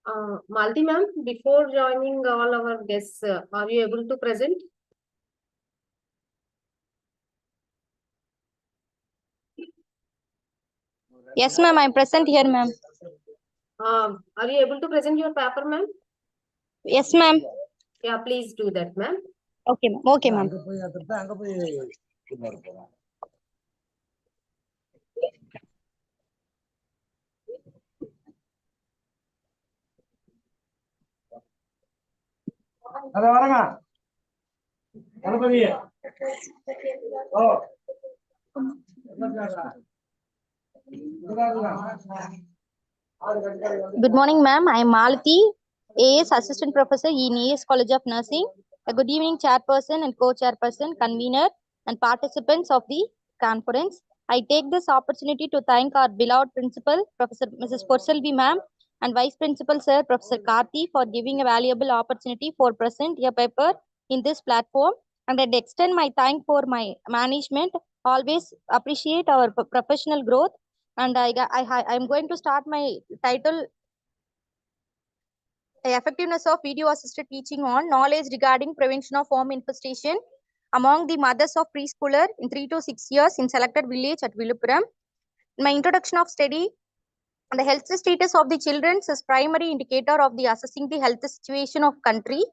Malti ma'am, before joining all our guests, are you able to present? Yes, ma'am. I'm present here, ma'am. Are you able to present your paper, ma'am? Yes, ma'am. Yeah, please do that, ma'am. Okay, ma'am. Okay, ma'am. Good morning, ma'am. I am Malati, AS Assistant Professor in AS College of Nursing. A good evening, chairperson and co-chairperson, convener, and participants of the conference. I take this opportunity to thank our beloved principal, Professor Mrs. Porselvi, ma'am, and Vice Principal, Sir Professor Karthi, for giving a valuable opportunity for present a paper in this platform. And I extend my thank for my management. Always appreciate our professional growth. And I'm going to start my title, the effectiveness of video assisted teaching on knowledge regarding prevention of worm infestation among the mothers of preschooler in 3 to 6 years in selected village at Viluppuram. My introduction of study, the health status of the children is primary indicator of the assessing the health situation of country.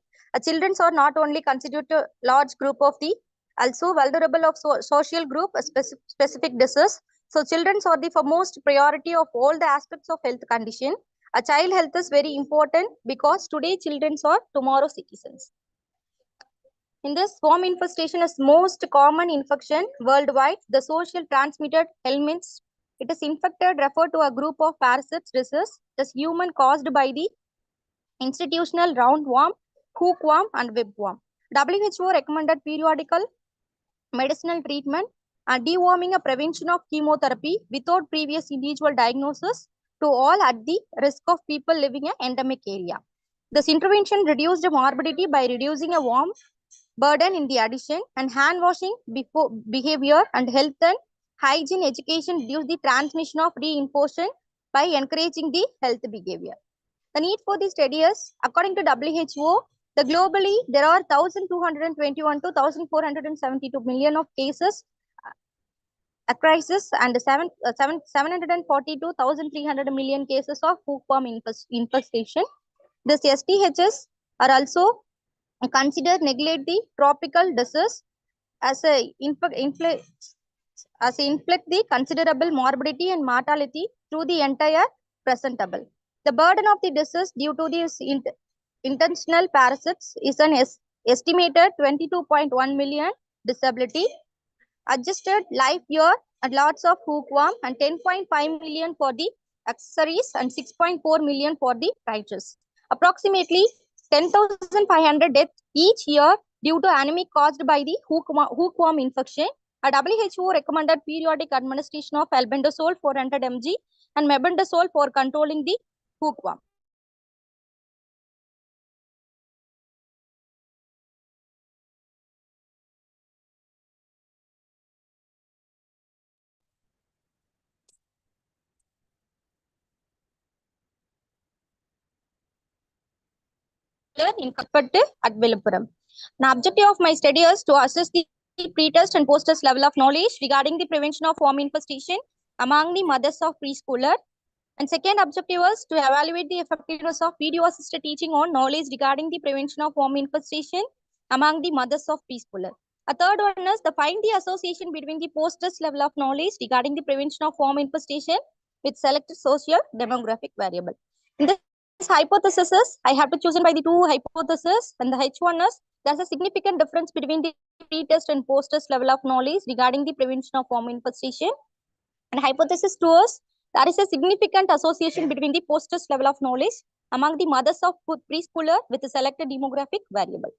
Children are not only constitute a large group of the also vulnerable of social group, a specific disease. So children are the foremost priority of all the aspects of health condition. A child health is very important because today children are tomorrow citizens. In this, worm infestation is most common infection worldwide. The social transmitted elements, it is infected refer to a group of parasites disease. It is human caused by the institutional roundworm, hookworm, and webworm. WHO recommended periodical medicinal treatment and deworming a prevention of chemotherapy without previous individual diagnosis to all at the risk of people living in endemic area. This intervention reduced morbidity by reducing a worm burden in the addition, and hand washing before behavior and health and hygiene education reduce the transmission of reinfection by encouraging the health behavior. The need for the study is, according to WHO, globally there are 1,221 to 1,472 million of cases, a crisis, and 742,300 million cases of hookworm infestation. These STHs are also considered neglect the tropical disease as a inflict the considerable morbidity and mortality through the entire presentable. The burden of the disease due to these intentional parasites is an estimated 22.1 million disability, adjusted life year and lots of hookworm, and 10.5 million for the accessories and 6.4 million for the righteous. Approximately 10,500 deaths each year due to anemia caused by the hookworm infection. A WHO recommended periodic administration of albendazole 400 mg and mebendazole for controlling the hookworm. In Kappattu at Viluppuram. The objective of my study is to assess the pre-test and post-test level of knowledge regarding the prevention of worm infestation among the mothers of preschooler. And second objective was to evaluate the effectiveness of video-assisted teaching on knowledge regarding the prevention of worm infestation among the mothers of preschooler. A third one is to find the association between the post-test level of knowledge regarding the prevention of worm infestation with selected social demographic variable. In this hypothesis is, I have to choose by the two hypotheses, and the H1 is there's a significant difference between the pre-test and post-test level of knowledge regarding the prevention of worm infestation. And hypothesis 2 is there is a significant association between the post-test level of knowledge among the mothers of preschooler with a selected demographic variable.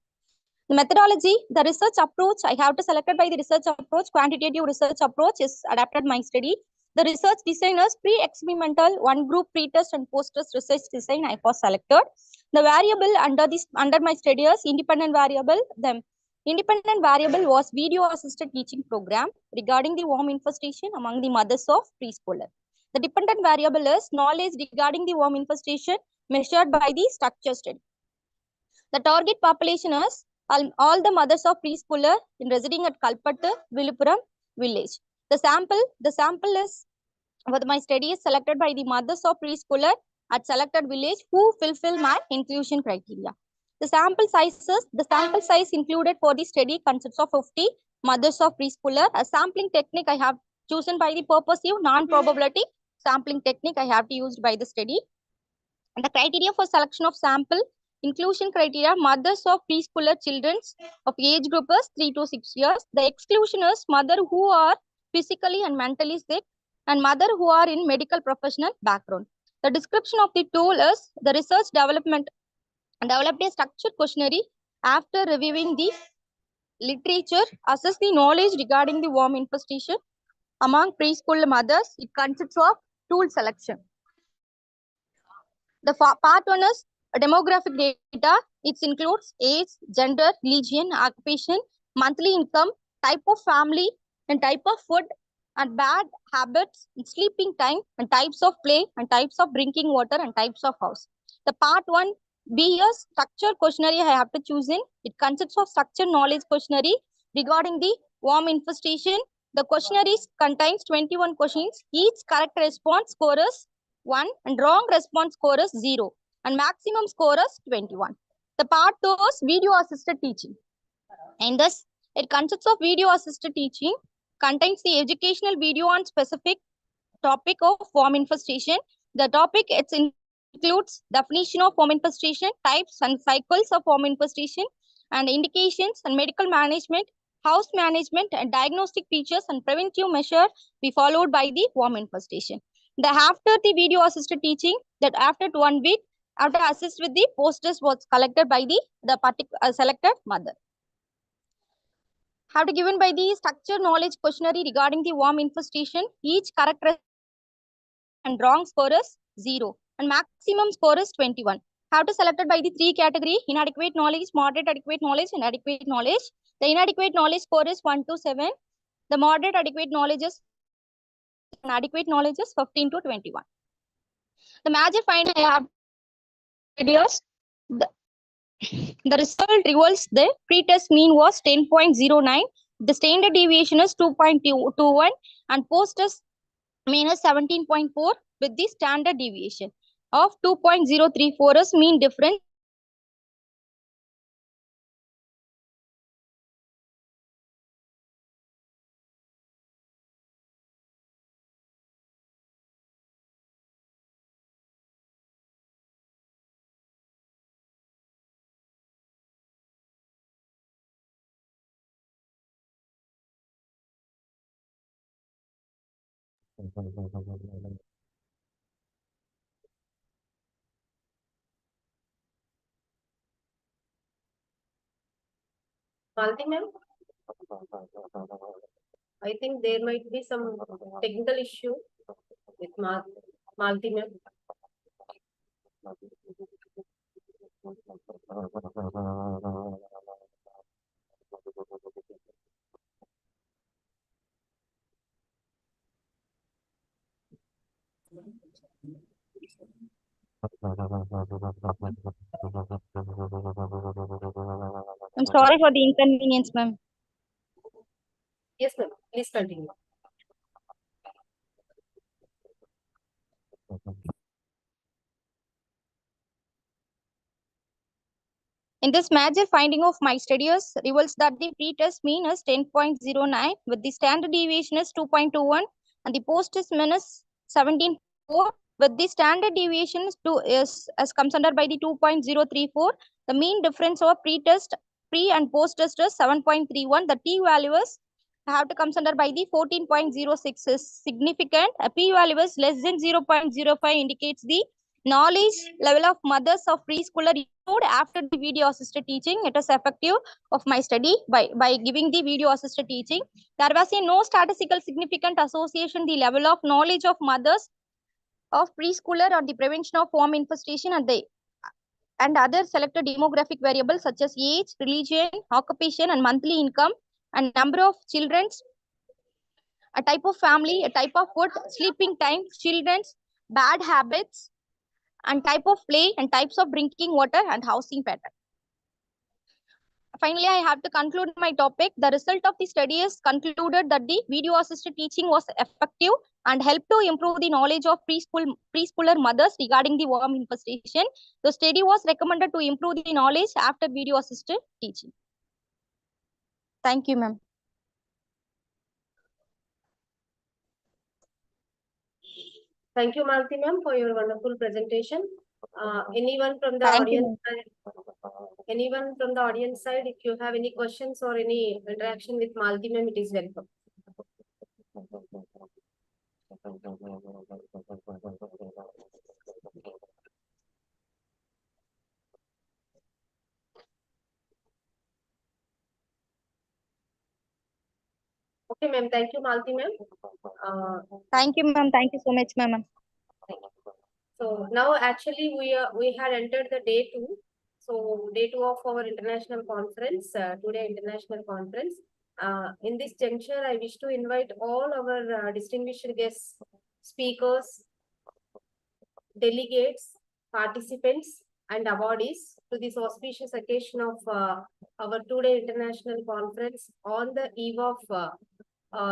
The methodology, the research approach, I have to select by the research approach, quantitative research approach is adapted my study. The research design is pre-experimental, one group pre-test and post-test research design I was selected. The variable under my study is independent variable. The independent variable was video assisted teaching program regarding the worm infestation among the mothers of preschooler. The dependent variable is knowledge regarding the worm infestation measured by the structure study. The target population is all the mothers of preschooler residing at Kalpattu, Viluppuram village. The sample is what my study is selected by the mothers of preschooler at selected village who fulfill my inclusion criteria. The sample size included for the study consists of 50 mothers of preschooler. A sampling technique I have chosen by the purposive non-probability sampling technique I have to used by the study. And the criteria for selection of sample inclusion criteria: mothers of preschooler children of age group is 3 to 6 years. The exclusion is mother who are physically and mentally sick and mother who are in medical professional background. The description of the tool is the research developed a structured questionnaire after reviewing the literature, assess the knowledge regarding the worm infestation among preschool mothers. It consists of tool selection. The part one is demographic data. It includes age, gender, religion, occupation, monthly income, type of family, and type of food, and bad habits, and sleeping time, and types of play, and types of drinking water, and types of house. The part one B is structured questionnaire I have to choose in. It consists of structured knowledge questionnaire regarding the worm infestation. The questionnaire contains 21 questions. Each correct response score is 1 and wrong response score is 0 and maximum score is 21. The part 2 is video assisted teaching. In this, it consists of video assisted teaching, contains the educational video on specific topic of worm infestation. The topic includes definition of worm infestation, types and cycles of worm infestation, and indications and medical management, house management and diagnostic features and preventive measures be followed by the worm infestation. After the video assisted teaching, that after 1 week, after assist with the posters was collected by the particular selected mother. Have to given by the structured knowledge questionnaire regarding the worm infestation. Each correct and wrong score is 0 and maximum score is 21. Have to selected by the 3 category: inadequate knowledge, moderate adequate knowledge, and adequate knowledge. The inadequate knowledge score is 1 to 7. The moderate adequate knowledge is and adequate knowledge is 15 to 21. The major finding I have videos. The result reveals the pre-test mean was 10.09. The standard deviation is 2.21 and post-test mean is 17.4 with the standard deviation of 2.034 is mean difference. Malti ma'am, I think there might be some technical issue with Malti ma'am. I'm sorry for the inconvenience, ma'am. Yes, ma'am. Please continue. In this major finding of my studies reveals that the pre-test mean is 10.09 with the standard deviation is 2.21 and the post-test mean is 17.4 with the standard deviation is as comes under by the 2.034. The mean difference of pre-test, pre and post-test is 7.31. The t-value is have to comes under by the 14.06 is significant. A p-value is less than 0.05 indicates the knowledge level of mothers of preschooler after the video assisted teaching. It is effective of my study by giving the video assisted teaching. There was no statistical significant association the level of knowledge of mothers of preschooler on the prevention of worm infestation and other selected demographic variables such as age, religion, occupation, and monthly income, and number of children a type of family, a type of food, sleeping time, children's bad habits, and type of play, and types of drinking water, and housing pattern. Finally, I have to conclude my topic. The result of the study is concluded that the video assisted teaching was effective and helped to improve the knowledge of preschooler mothers regarding the worm infestation. The study was recommended to improve the knowledge after video assisted teaching. Thank you, ma'am. Thank you, Malti ma'am, for your wonderful presentation. Anyone from the Thank you, audience ma'am. side, anyone from the audience side, if you have any questions or any interaction with Malti ma'am, it is welcome. Okay, ma'am. Thank you, Malti ma'am. Thank you, ma'am. Thank you so much, ma'am. So now actually we had entered the day 2. So day 2 of our international conference, today international conference. In this juncture, I wish to invite all our distinguished guests, speakers, delegates, participants, and awardees to this auspicious occasion of our two-day international conference on the eve of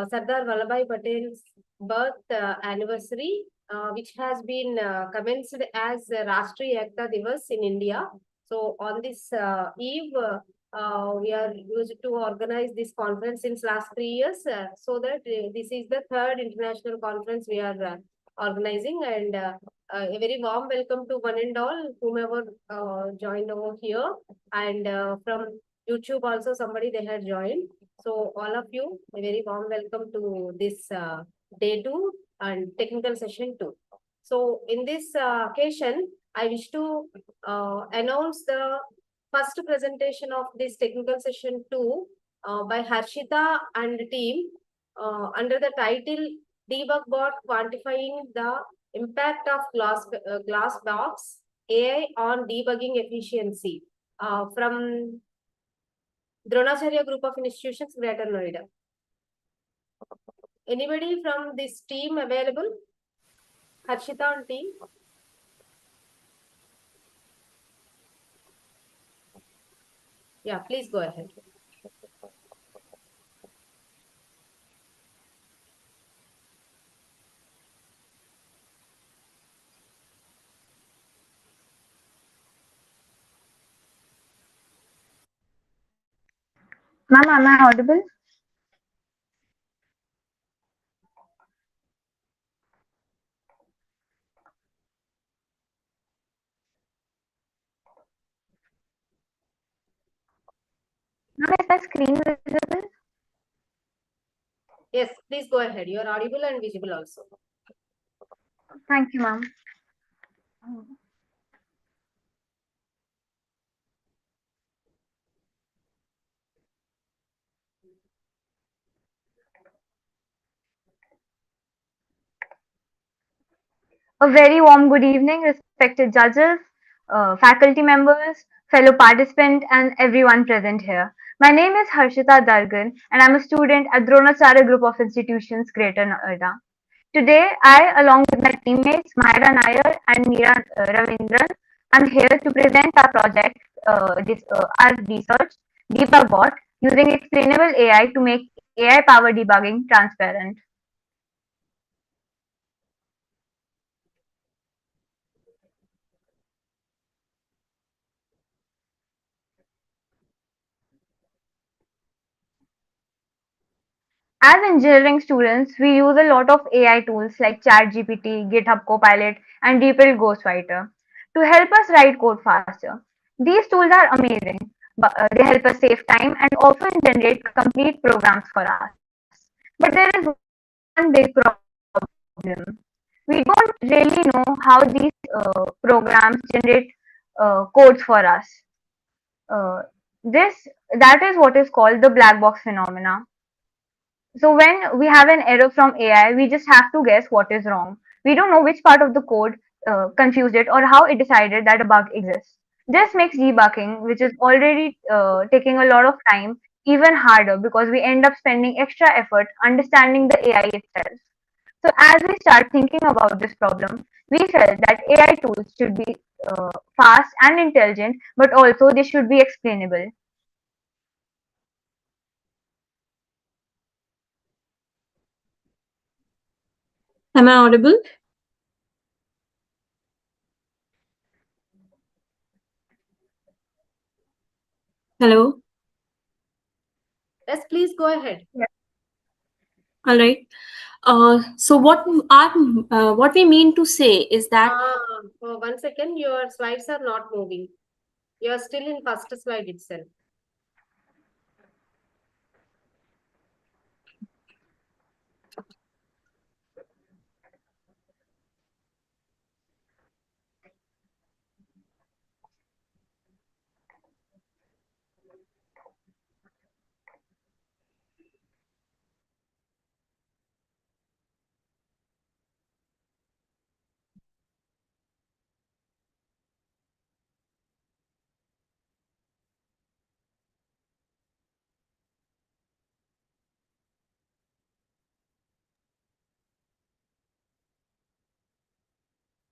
Sardar Vallabhbhai Patel's birth anniversary, which has been commenced as Rashtriya Ekta Divas in India. So on this eve, we are used to organize this conference since last 3 years, so that this is the third international conference we are organizing, and a very warm welcome to one and all whomever joined over here, and from YouTube also somebody they had joined. So all of you, a very warm welcome to this day 2 and technical session 2. So in this occasion, I wish to announce the first presentation of this technical session 2 by Harshita and team under the title Debug Bot Quantifying the Impact of Glass Box AI on Debugging Efficiency from Dronacharya Group of Institutions, Greater Noida. Anybody from this team available? Harshita and team? Yeah, please go ahead. Ma'am, am I audible? Ma'am, is my screen visible? Yes, please go ahead. You are audible and visible also. Thank you, ma'am. A very warm good evening, respected judges, faculty members, fellow participants, and everyone present here. My name is Harshita Dargan, and I'm a student at Dronacharya Group of Institutions, Greater Noida. Today, I, along with my teammates Mahira Nair and Meera Ravindran, I'm here to present our project, our research, DebugBot, using explainable AI to make AI-powered debugging transparent. As engineering students, we use a lot of AI tools like ChatGPT, GitHub Copilot, and DeepL Ghostwriter to help us write code faster. These tools are amazing, but they help us save time and often generate complete programs for us. But there is one big problem. We don't really know how these programs generate codes for us. Uh, this that is what is called the black box phenomena. So when we have an error from AI, we just have to guess what is wrong. We don't know which part of the code confused it or how it decided that a bug exists. This makes debugging, which is already taking a lot of time, even harder because we end up spending extra effort understanding the AI itself. So as we start thinking about this problem, we felt that AI tools should be fast and intelligent, but also they should be explainable. Am I audible? Hello. Yes, please go ahead. All right. So what we mean to say is that 1 second, your slides are not moving. You are still in first slide itself.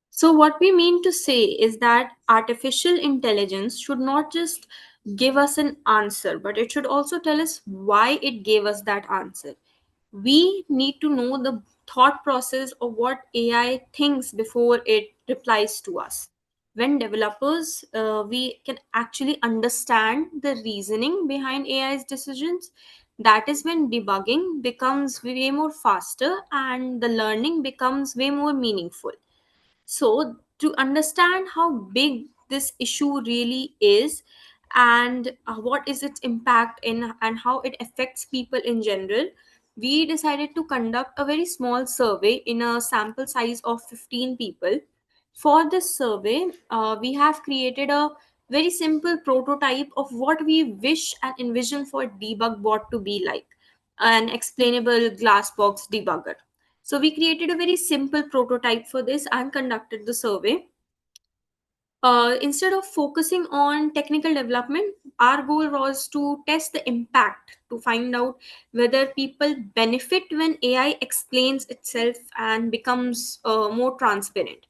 So, what we mean to say is that artificial intelligence should not just give us an answer, but it should also tell us why it gave us that answer. We need to know the thought process of what AI thinks before it replies to us. When developers, we can actually understand the reasoning behind AI's decisions. That is when debugging becomes way more faster and the learning becomes way more meaningful. So, to understand how big this issue really is and what is its impact in and how it affects people in general, we decided to conduct a very small survey in a sample size of 15 people. For this survey, we have created a very simple prototype of what we wish and envision for debug bot to be like, an explainable glass box debugger. So we created a very simple prototype for this and conducted the survey. Instead of focusing on technical development, our goal was to test the impact to find out whether people benefit when AI explains itself and becomes more transparent.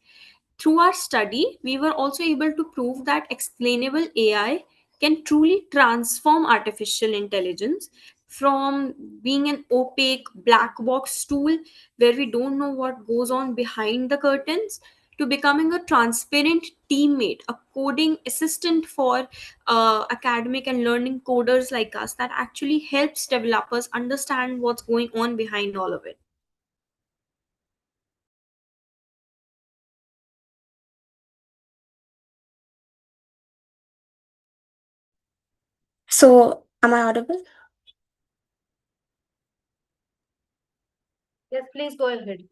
Through our study, we were also able to prove that explainable AI can truly transform artificial intelligence from being an opaque black box tool where we don't know what goes on behind the curtains to becoming a transparent teammate, a coding assistant for academic and learning coders like us that actually helps developers understand what's going on behind all of it. So, am I audible? Yes, please go ahead.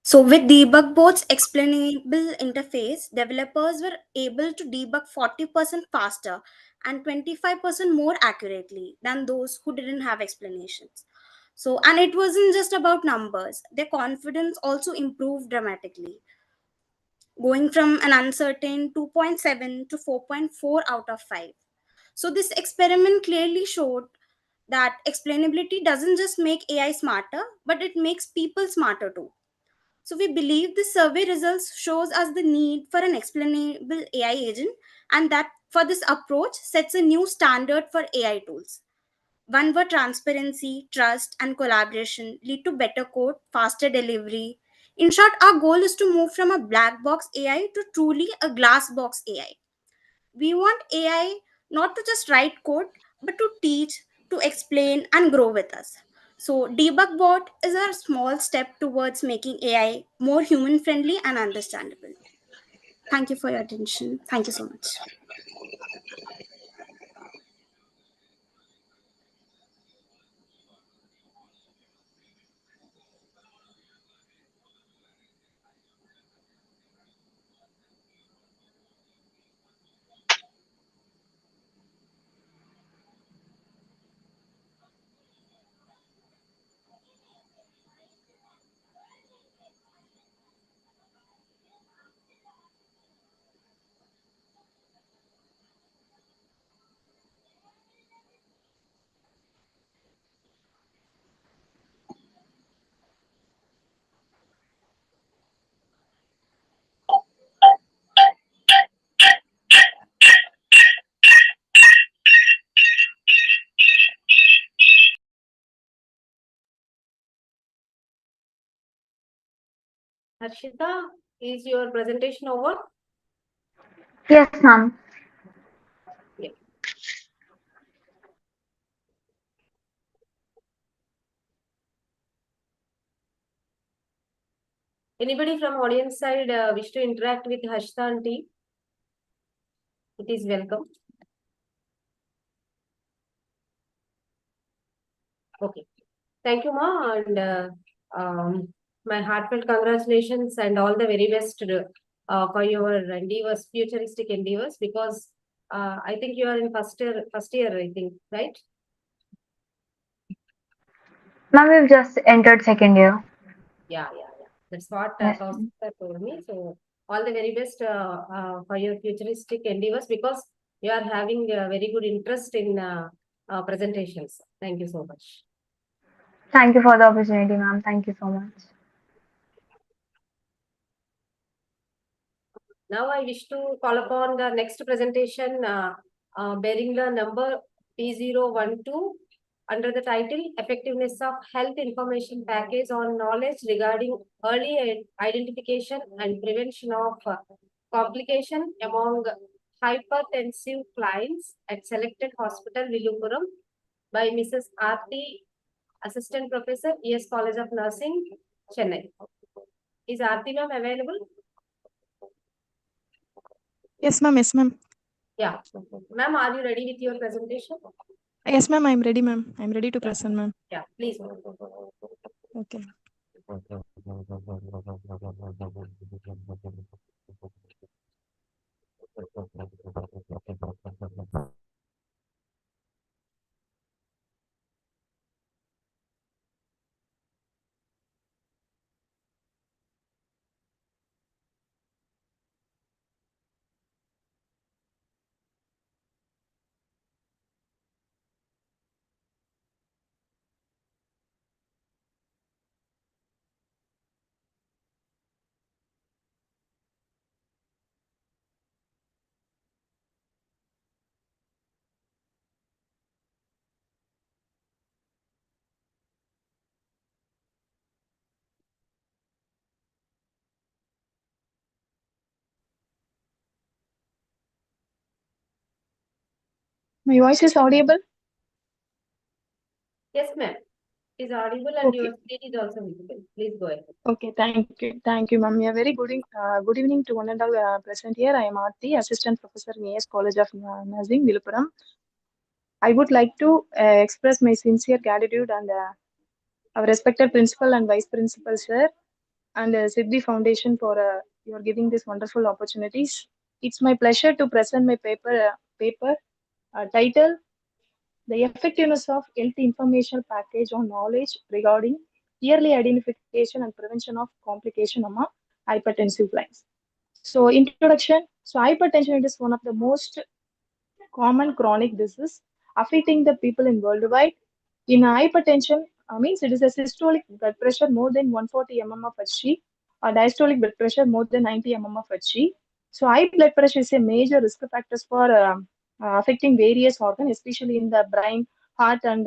So, with debug board's explainable interface, developers were able to debug 40% faster and 25% more accurately than those who didn't have explanations. So, and it wasn't just about numbers, their confidence also improved dramatically, going from an uncertain 2.7 to 4.4 out of 5. So, this experiment clearly showed that explainability doesn't just make AI smarter, but it makes people smarter too. So we believe the survey results shows us the need for an explainable AI agent and that for this approach sets a new standard for AI tools. One where transparency, trust and collaboration lead to better code, faster delivery. In short, our goal is to move from a black box AI to truly a glass box AI. We want AI not to just write code, but to teach, to explain, and grow with us. So, Debug Bot is a small step towards making AI more human friendly and understandable. Thank you for your attention. Thank you so much. Harshita, is your presentation over? Yes, ma'am. Yeah. Anybody from audience side wish to interact with Harshita aunty? It is welcome. Okay. Thank you, Ma, and my heartfelt congratulations and all the very best for your endeavors, futuristic endeavors, because I think you are in first year, I think, right? Ma'am, we've just entered second year. Yeah. That's what Yes, ma'am. Kaushik told me. So all the very best for your futuristic endeavors, because you are having a very good interest in presentations. Thank you so much. Thank you for the opportunity, ma'am. Thank you so much. Now I wish to call upon the next presentation bearing the number P012 under the title Effectiveness of Health Information Package on Knowledge Regarding Early Identification and Prevention of Complication among Hypertensive Clients at Selected Hospital, Villupuram by Mrs. Aarti, Assistant Professor, ES College of Nursing, Chennai. Is Aarti ma'am available? Yes, ma'am. Yes, ma'am. Yeah. Ma'am, are you ready with your presentation? Yes, ma'am. I'm ready, ma'am. I'm ready to Yeah. present, ma'am. Yeah, please. Okay. My voice is audible? Yes, ma'am. Is audible and your Okay. screen is also visible. Please go ahead. Okay. Thank you. Thank you, ma'am. A very good evening to one and all present here. I am Aarti, Assistant Professor in ES College of Nursing, Villupuram. I would like to express my sincere gratitude and our respected principal and vice principal, sir, and Sidvi Foundation for your giving these wonderful opportunities. It's my pleasure to present my paper title The effectiveness of health information package on knowledge regarding early identification and prevention of complication among hypertensive clients. So introduction. So hypertension is one of the most common chronic disease affecting the people in worldwide. In hypertension, means it is a systolic blood pressure more than 140 mm of Hg, or diastolic blood pressure more than 90 mm of Hg. So high blood pressure is a major risk factors for affecting various organs, especially in the brain, heart, and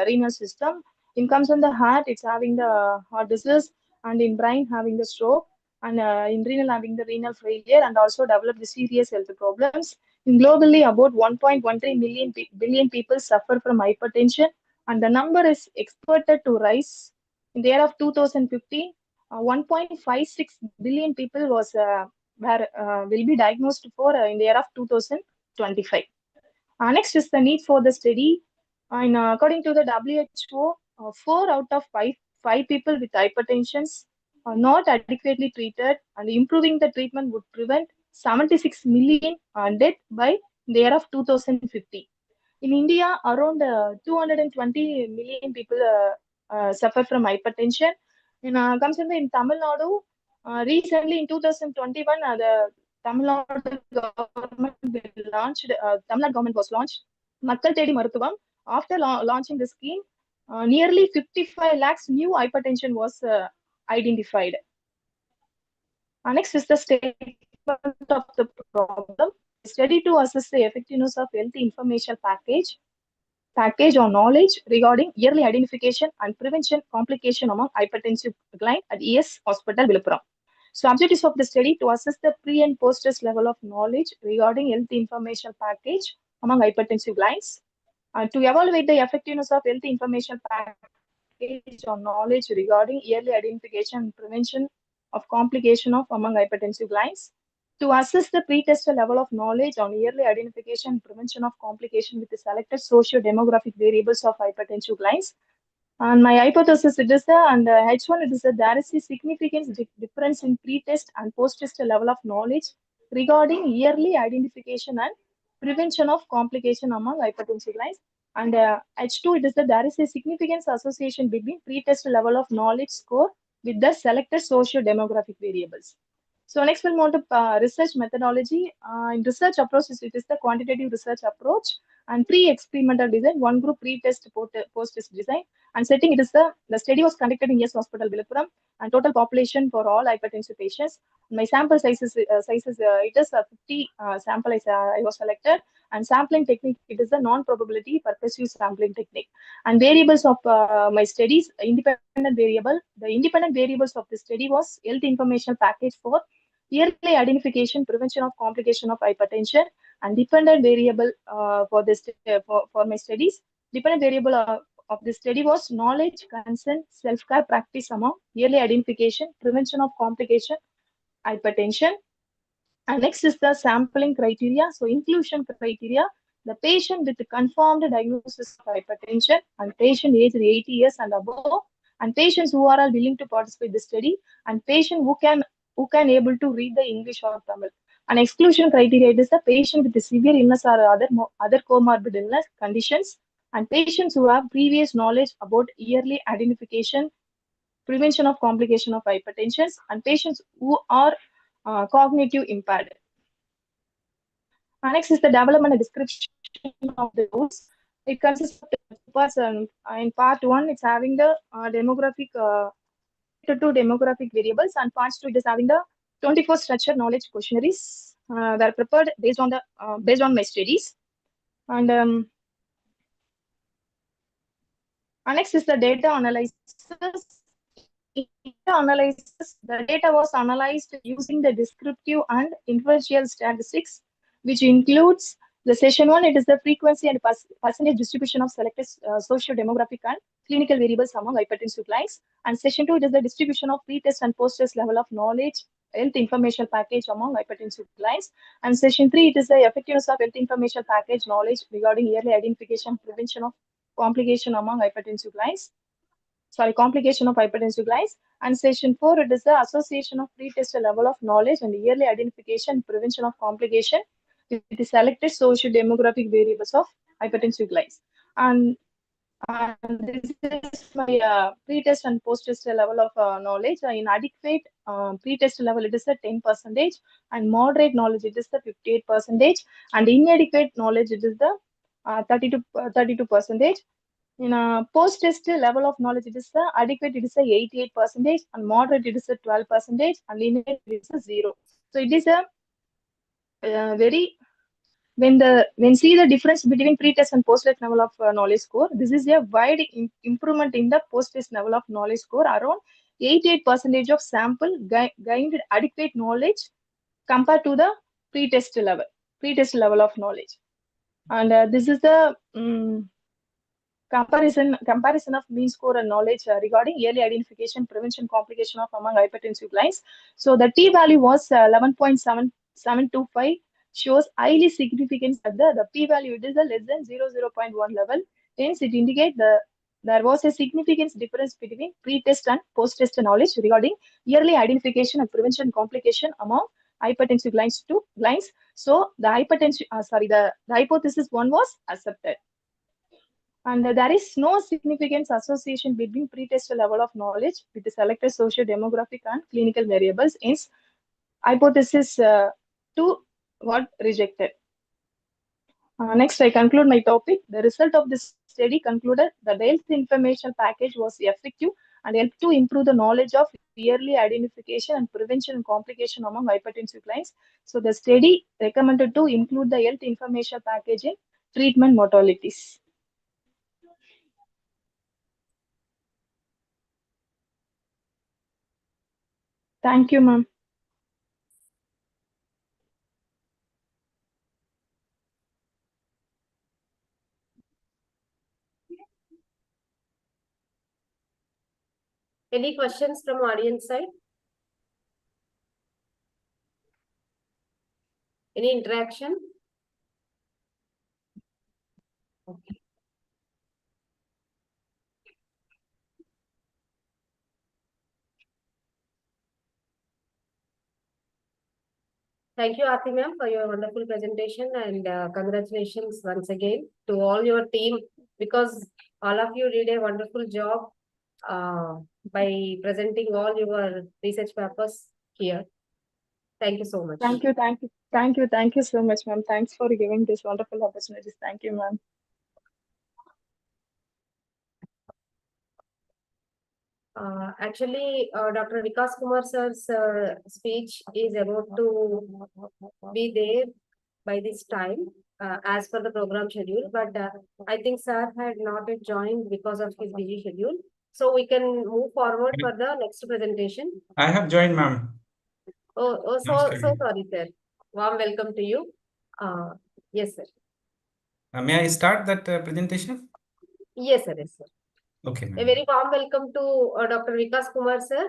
renal system. In comes on the heart, it's having the heart disease, and in brain having the stroke, and in renal having the renal failure, and also develop the serious health problems. Globally, about 1.13 billion people suffer from hypertension, and the number is expected to rise. In the year of 2015, 1.56 billion people will be diagnosed for in the year of 2025. Next is the need for the study. And according to the WHO, 4 out of five people with hypertension are not adequately treated, and improving the treatment would prevent 76 million death by the year of 2050. In India, around 220 million people suffer from hypertension. Comes in Tamil Nadu, recently in 2021, the Tamil Nadu government Tamil Nadu government was launched Makkal Tedi Maruthuvam. After launching the scheme, nearly 55 lakhs new hypertension was identified. Next is the statement of the problem. Study to assess the effectiveness of health information package on knowledge regarding early identification and prevention complication among hypertensive client at ES Hospital, Villupuram. So objectives of the study to assess the pre and post test level of knowledge regarding health information package among hypertensive clients, to evaluate the effectiveness of health information package on knowledge regarding early identification and prevention of complication of among hypertensive clients, to assess the pre-test level of knowledge on early identification and prevention of complication with the selected socio-demographic variables of hypertensive clients. And my hypothesis it is and H1 it is there is a significant difference in pre-test and post-test level of knowledge regarding yearly identification and prevention of complication among hypertensive clients. And H2 it is that there is a significant association between pre-test level of knowledge score with the selected socio-demographic variables. So next we'll move to research methodology. In research approach, it is the quantitative research approach and pre-experimental design, one group pre-test, post-test design, and setting it is the study was conducted in Yes Hospital, Viluppuram, and total population for all hypertensive patients. My sample sizes it is a 50 sample I was selected, and sampling technique it is a non-probability purposive sampling technique. And variables of my studies, independent variable. The independent variables of the study was health information package for early identification, prevention of complication of hypertension, and dependent variable for this for my studies. Dependent variable of the study was knowledge, consent, self-care practice among early identification, prevention of complication, hypertension. And next is the sampling criteria. So inclusion criteria, the patient with the confirmed diagnosis of hypertension and patient aged 80 years and above, and patients who are all willing to participate in the study, and patient who can able to read the English or Tamil. And exclusion criteria, it is the patient with the severe illness or other comorbid illness conditions, and patients who have previous knowledge about yearly identification, prevention of complication of hypertension, and patients who are cognitive impaired. Next is the development and description of the rules. It consists of two parts. In part one, it's having the demographic two demographic variables, and part two it is having the 24 structured knowledge questionnaires that are prepared based on my studies. And next is the data analysis. The data was analyzed using the descriptive and inferential statistics, which includes the session one, it is the frequency and percentage distribution of selected socio-demographic and clinical variables among hypertensive clients. And session two, it is the distribution of pre-test and post-test level of knowledge, health information package among hypertensive clients. And session three, it is the effectiveness of health information package knowledge regarding early identification, prevention of complication among hypertensive clients. Complication of hypertensive clients. And session 4, it is the association of pre-test level of knowledge and yearly identification, prevention of complication with the selected socio-demographic variables of hypertensive clients. And this is my pre-test and post-test level of knowledge. In adequate pre-test level, it is a 10%, and moderate knowledge, it is the 58%, and inadequate knowledge, it is the 32%. In a post-test level of knowledge, it is the adequate, it is a 88%, and moderate, it is a 12%, and inadequate, it is a 0. So it is a very when see the difference between pre-test and post-test level of knowledge score, this is a wide improvement in the post-test level of knowledge score. Around 88% of sample gained adequate knowledge compared to the pre-test level of knowledge. And this is the comparison of mean score and knowledge regarding early identification, prevention, complication of among hypertensive clients. So the t-value was 11.725, shows highly significance at the p-value, it is a less than 0.1 level. Hence, it indicates there was a significant difference between pre-test and post-test knowledge regarding early identification and prevention complication among hypertensive clients. So the hypothesis one was accepted. And there is no significant association between pre-test level of knowledge with the selected socio-demographic and clinical variables. Hence, hypothesis 2 got rejected. Next, I conclude my topic. The result of this study concluded that the health information package was effective and helped to improve the knowledge of early identification and prevention and complication among hypertensive clients. So the study recommended to include the health information package in treatment modalities. Thank you, ma'am. Any questions from audience side? Any interaction? Okay. Thank you, Aarti ma'am, for your wonderful presentation, and congratulations once again to all your team, because all of you did a wonderful job by presenting all your research papers here. Thank you so much. Thank you, thank you, thank you, thank you so much, ma'am. Thanks for giving this wonderful opportunities. Thank you, ma'am. Actually, Dr. Vikas Kumar sir's speech is about to be there by this time, as per the program schedule, but I think sir had not yet joined because of his busy schedule. So we can move forward for the next presentation. I have joined, ma'am. So sorry, sir. Warm welcome to you. Yes, sir. May I start that presentation? Yes, sir. Yes, sir. Okay, A ma'am. very warm welcome to Dr. Vikas Kumar sir,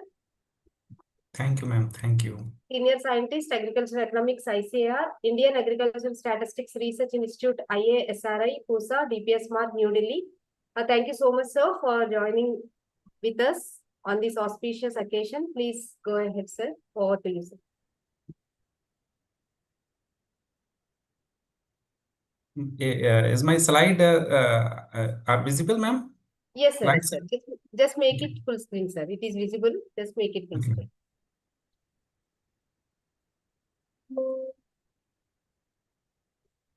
Thank you, ma'am. Thank you. Senior Scientist, Agricultural Economics, ICAR, Indian Agricultural Statistics Research Institute, IASRI, PUSA, DPS Mark, New Delhi. Thank you so much, sir, for joining with us on this auspicious occasion. Please go ahead, sir. Over to you, sir. Is my slide are visible, ma'am? Yes, sir. Right, Yes, sir. Just make it full screen, sir. It is visible. Just make it full Okay. screen.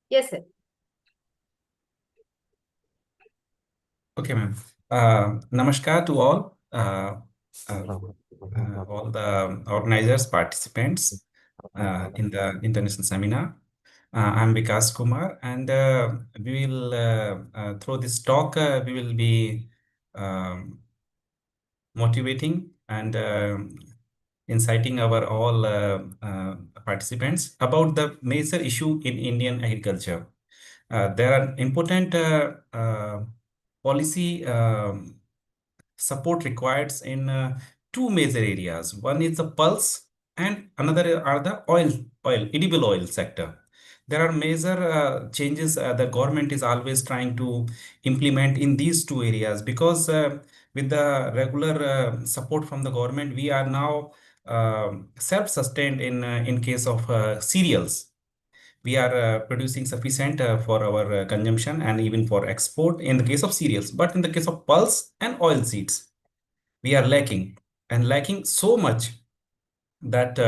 Yes, sir. Okay, ma'am. Namaskar to all the organizers, participants in the international seminar. I'm Vikas Kumar, and we will through this talk we will be um, motivating and inciting our all participants about the major issue in Indian agriculture. There are important policy support required in two major areas. One is the pulse, and another are the edible oil sector. There are major changes the government is always trying to implement in these two areas, because with the regular support from the government, we are now self-sustained in case of cereals. We are producing sufficient for our consumption and even for export in the case of cereals. But in the case of pulse and oil seeds, we are lacking, and lacking so much that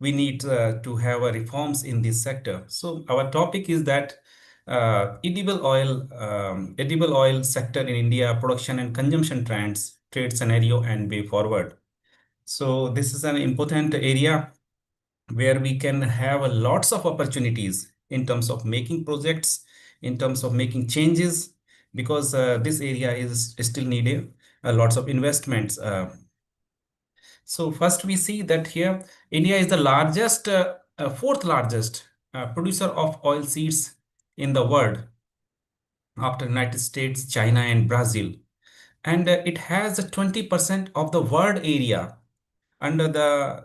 we need to have reforms in this sector. So our topic is that edible oil sector in India, production and consumption trends, trade scenario, and way forward. So this is an important area where we can have lots of opportunities in terms of making projects, in terms of making changes, because this area is still needed lots of investments. So first we see that here India is the largest, fourth largest producer of oil seeds in the world after United States, China, and Brazil. And it has 20% of the world area under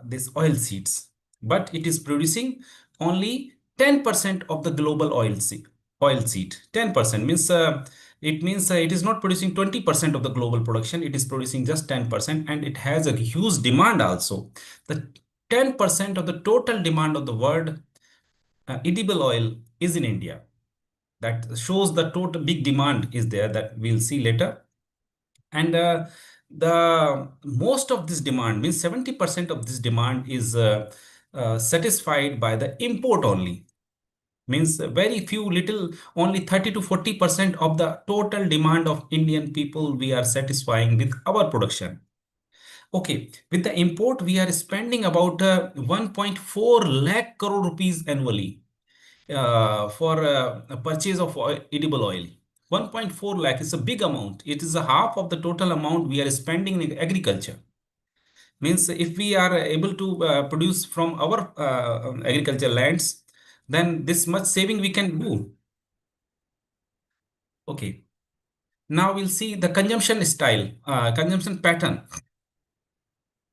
this oil seeds, but it is producing only 10% of the global oil seed. 10% means it is not producing 20% of the global production. It is producing just 10%, and it has a huge demand also. The 10% of the total demand of the world edible oil is in India. That shows the total big demand is there, that we'll see later. And the most of this demand means 70% of this demand is satisfied by the import only. Means very few, little, only 30 to 40% of the total demand of Indian people we are satisfying with our production. Okay, with the import we are spending about 1.4 lakh crore rupees annually for purchase of edible oil. 1.4 lakh is a big amount. It is a half of the total amount we are spending in agriculture. Means if we are able to produce from our agricultural lands, then this much saving we can do. Okay. Now we'll see the consumption style, consumption pattern.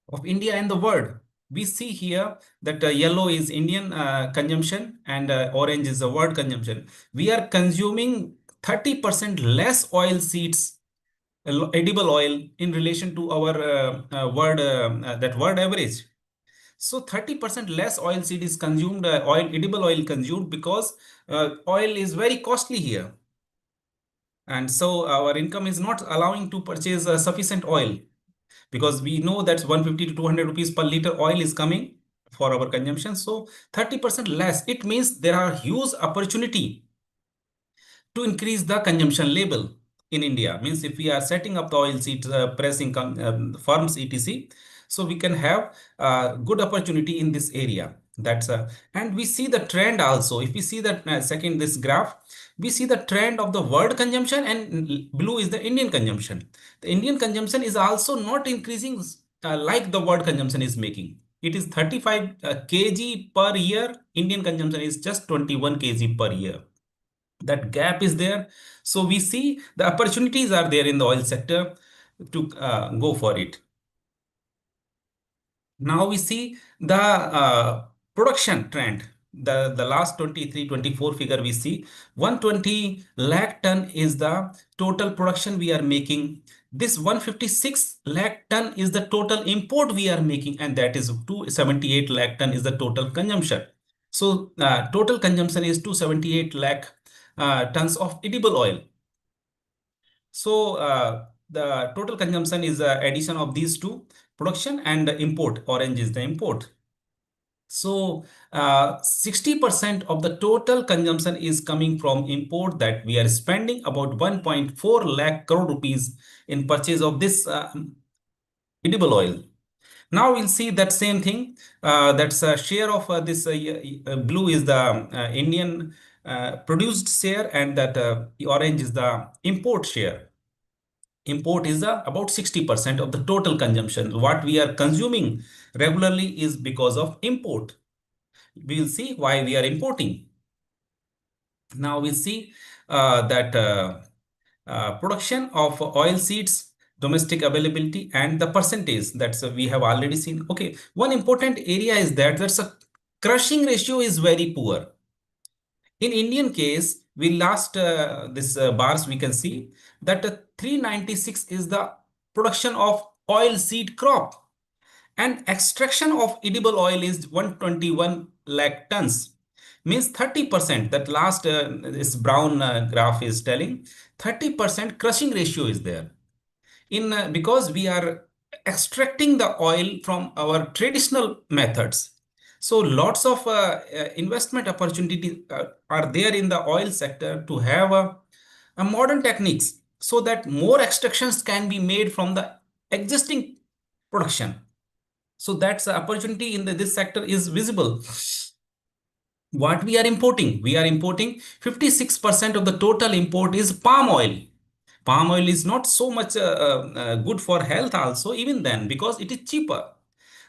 of India and the world. We see here that yellow is Indian consumption and orange is the world consumption. We are consuming 30% less oil seeds, edible oil, in relation to our world average. So 30% less oil seed is consumed, edible oil consumed, because oil is very costly here. And so our income is not allowing to purchase sufficient oil, because we know that 150 to 200 rupees per liter oil is coming for our consumption. So 30% less, it means there are huge opportunity to increase the consumption level in India. Means if we are setting up the oil seed pressing farms etc, so we can have good opportunity in this area. That's and we see the trend also. If we see that second this graph, we see the trend of the world consumption, and blue is the Indian consumption. The Indian consumption is also not increasing like the world consumption is making. It is 35 kg per year. Indian consumption is just 21 kg per year. That gap is there. So we see the opportunities are there in the oil sector to go for it. Now we see the production trend. The last 23-24 figure, we see 120 lakh ton is the total production we are making. This 156 lakh ton is the total import we are making, and that is 278 lakh ton is the total consumption. So total consumption is 278 lakh tons of edible oil. So the total consumption is addition of these two, production and import. Orange is the import. So 60% of the total consumption is coming from import, that we are spending about 1.4 lakh crore rupees in purchase of this edible oil. Now we'll see that same thing. That's a share of this blue is the Indian produced share, and that orange is the import share. Import is about 60% of the total consumption. What we are consuming regularly is because of import. We'll see why we are importing. Now we'll see that production of oil seeds, domestic availability, and the percentage that's we have already seen. Okay, one important area is that that's a crushing ratio is very poor. In Indian case, we last this bars we can see that 396 is the production of oil seed crop, and extraction of edible oil is 121 lakh tons. Means 30%. That last this brown graph is telling 30% crushing ratio is there. In because we are extracting the oil from our traditional methods. So lots of investment opportunities are there in the oil sector to have a modern techniques, so that more extractions can be made from the existing production. So that's the opportunity in this sector is visible. What we are importing? We are importing 56% of the total import is palm oil. Palm oil is not so much good for health also, even then, because it is cheaper.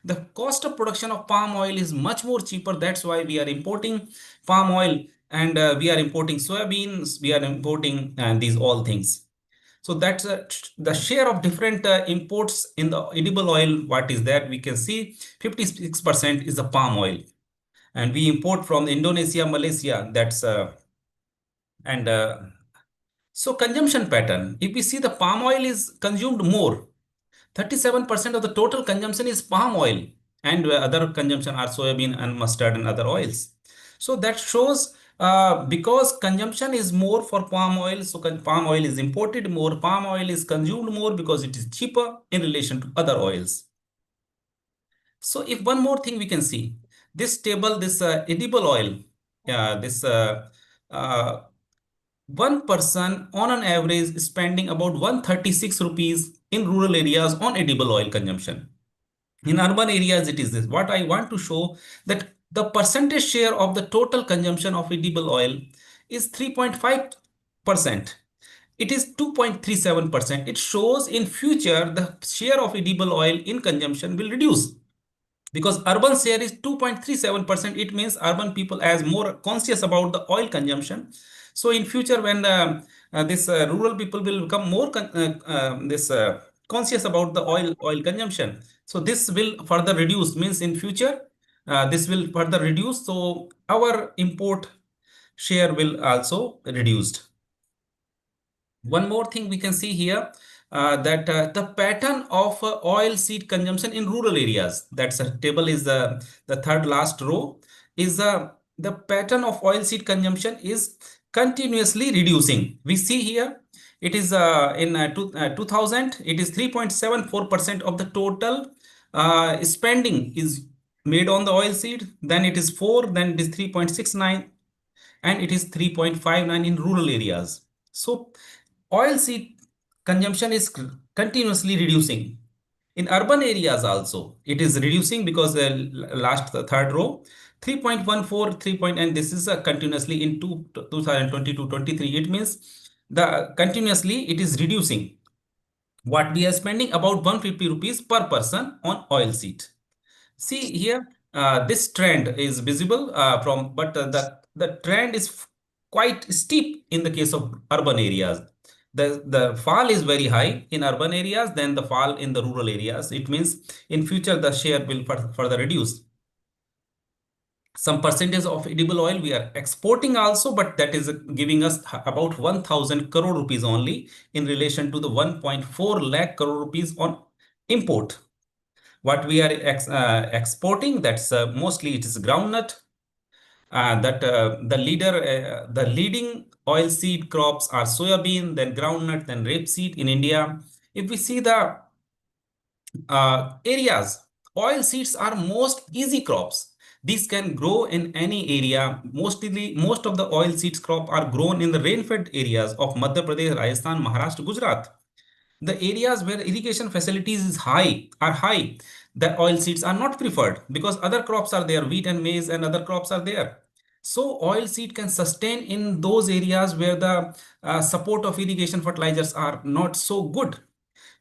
The cost of production of palm oil is much more cheaper. That's why we are importing palm oil, and we are importing soybeans, we are importing these all things. So that's the share of different imports in the edible oil. What is that? We can see 56% is the palm oil, and we import from Indonesia, Malaysia. That's and so consumption pattern. If we see the palm oil is consumed more, 37% of the total consumption is palm oil, and other consumption are soybean and mustard and other oils. So that shows because consumption is more for palm oil, so palm oil is imported more, palm oil is consumed more because it is cheaper in relation to other oils. So if one more thing we can see, this table, this edible oil, this one person on an average is spending about 136 rupees in rural areas on edible oil consumption. In urban areas, it is this. What I want to show that the percentage share of the total consumption of edible oil is 3.5%. It is 2.37%. It shows in future the share of edible oil in consumption will reduce, because urban share is 2.37%. It means urban people as more conscious about the oil consumption. So in future, when this rural people will become more conscious about the oil consumption. So this will further reduce, means in future, this will further reduce. So our import share will also reduced. One more thing we can see here, that the pattern of oil seed consumption in rural areas, that's a table is the third last row, is the pattern of oil seed consumption is continuously reducing. We see here it is in 2000 it is 3.74% of the total spending is made on the oil seed, then it is 4, then it is 3.69, and it is 3.59 in rural areas. So oil seed consumption is continuously reducing. In urban areas also, it is reducing because the third row, 3.14, 3 point, and this is continuously in 2022-23. It means the continuously it is reducing. What we are spending about 150 rupees per person on oil seed. See here, this trend is visible but the trend is quite steep in the case of urban areas. The fall is very high in urban areas, then the fall in the rural areas. It means in future the share will further reduce. Some percentage of edible oil we are exporting also, but that is giving us about 1000 crore rupees only in relation to the 1.4 lakh crore rupees on import. What we are exporting, that's mostly it is groundnut. The leading oil seed crops are soybean, then groundnut, then rapeseed in India. If we see the areas, oil seeds are most easy crops. These can grow in any area. Most of the oil seeds crop are grown in the rain-fed areas of Madhya Pradesh, Rajasthan, Maharashtra, Gujarat. The areas where irrigation facilities are high, the oil seeds are not preferred because other crops are there, wheat and maize and other crops are there. So oil seed can sustain in those areas where the support of irrigation fertilizers are not so good.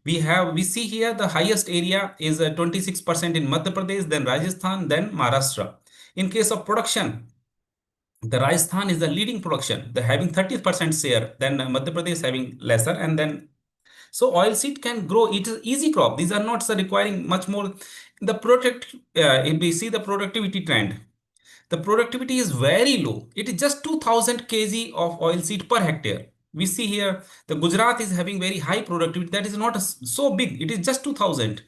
We see here the highest area is 26% in Madhya Pradesh, then Rajasthan, then Maharashtra. In case of production, the Rajasthan is the leading production. They're having 30% share, then Madhya Pradesh having lesser, and then so oil seed can grow. It is easy crop. These are not requiring much more. If we see the productivity trend, the productivity is very low. It is just 2000 kg of oil seed per hectare. We see here the Gujarat is having very high productivity. That is not so big. It is just 2000,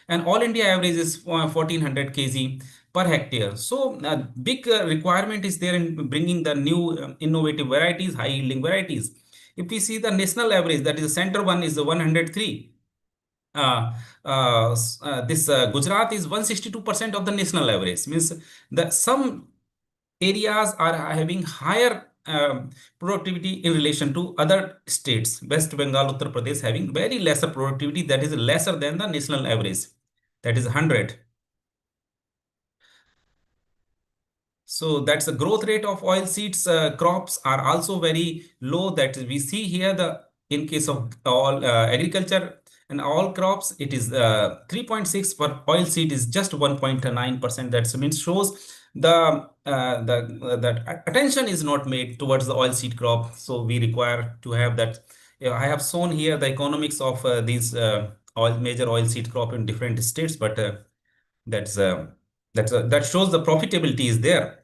and all India average is 1400 kg per hectare. So big requirement is there in bringing the new innovative varieties, high yielding varieties. If we see the national average, that is the center one is the 103. This Gujarat is 162% of the national average. Means that some areas are having higher productivity in relation to other states. West Bengal, Uttar Pradesh having very lesser productivity, that is lesser than the national average, that is 100. So that's the growth rate of oil seeds crops are also very low. That we see here the in case of all agriculture and all crops, it is 3.6 for oil seed is just 1.9%. That means shows that attention is not made towards the oil seed crop. So we require to have that. I have shown here the economics of these major oil seed crop in different states, but that shows the profitability is there.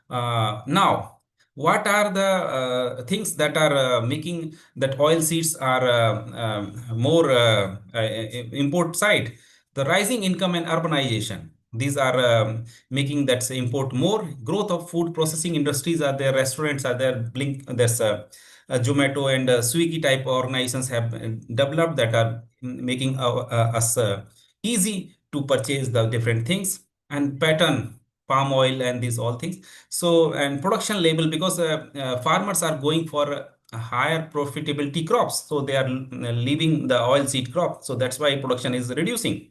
Now, what are the things that are making that oil seeds are more import side? The rising income and urbanization. These are making that import more. Growth of food processing industries are there. Restaurants are there. There's Zomato and Swiggy type organizations have developed that are making us easy to purchase the different things and pattern palm oil and these all things. So and production label, because farmers are going for higher profitability crops, so they are leaving the oil seed crop. So that's why production is reducing.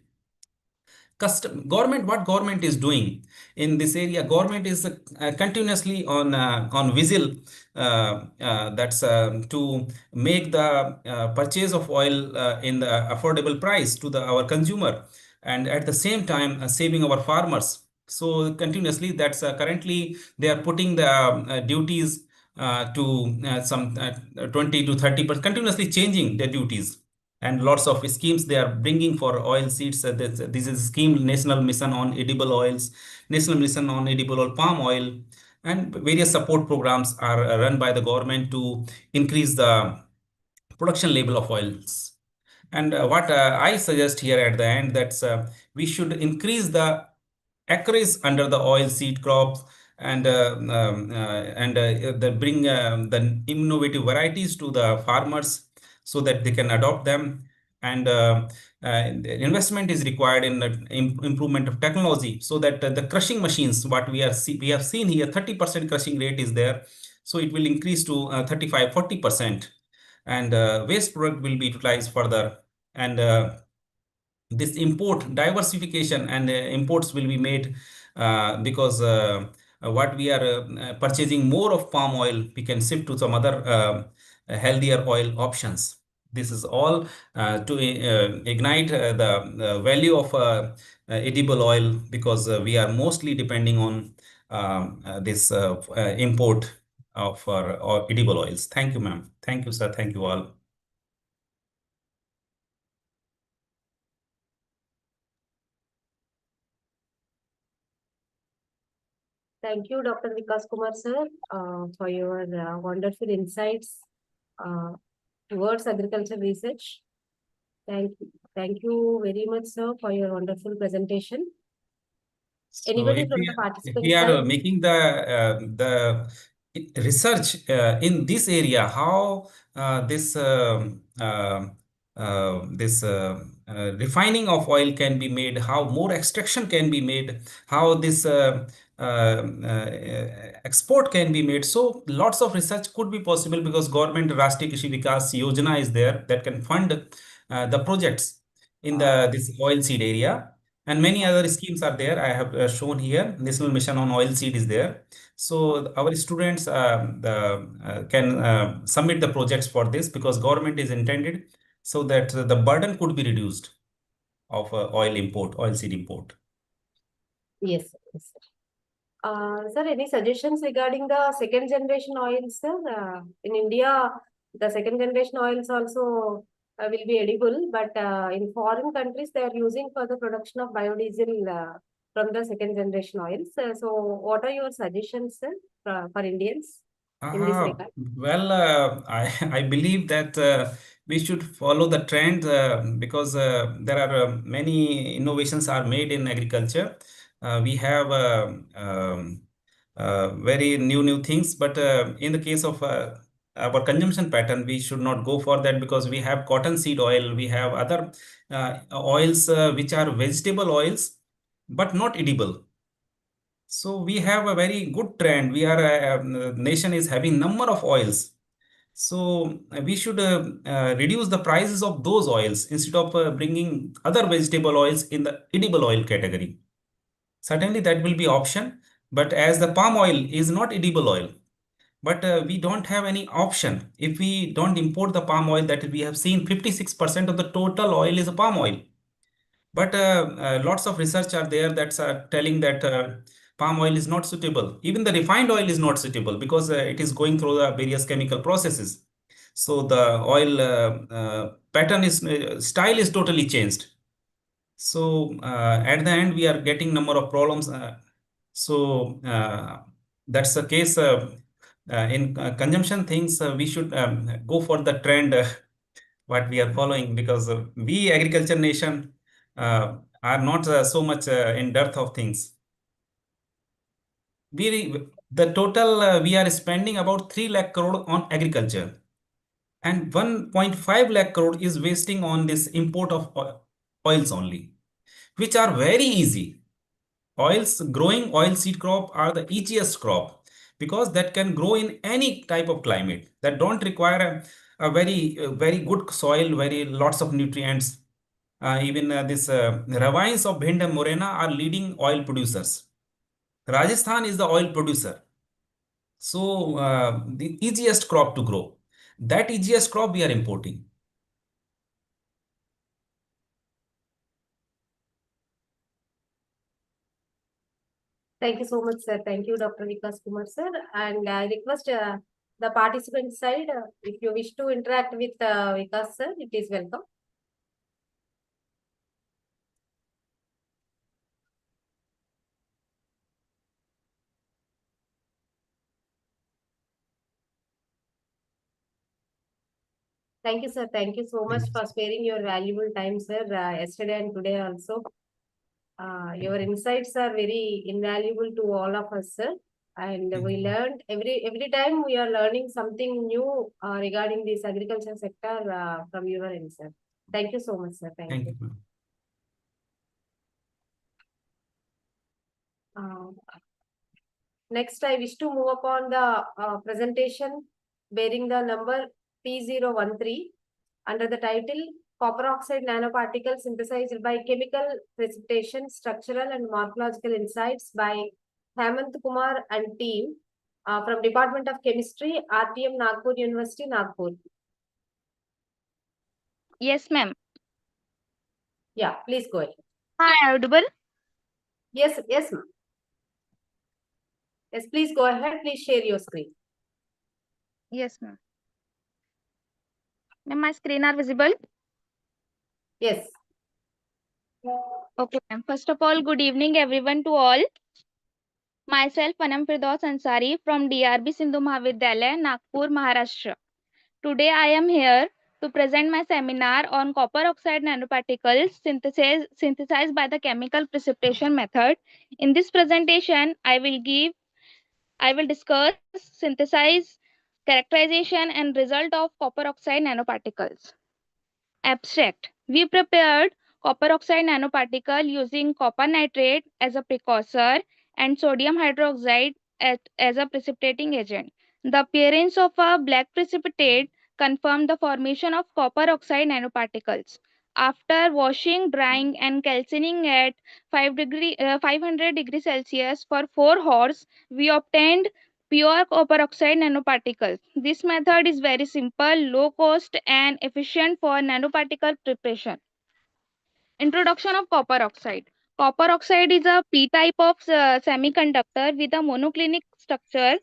What government is doing in this area? Government is continuously on whistle, that's to make the purchase of oil in the affordable price to our consumer, and at the same time saving our farmers. So continuously, that's currently they are putting the duties to some 20 to 30%, continuously changing the duties. and lots of schemes they are bringing for oil seeds. This is scheme National Mission on Edible Oils, National Mission on Edible Oil Palm Oil, and various support programs are run by the government to increase the production level of oils. And what I suggest here at the end, that's we should increase the acreage under the oil seed crops, and bring the innovative varieties to the farmers so that they can adopt them. And the investment is required in the improvement of technology, so that the crushing machines, what we have seen here, 30% crushing rate is there, so it will increase to 35-40%, and waste product will be utilized further. And this import diversification and imports will be made, because what we are purchasing more of palm oil, we can shift to some other healthier oil options. This is all to ignite the value of edible oil, because we are mostly depending on this import of edible oils. Thank you, ma'am. Thank you, sir. Thank you all. Thank you, Dr. Vikas Kumar sir, for your wonderful insights towards agriculture research. Thank you very much, sir, for your wonderful presentation. So Anybody if from we, the if we participant are side? making the research in this area, how this refining of oil can be made, how more extraction can be made, how this export can be made. So lots of research could be possible, because government Rashtriya Krishi Vikas Yojana is there that can fund the projects in this oil seed area. And many other schemes are there. I have shown here. National Mission on Oil Seed is there. So our students can submit the projects for this, because government is intended so that the burden could be reduced of oil seed import. Yes, yes. Sir, any suggestions regarding the second generation oils, sir? In India, the second generation oils also will be edible, but in foreign countries, they are using for the production of biodiesel from the second generation oils. So, what are your suggestions, sir, for Indians in this regard? Well, I believe that we should follow the trend, because there are many innovations are made in agriculture. We have very new things, but in the case of our consumption pattern, we should not go for that, because we have cotton seed oil, we have other oils which are vegetable oils, but not edible. So we have a very good trend. We are nation is having number of oils. So we should reduce the prices of those oils instead of bringing other vegetable oils in the edible oil category. Certainly that will be option, but as the palm oil is not edible oil, but we don't have any option. If we don't import the palm oil, that we have seen 56% of the total oil is a palm oil. But lots of research are there that's telling that palm oil is not suitable. Even the refined oil is not suitable, because it is going through the various chemical processes. So the oil pattern is style is totally changed. So at the end, we are getting number of problems. So that's the case in consumption things. We should go for the trend what we are following, because we agriculture nation are not so much in dearth of things. The total we are spending about 3 lakh crore on agriculture, and 1.5 lakh crore is wasting on this import of oils only, which are very easy. Growing oil seed crop are the easiest crop, because that can grow in any type of climate, that don't require a very good soil, very lots of nutrients. Even this ravines of Bhind and Morena are leading oil producers. Rajasthan is the oil producer. So the easiest crop to grow, that easiest crop we are importing. Thank you so much, sir. Thank you, Dr. Vikas Kumar, sir. And I request the participant side, if you wish to interact with Vikas, sir, it is welcome. Thank you, sir. Thank you so much for sparing your valuable time, sir, yesterday and today also. Your insights are very invaluable to all of us, sir. And we learned every time we are learning something new regarding this agriculture sector from your end, sir. Thank you so much, sir. Thank Thank you. you, ma'am. Next, I wish to move upon the presentation bearing the number P013 under the title Copper Oxide Nanoparticles Synthesized by Chemical Precipitation, Structural and Morphological Insights by Hemant Kumar and team from Department of Chemistry, RTM Nagpur University, Nagpur. Yes, ma'am. Yeah, please go ahead. Hi, audible? Yes, yes, ma'am. Yes, please go ahead. Please share your screen. Yes, ma'am. Ma'am, my screen are visible? Yes. Okay, ma'am. First of all, good evening, everyone to all. Myself, Anam Firdaus Ansari from DRB Sindhu Mahavidyalaya, Nagpur, Maharashtra. Today, I am here to present my seminar on copper oxide nanoparticles synthesized by the chemical precipitation method. In this presentation, I will discuss, synthesize, characterization, and result of copper oxide nanoparticles. Abstract. We prepared copper oxide nanoparticle using copper nitrate as a precursor and sodium hydroxide as a precipitating agent. The appearance of a black precipitate confirmed the formation of copper oxide nanoparticles. After washing, drying, and calcining at 500 degrees Celsius for 4 hours, we obtained pure copper oxide nanoparticles. This method is very simple, low cost, and efficient for nanoparticle preparation. Introduction of copper oxide. Copper oxide is a p-type of semiconductor with a monoclinic structure,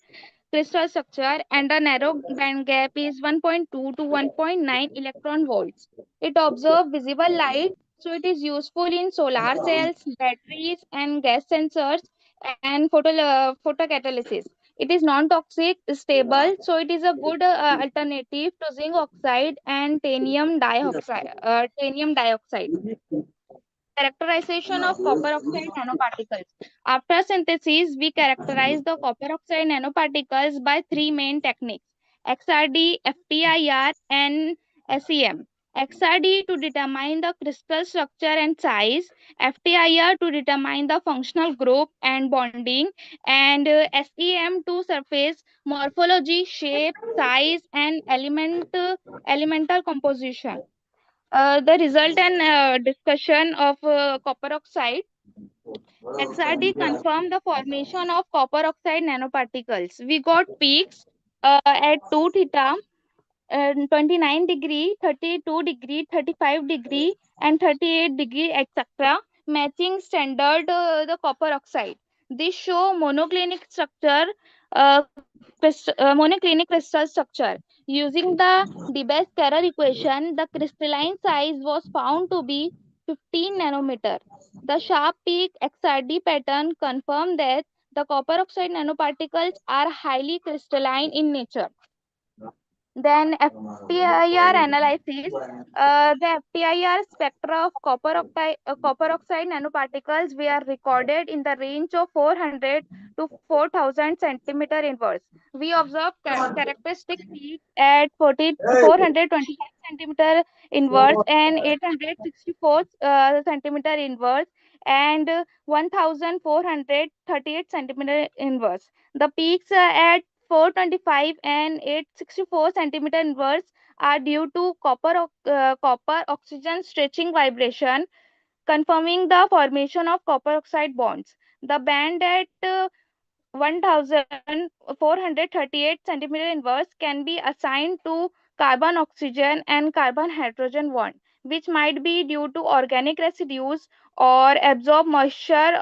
crystal structure, and a narrow band gap is 1.2 to 1.9 electron volts. It absorbs visible light, so it is useful in solar cells, batteries, and gas sensors and photocatalysis. It is non-toxic, stable, so it is a good alternative to zinc oxide and titanium dioxide. Characterization of copper oxide nanoparticles. After synthesis, we characterize the copper oxide nanoparticles by three main techniques: XRD, FTIR, and SEM. XRD to determine the crystal structure and size, FTIR to determine the functional group and bonding, and SEM to surface morphology, shape, size, and elemental composition. The result and discussion of copper oxide. XRD confirmed the formation of copper oxide nanoparticles. We got peaks at 2 theta, 29 degree, 32 degree, 35 degree, and 38 degree, etc., matching standard the copper oxide. This show monoclinic crystal structure. Using the Debye-Skerrer equation, the crystalline size was found to be 15 nanometer. The sharp peak XRD pattern confirmed that the copper oxide nanoparticles are highly crystalline in nature. Then FTIR analysis. The FTIR spectra of copper oxide nanoparticles were recorded in the range of 400 to 4000 centimeter inverse. We observed characteristic peaks at 425 centimeter inverse and 864 centimeter inverse and 1438 centimeter inverse. The peaks at 425 and 864 centimeter inverse are due to copper oxygen stretching vibration, confirming the formation of copper oxide bonds. The band at 1438 centimeter inverse can be assigned to carbon oxygen and carbon hydrogen bond, which might be due to organic residues or absorb moisture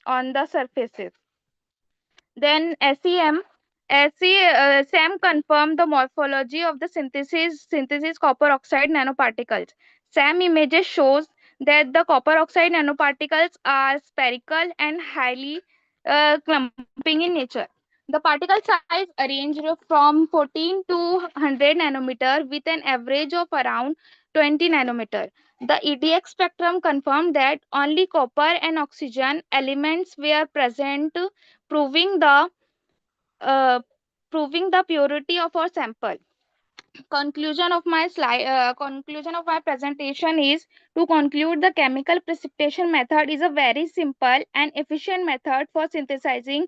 on the surfaces. Then SEM confirmed the morphology of the synthesis copper oxide nanoparticles. SEM images shows that the copper oxide nanoparticles are spherical and highly clumping in nature. The particle size ranged from 14 to 100 nanometer with an average of around 20 nanometer. The EDX spectrum confirmed that only copper and oxygen elements were present, proving the uh, proving the purity of our sample. Conclusion of my presentation is to conclude the chemical precipitation method is a very simple and efficient method for synthesizing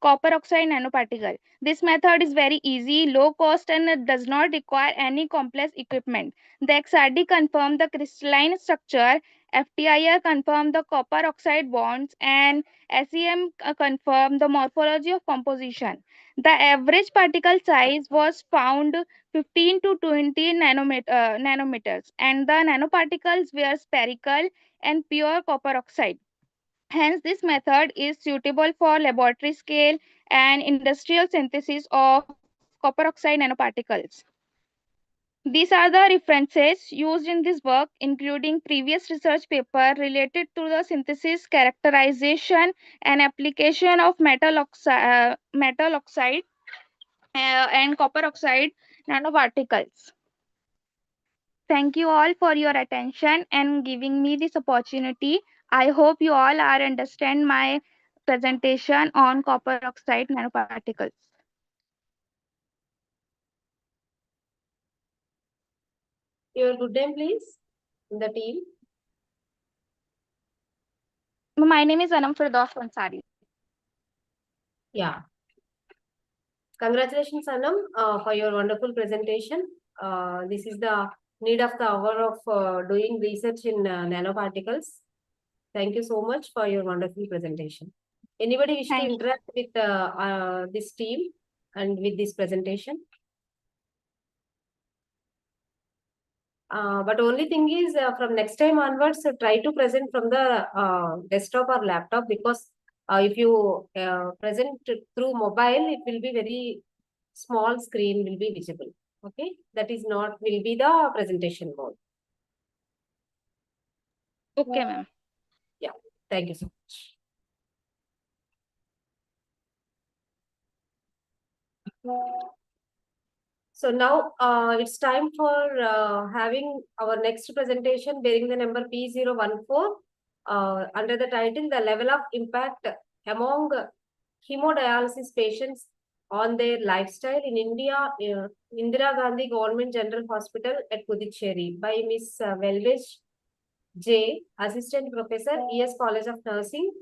copper oxide nanoparticle. This method is very easy, low cost, and it does not require any complex equipment. The XRD confirmed the crystalline structure, FTIR confirmed the copper oxide bonds, and SEM confirmed the morphology of composition. The average particle size was found 15 to 20 nanometers, and the nanoparticles were spherical and pure copper oxide. Hence, this method is suitable for laboratory scale and industrial synthesis of copper oxide nanoparticles. These are the references used in this work, including previous research paper related to the synthesis, characterization, and application of metal oxide and copper oxide nanoparticles. Thank you all for your attention and giving me this opportunity. I hope you all are understand my presentation on copper oxide nanoparticles. Your good name, please, in the team. My name is Anam Firdaus Ansari. Yeah. Congratulations, Anam, for your wonderful presentation. This is the need of the hour of doing research in nanoparticles. Thank you so much for your wonderful presentation. Anybody wish to Thank you. interact with this team and with this presentation? But only thing is from next time onwards, try to present from the desktop or laptop, because if you present through mobile, it will be very small screen will be visible. Okay, that is not will be the presentation mode. Okay, ma'am. Yeah, thank you so much. So now it's time for having our next presentation bearing the number P014 under the title The Level of Impact Among Hemodialysis Patients on Their Lifestyle in India, Indira Gandhi Government General Hospital at Puducherry by Ms. Velvesh J, Assistant Professor, ES College of Nursing,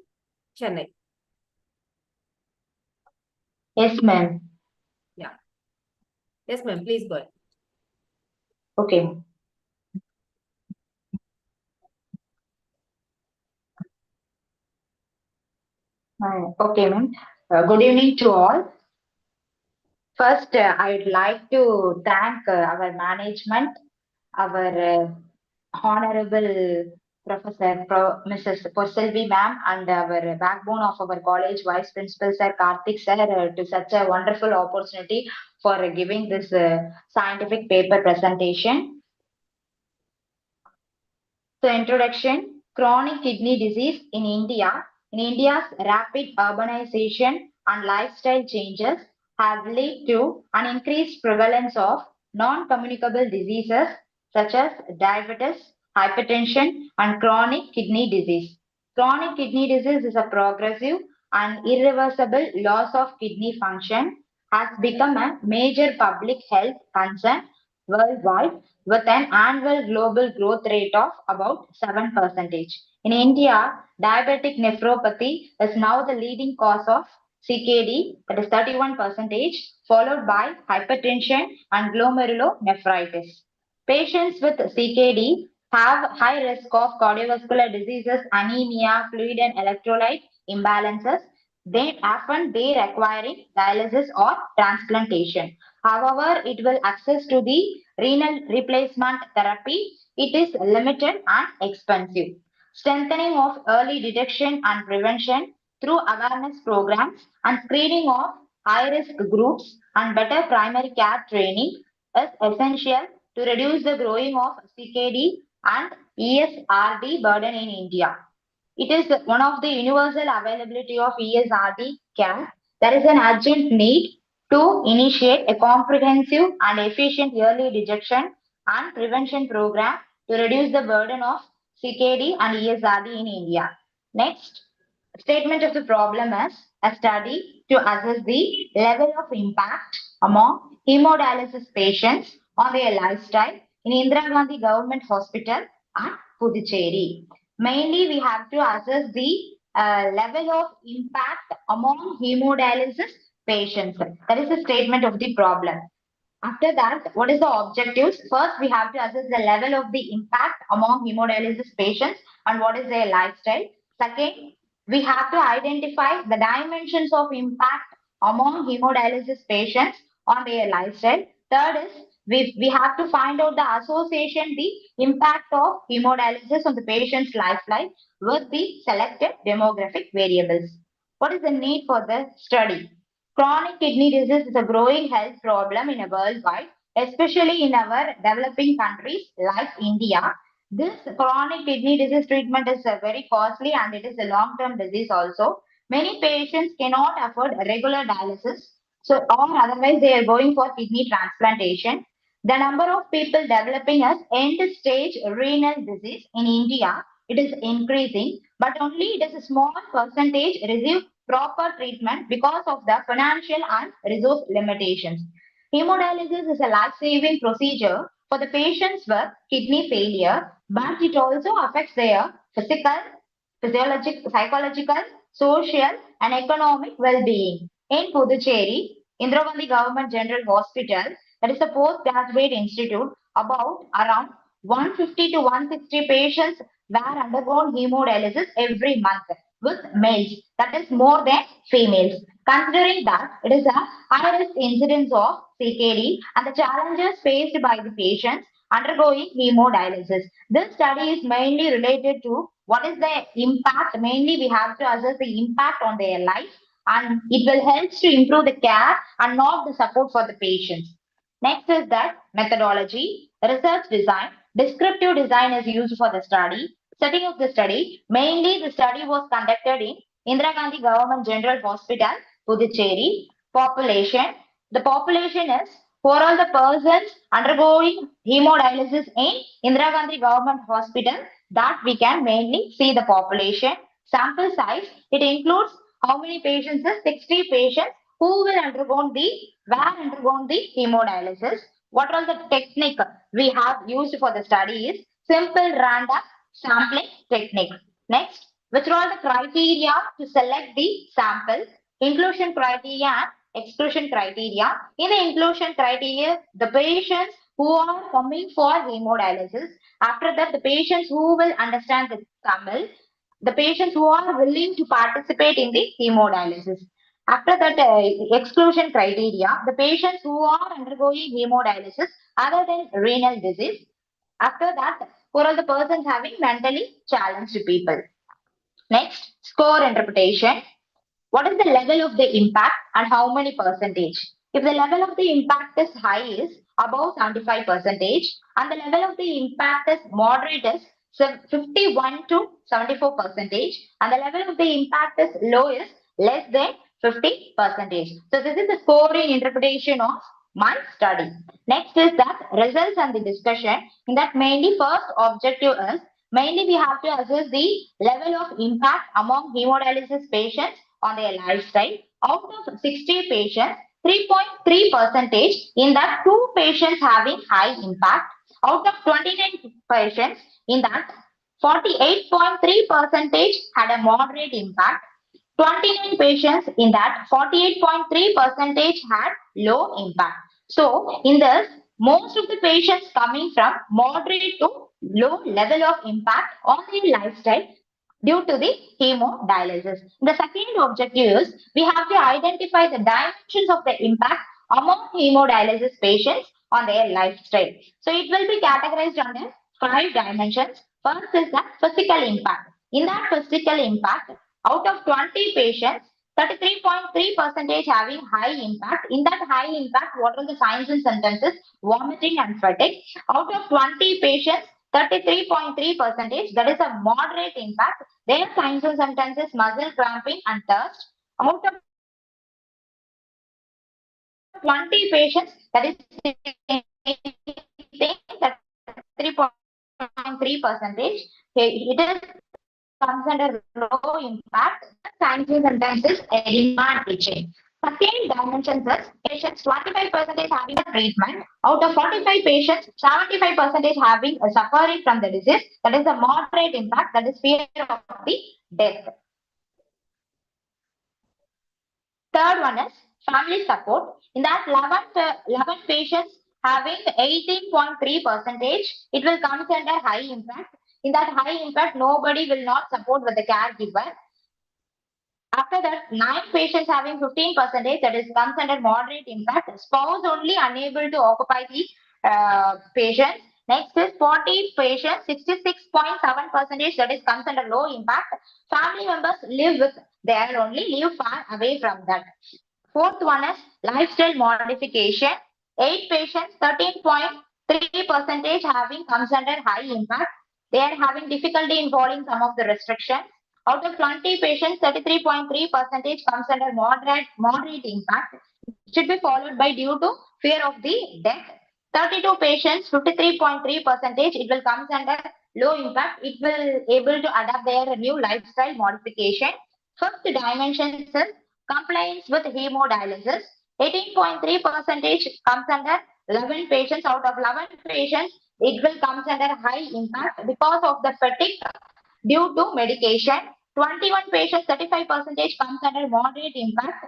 Chennai. Yes, ma'am. Yeah. Yes, ma'am. Please go ahead. Okay. Okay, ma'am. Good evening to all. First, I'd like to thank our management, our Honorable Professor Mrs. Sidvi ma'am, and our backbone of our college Vice Principal Sir Karthik sir to such a wonderful opportunity for giving this scientific paper presentation. So, introduction, chronic kidney disease in India. In India's rapid urbanization and lifestyle changes have led to an increased prevalence of non-communicable diseases such as diabetes, hypertension, and chronic kidney disease. Chronic kidney disease is a progressive and irreversible loss of kidney function, has become a major public health concern worldwide with an annual global growth rate of about 7%. In India, diabetic nephropathy is now the leading cause of CKD, that is 31%, followed by hypertension and glomerulonephritis. Patients with CKD have high risk of cardiovascular diseases, anemia, fluid and electrolyte imbalances. They often be requiring dialysis or transplantation. However, it will access to the renal replacement therapy. It is limited and expensive. Strengthening of early detection and prevention through awareness programs and screening of high-risk groups and better primary care training is essential to reduce the growing of CKD and ESRD burden in India. It is one of the universal availability of ESRD care There is an urgent need to initiate a comprehensive and efficient early detection and prevention program to reduce the burden of CKD and ESRD in India. Next, statement of the problem is a study to assess the level of impact among hemodialysis patients on their lifestyle in Indira Gandhi Government Hospital at Puducherry. Mainly, we have to assess the level of impact among hemodialysis patients. That is the statement of the problem. After that, what is the objectives? First, we have to assess the level of the impact among hemodialysis patients and what is their lifestyle. Second, we have to identify the dimensions of impact among hemodialysis patients on their lifestyle. Third is we have to find out the association, the impact of hemodialysis on the patient's lifestyle with the selected demographic variables. What is the need for the study? Chronic kidney disease is a growing health problem in a worldwide, especially in our developing countries like India. This chronic kidney disease treatment is very costly and it is a long-term disease also. Many patients cannot afford regular dialysis, so or otherwise they are going for kidney transplantation. The number of people developing as end-stage renal disease in India, it is increasing, but only it is a small percentage receive proper treatment because of the financial and resource limitations. Hemodialysis is a life-saving procedure for the patients with kidney failure, but it also affects their physical, physiological, psychological, social, and economic well-being. In Puducherry, Indira Gandhi Government General Hospital, that is a postgraduate institute, about around 150 to 160 patients were undergone hemodialysis every month with males, that is more than females. Considering that it is a high risk incidence of CKD and the challenges faced by the patients undergoing hemodialysis. This study is mainly related to what is the impact. Mainly, we have to assess the impact on their life, and it will help to improve the care and not the support for the patients. Next is that methodology, research design. Descriptive design is used for the study. Setting of the study, mainly the study was conducted in Indira Gandhi Government General Hospital, Puducherry. Population, the population is for all the persons undergoing hemodialysis in Indira Gandhi Government Hospital, that we can mainly see the population. Sample size, it includes how many patients is 60 patients who will undergone the hemodialysis. What all the technique we have used for the study is simple random sampling technique. Next, which are all the criteria to select the sample? Inclusion criteria and exclusion criteria. In the inclusion criteria, the patients who are coming for hemodialysis, after that the patients who will understand the Tamil, the patients who are willing to participate in the hemodialysis. After that exclusion criteria, the patients who are undergoing hemodialysis other than renal disease. After that, for all the persons having mentally challenged people. Next, score interpretation. What is the level of the impact and how many percentage? If the level of the impact is high is above 75 percentage and the level of the impact is moderate is 51 to 74 percentage and the level of the impact is low is less than 50 percentage. So this is the scoring interpretation of my study. Next is that results and the discussion. In that mainly first objective is mainly we have to assess the level of impact among hemodialysis patients on their lifestyle. Out of 60 patients, 3.3 percentage in that 2 patients having high impact. Out of 29 patients in that 48.3 percentage had a moderate impact. 29 patients in that 48.3 percentage had low impact. So in this, most of the patients coming from moderate to low level of impact on their lifestyle due to the hemodialysis. The second objective is we have to identify the dimensions of the impact among hemodialysis patients on their lifestyle. So it will be categorized under 5 dimensions. First is the physical impact. In that physical impact, out of 20 patients, 33.3 percentage having high impact. In that high impact, what are the signs and symptoms? Vomiting and fatigue. Out of 20 patients, 33.3 percentage, that is a moderate impact. Their signs and symptoms is muscle cramping and thirst. Out of 20 patients, that is 3.3%, it is comes under low impact. Science and sometimes is demand reaching. Second dimension is patients 25% having a treatment. Out of 45 patients, 75% having a suffering from the disease. That is a moderate impact. That is fear of the death. Third one is family support. In that 11 patients having 18.3%, it will come under high impact. In that high impact, nobody will not support with the caregiver. After that, 9 patients having 15%, that is comes under moderate impact. Spouse only unable to occupy the patients. Next is 40 patients, 66.7%, that is comes under low impact. Family members live with there only, live far away from that. Fourth one is lifestyle modification. 8 patients, 13.3% having comes under high impact. They are having difficulty in following some of the restrictions. Out of 20 patients, 33.3% comes under moderate impact. It should be followed by due to fear of the death. 32 patients, 53.3%, it will comes under low impact. It will able to adapt their new lifestyle modification. First dimension is compliance with hemodialysis. 18.3% comes under 11 patients. Out of 11 patients, it will comes under high impact because of the fatigue due to medication. 21 patients, 35% comes under moderate impact.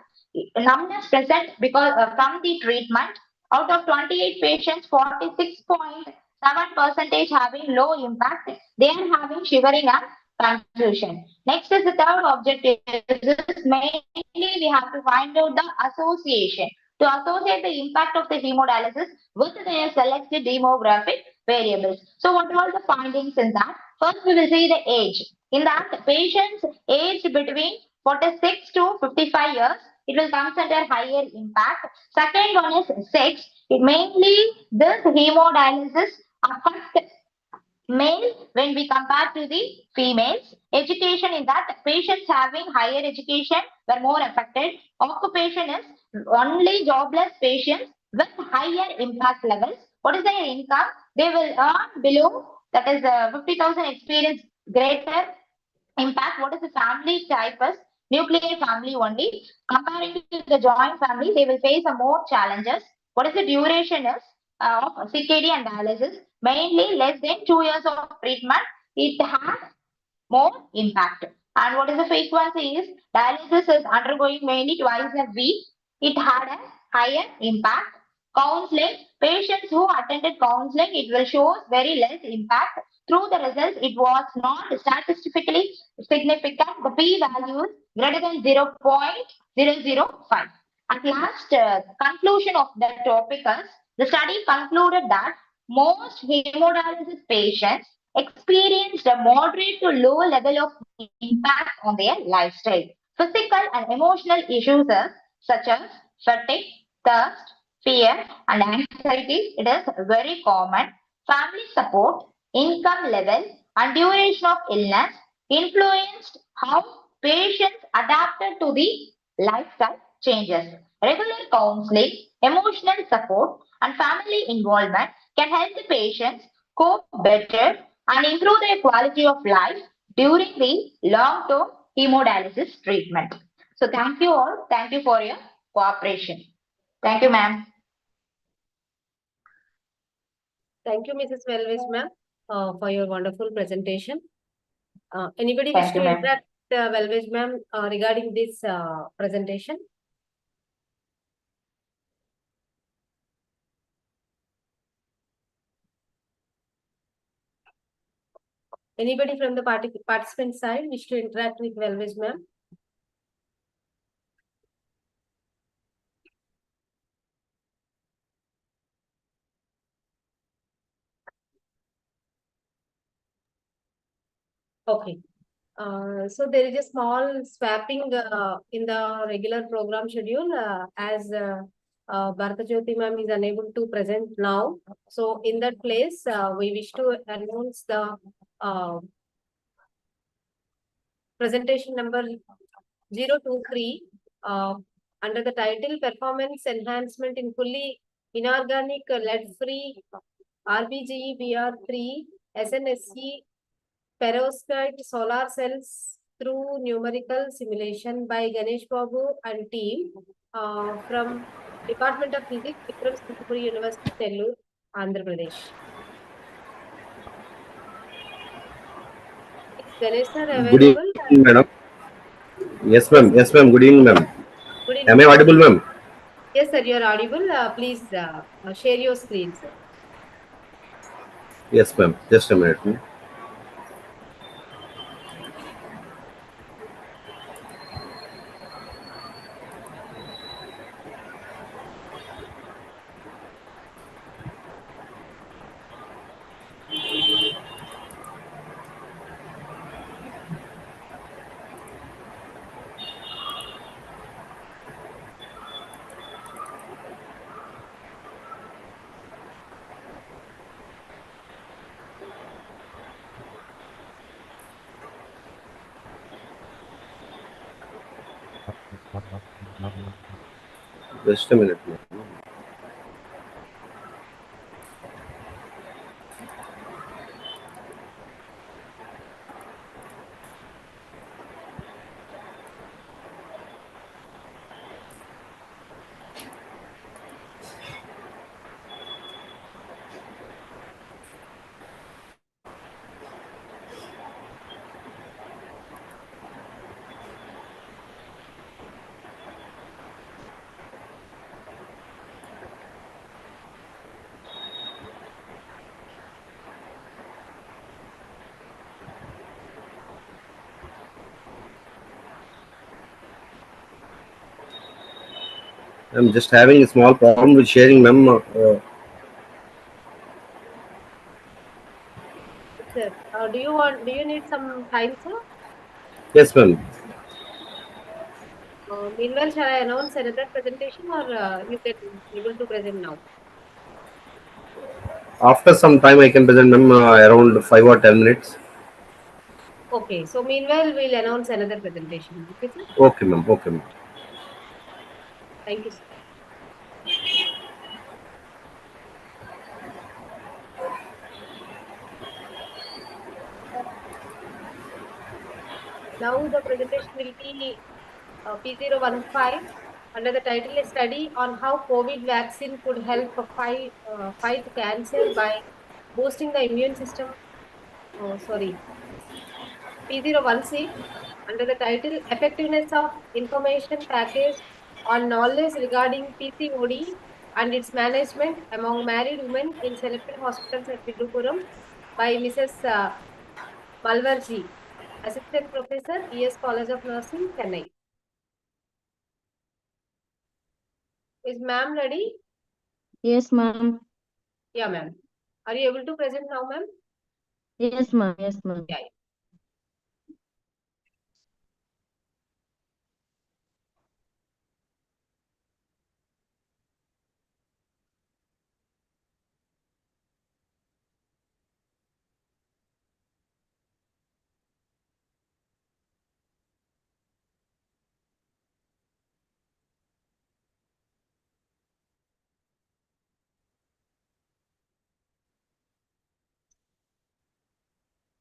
Numbness present because from the treatment. Out of 28 patients, 46.7% having low impact. They are having shivering and confusion. Next is the third objective. Is mainly we have to find out the association. To associate the impact of the hemodialysis with their selected demographic variables. So what are the findings in that? First, we will see the age. In that, patients aged between 46 to 55 years, it will come under higher impact. Second one is sex. It mainly this hemodialysis affects male when we compare to the females. Education, in that patients having higher education were more affected. Occupation is only jobless patients with higher impact levels. What is their income? They will earn below, that is 50,000 experience greater impact. What is the family type is nuclear family only. Comparing to the joint family, they will face a more challenges. What is the duration is of CKD and dialysis? Mainly less than 2 years of treatment. It has more impact. And what is the frequency is dialysis is undergoing mainly twice a week. It had a higher impact. Counseling, patients who attended counseling, it will show very less impact. Through the results, it was not statistically significant. The p-value is greater than 0.005. At last, conclusion of the topic is the study concluded that most hemodialysis patients experienced a moderate to low level of impact on their lifestyle. Physical and emotional issues such as fatigue, thirst, fear, and anxiety, it is very common. Family support, income level, and duration of illness influenced how patients adapted to the lifestyle changes. Regular counseling, emotional support, and family involvement can help the patients cope better and improve their quality of life during the long-term hemodialysis treatment. So thank you all. Thank you for your cooperation. Thank you, ma'am. Thank you, Mrs. Velvis, ma'am, for your wonderful presentation. Anybody wish Thank to you, ma'am. interact, Velvis, ma'am, regarding this presentation? Anybody from the participant side wish to interact with Velvis, ma'am? Okay. So there is a small swapping in the regular program schedule as Bharata Jyoti ma'am is unable to present now. So in that place, we wish to announce the presentation number 023 under the title Performance Enhancement in Fully Inorganic Lead-Free RBGE VR3 SNSE Perovskite Solar Cells through Numerical Simulation by Ganesh Babu and team from Department of Physics, Vikram Singapuri University, Nellore, Andhra Pradesh. Is Ganesh sir Good available? evening, madam. Yes, ma'am. Yes, ma'am. Good evening, ma'am. Good Am I evening. audible, ma'am? Yes, sir, you are audible. Please share your screen, sir. Yes, ma'am. Just a minute, ma'am. Just a minute, ma'am. I'm just having a small problem with sharing, ma'am. Sir, do you need some time, sir? Yes, ma'am. Meanwhile, shall I announce another presentation or you can able to present now? After some time, I can present, ma'am, around 5 or 10 minutes. Okay, so meanwhile, we'll announce another presentation. Okay, sir? Okay, ma'am. Okay, ma'am. Thank you, sir. Now the presentation will be P015 under the title A Study on How COVID Vaccine Could Help fight cancer by Boosting the Immune System. Oh, sorry. P016 under the title Effectiveness of Information Package on Knowledge Regarding PCOD and its Management Among Married Women in Selected Hospitals at Viddupuram by Mrs. Malvarji, Assistant Professor, ES College of Nursing, Chennai. Is ma'am ready? Yes, ma'am. Yeah, ma'am. Are you able to present now, ma'am? Yes, ma'am. Yes, ma'am. Yeah.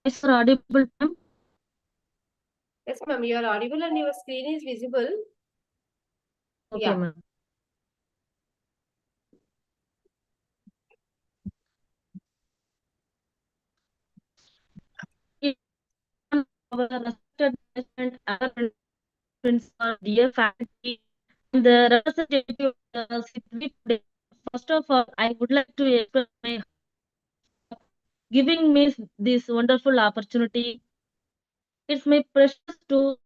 Yes, sir, audible, ma'am. Yes, ma'am. You are audible and your screen is visible. Okay, Yeah. ma'am. Our respected president, our principal, dear faculty, and the representative of the Sidvi today. First of all, I would like to express my giving me this wonderful opportunity. It's my precious to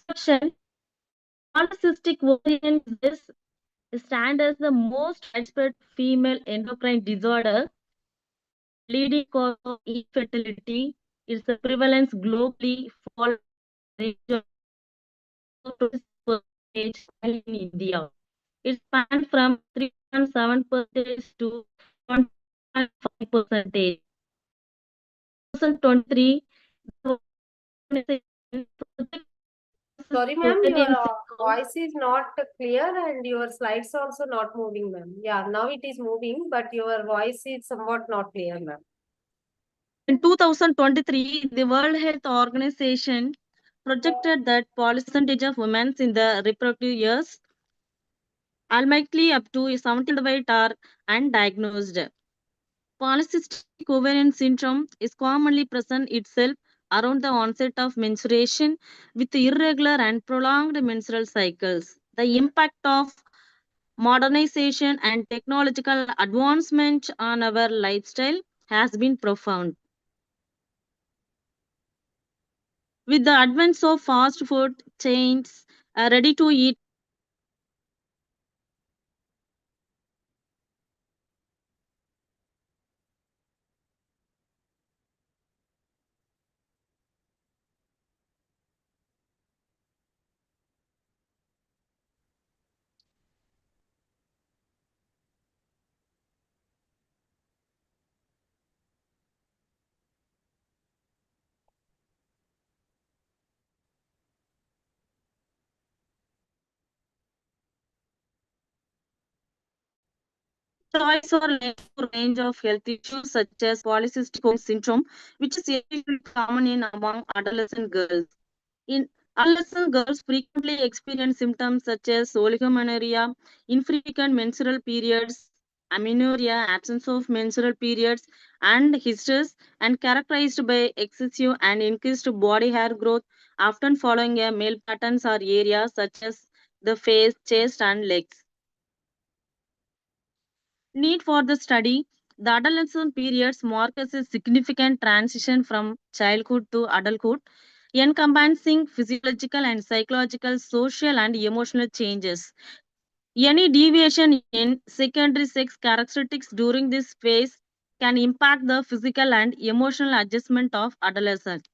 section. Polycystic ovarian disease stands as the most widespread female endocrine disorder, leading cause of infertility. Its prevalence globally falls region of 26% in India. It spans from 3.7% to 1.5%. 2023, Sorry, ma'am, your voice is not clear and your slides also not moving, ma'am. Yeah, now it is moving, but your voice is somewhat not clear, ma'am. In 2023, the World Health Organization projected that percentage of women in the reproductive years ultimately up to 70% are undiagnosed. Polycystic ovarian syndrome is commonly present itself around the onset of menstruation with irregular and prolonged menstrual cycles. The impact of modernization and technological advancement on our lifestyle has been profound. With the advent of fast food chains, ready to eat choice or range of health issues such as polycystic ovarian syndrome, which is especially common in among adolescent girls. In adolescent girls frequently experience symptoms such as oligomenorrhea, infrequent menstrual periods, amenorrhea, absence of menstrual periods, and hysteria, and characterized by excessive and increased body hair growth, often following a male patterns or areas such as the face, chest, and legs. Need for the study. The adolescent periods mark as a significant transition from childhood to adulthood, encompassing physiological and psychological, social, and emotional changes. Any deviation in secondary sex characteristics during this phase can impact the physical and emotional adjustment of adolescents.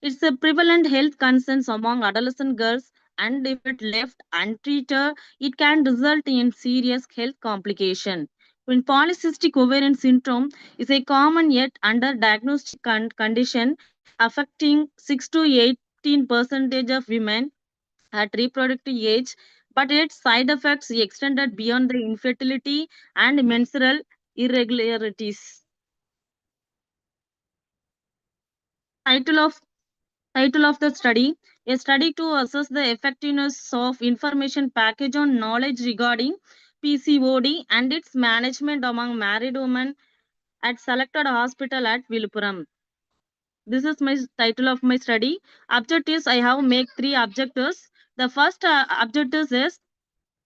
It's a prevalent health concerns among adolescent girls, and if it left untreated, it can result in serious health complication. When polycystic ovarian syndrome is a common yet underdiagnosed condition affecting 6 to 18% of women at reproductive age, but its side effects extended beyond the infertility and menstrual irregularities. Title of Title of the study: A study to assess the effectiveness of information package on knowledge regarding PCOD and its management among married women at selected hospital at Viluppuram. This is my title of my study. Objectives: I have make 3 objectives. The first objective is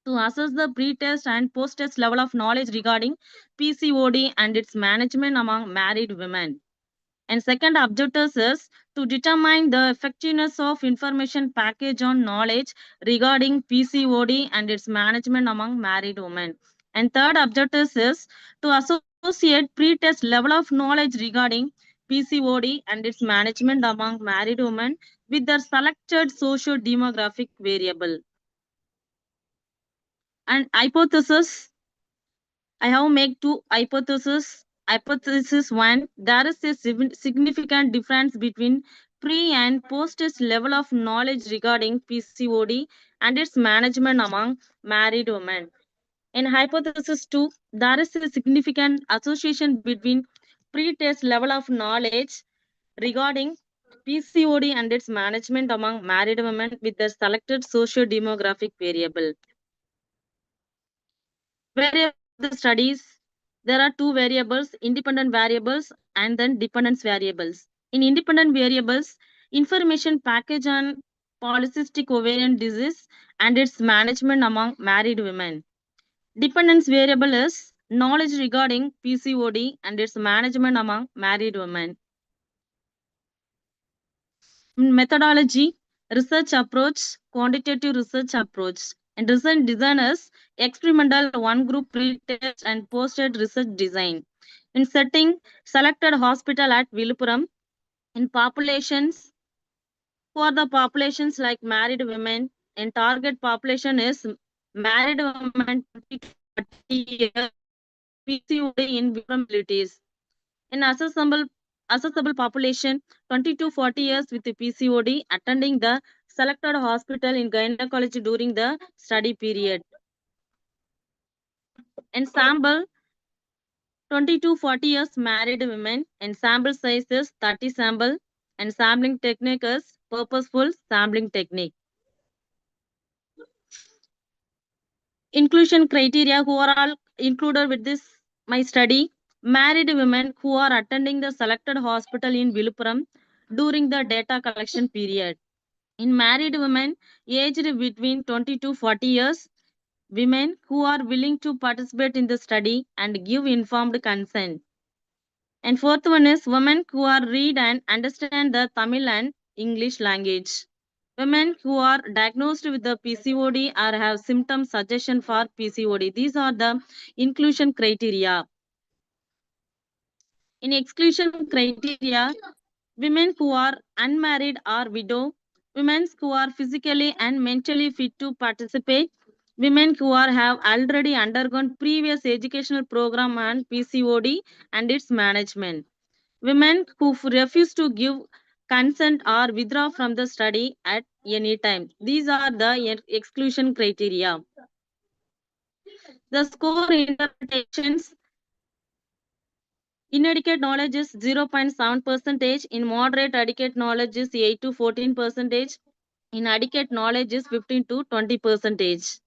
to assess the pre-test and post-test level of knowledge regarding PCOD and its management among married women. And second objective is to determine the effectiveness of information package on knowledge regarding PCOD and its management among married women. And third objective is to associate pre-test level of knowledge regarding PCOD and its management among married women with their selected socio-demographic variable. And hypothesis, I have make 2 hypotheses. Hypothesis 1, there is a significant difference between pre and post-test level of knowledge regarding PCOD and its management among married women. In hypothesis 2, there is a significant association between pre-test level of knowledge regarding PCOD and its management among married women with the selected socio-demographic variable. Variable the studies, there are 2 variables, independent variables and then dependence variables. In independent variables, information package on polycystic ovarian disease and its management among married women. Dependence variable is knowledge regarding PCOD and its management among married women. Methodology, research approach, quantitative research approach. And research design is experimental one group pre-test and post-test research design. In setting, selected hospital at Viluppuram. In populations, for the populations like married women, and target population is married women 20 to 30 years, PCOD in vulnerabilities. In accessible population 20 to 40 years with PCOD attending the selected hospital in gynecology during the study period. Ensemble 20 to 40 years married women, and sample size is 30 sample, and sampling technique is purposeful sampling technique. Inclusion criteria who are all included with this my study: married women who are attending the selected hospital in Viluppuram during the data collection period. In married women aged between 20 to 40 years, women who are willing to participate in the study and give informed consent. And fourth one is women who are read and understand the Tamil and English language. Women who are diagnosed with the PCOD or have symptom suggestion for PCOD. These are the inclusion criteria. In exclusion criteria, women who are unmarried or widow, women who are physically and mentally fit to participate, women who have already undergone previous educational program on PCOD and its management, women who refuse to give consent or withdraw from the study at any time. These are the exclusion criteria. The score interpretations: inadequate knowledge is 0.7%, in moderate adequate knowledge is 8 to 14%, inadequate knowledge is 15 to 20%.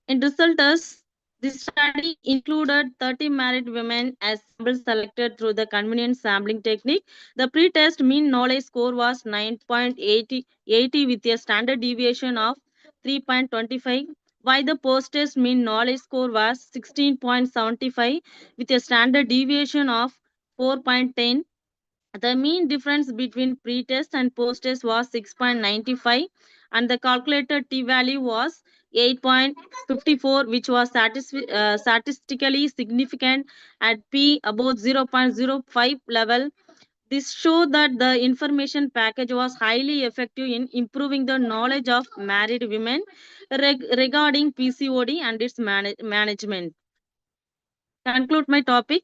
In results, the study included 30 married women as samples selected through the convenient sampling technique. The pre-test mean knowledge score was 9.80 with a standard deviation of 3.25, while the post-test mean knowledge score was 16.75 with a standard deviation of 4.10. The mean difference between pre-test and post-test was 6.95, and the calculated t-value was 8.54, which was statistically significant at p above 0.05 level. This showed that the information package was highly effective in improving the knowledge of married women regarding PCOD and its management. Conclude my topic.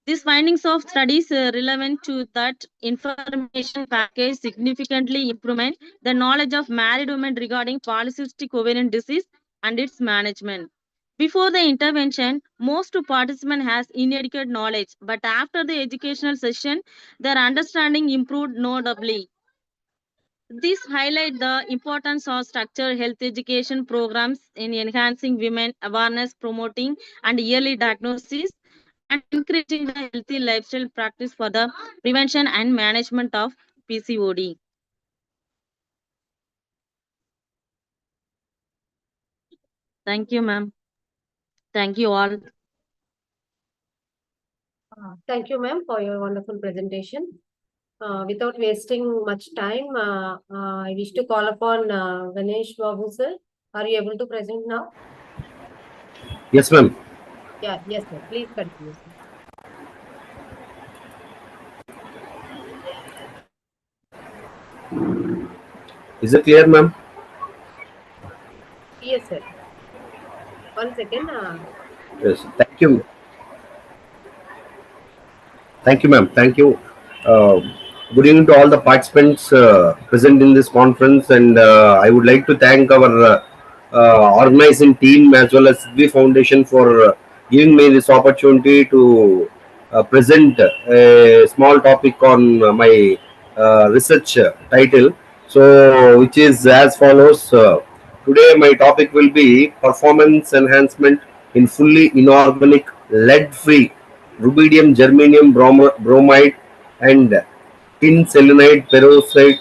These findings of studies relevant to that information package significantly improvement the knowledge of married women regarding polycystic ovarian disease and its management. Before the intervention, most participants has inadequate knowledge, but after the educational session, their understanding improved notably. This highlight the importance of structured health education programs in enhancing women awareness, promoting and early diagnosis, and encouraging the healthy lifestyle practice for the prevention and management of PCOD. Thank you, ma'am. Thank you all. Thank you, ma'am, for your wonderful presentation. Without wasting much time, I wish to call upon Ganesh Babu, sir. Are you able to present now? Yes, ma'am. Yeah, yes, sir. Please continue, sir. Is it clear, ma'am? Yes, sir. 1 second. Yes. Thank you. Thank you, ma'am. Thank you. Good evening to all the participants present in this conference, and I would like to thank our organizing team as well as Sidvi Foundation for giving me this opportunity to present a small topic on my research title. So, which is as follows. Today, my topic will be performance enhancement in fully inorganic lead-free rubidium, germanium bromide, and tin selenide peroxide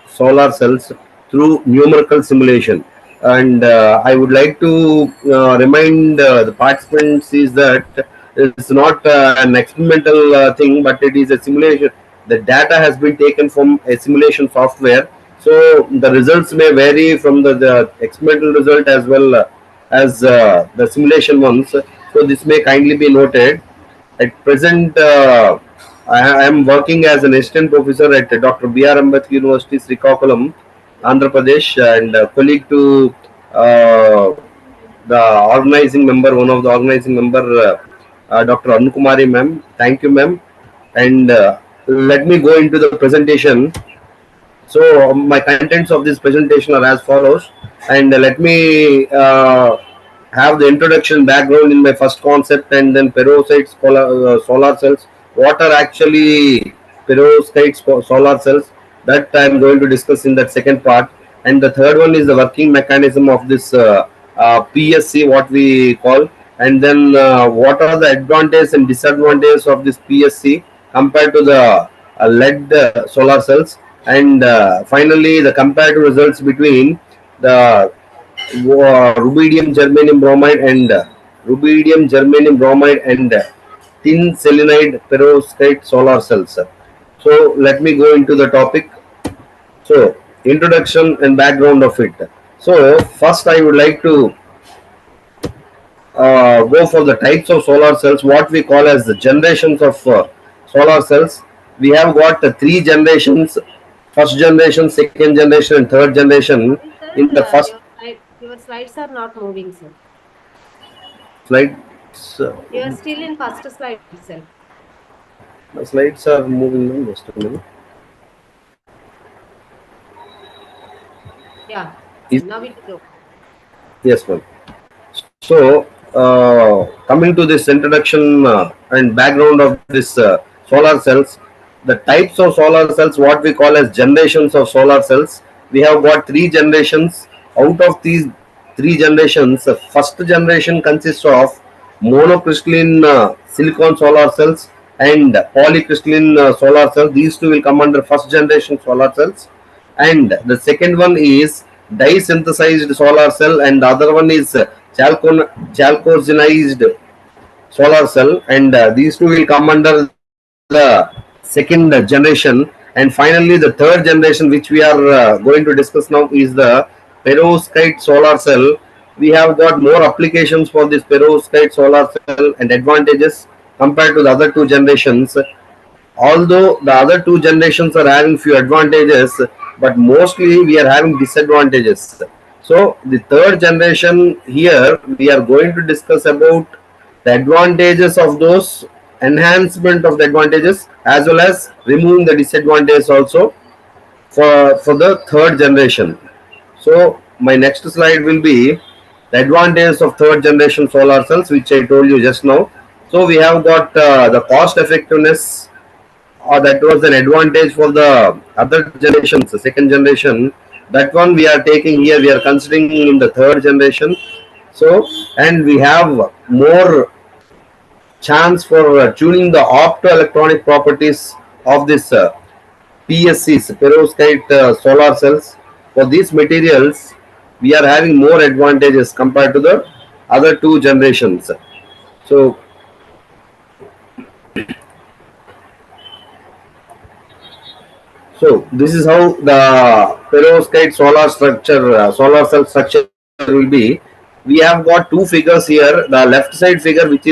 solar cells through numerical simulation. And I would like to remind the participants is that it's not an experimental thing, but it is a simulation. The data has been taken from a simulation software, so the results may vary from the experimental result as well as the simulation ones. So this may kindly be noted. At present, I am working as an assistant professor at Dr. B.R. Ambedkar University, Srikakulam, Andhra Pradesh, and colleague to the organizing member, one of the organizing member, Dr. Anukumari ma'am. Thank you, ma'am. and let me go into the presentation. So my contents of this presentation are as follows, and let me have the introduction background in my first concept, and then perovskite solar cells. What are actually perovskite solar cells? That I am going to discuss in that second part. And the third one is the working mechanism of this PSC, what we call, and then what are the advantages and disadvantages of this PSC compared to the lead solar cells, and finally the comparative results between the rubidium germanium bromide and tin selenide perovskite solar cells. So let me go into the topic. So introduction and background of it. So first I would like to go for the types of solar cells, what we call as the generations of solar cells. We have got three generations: first generation, second generation, and third generation. In the first your slides are not moving, sir. slide, You are still in first slide itself. my slides are moving. Just a minute. Yeah, Is- now it is okay. Yes, ma'am. So, coming to this introduction and background of this solar cells, the types of solar cells, what we call as generations of solar cells, we have got three generations. Out of these three generations, the first generation consists of monocrystalline silicon solar cells and polycrystalline solar cells. These two will come under first generation solar cells, and the second one is dye-synthesized solar cell, and the other one is chalcogenized solar cell, and these two will come under the second generation. And finally the third generation, which we are going to discuss now, is the perovskite solar cell. We have got more applications for this perovskite solar cell and advantages compared to the other two generations, although the other two generations are having few advantages, but mostly we are having disadvantages. So the third generation, here we are going to discuss about the advantages of those, enhancement of the advantages, as well as removing the disadvantages also for the third generation. So my next slide will be the advantages of third generation solar cells, which I told you just now. So we have got the cost effectiveness, or that was an advantage for the other generations, the second generation. That one we are taking here, we are considering in the third generation. So, and we have more chance for tuning the optoelectronic properties of this PSCs, perovskite solar cells. For these materials, we are having more advantages compared to the other two generations. So this is how the perovskite solar cell structure will be. We have got two figures here. The left side figure, which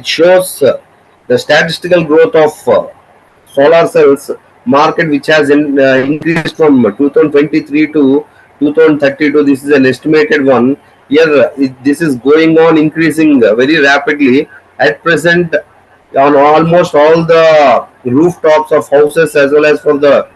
shows the statistical growth of solar cells market, which has increased from 2023 to 2032. This is an estimated one. Here, this is going on increasing very rapidly. At present, on almost all the rooftops of houses, as well as for the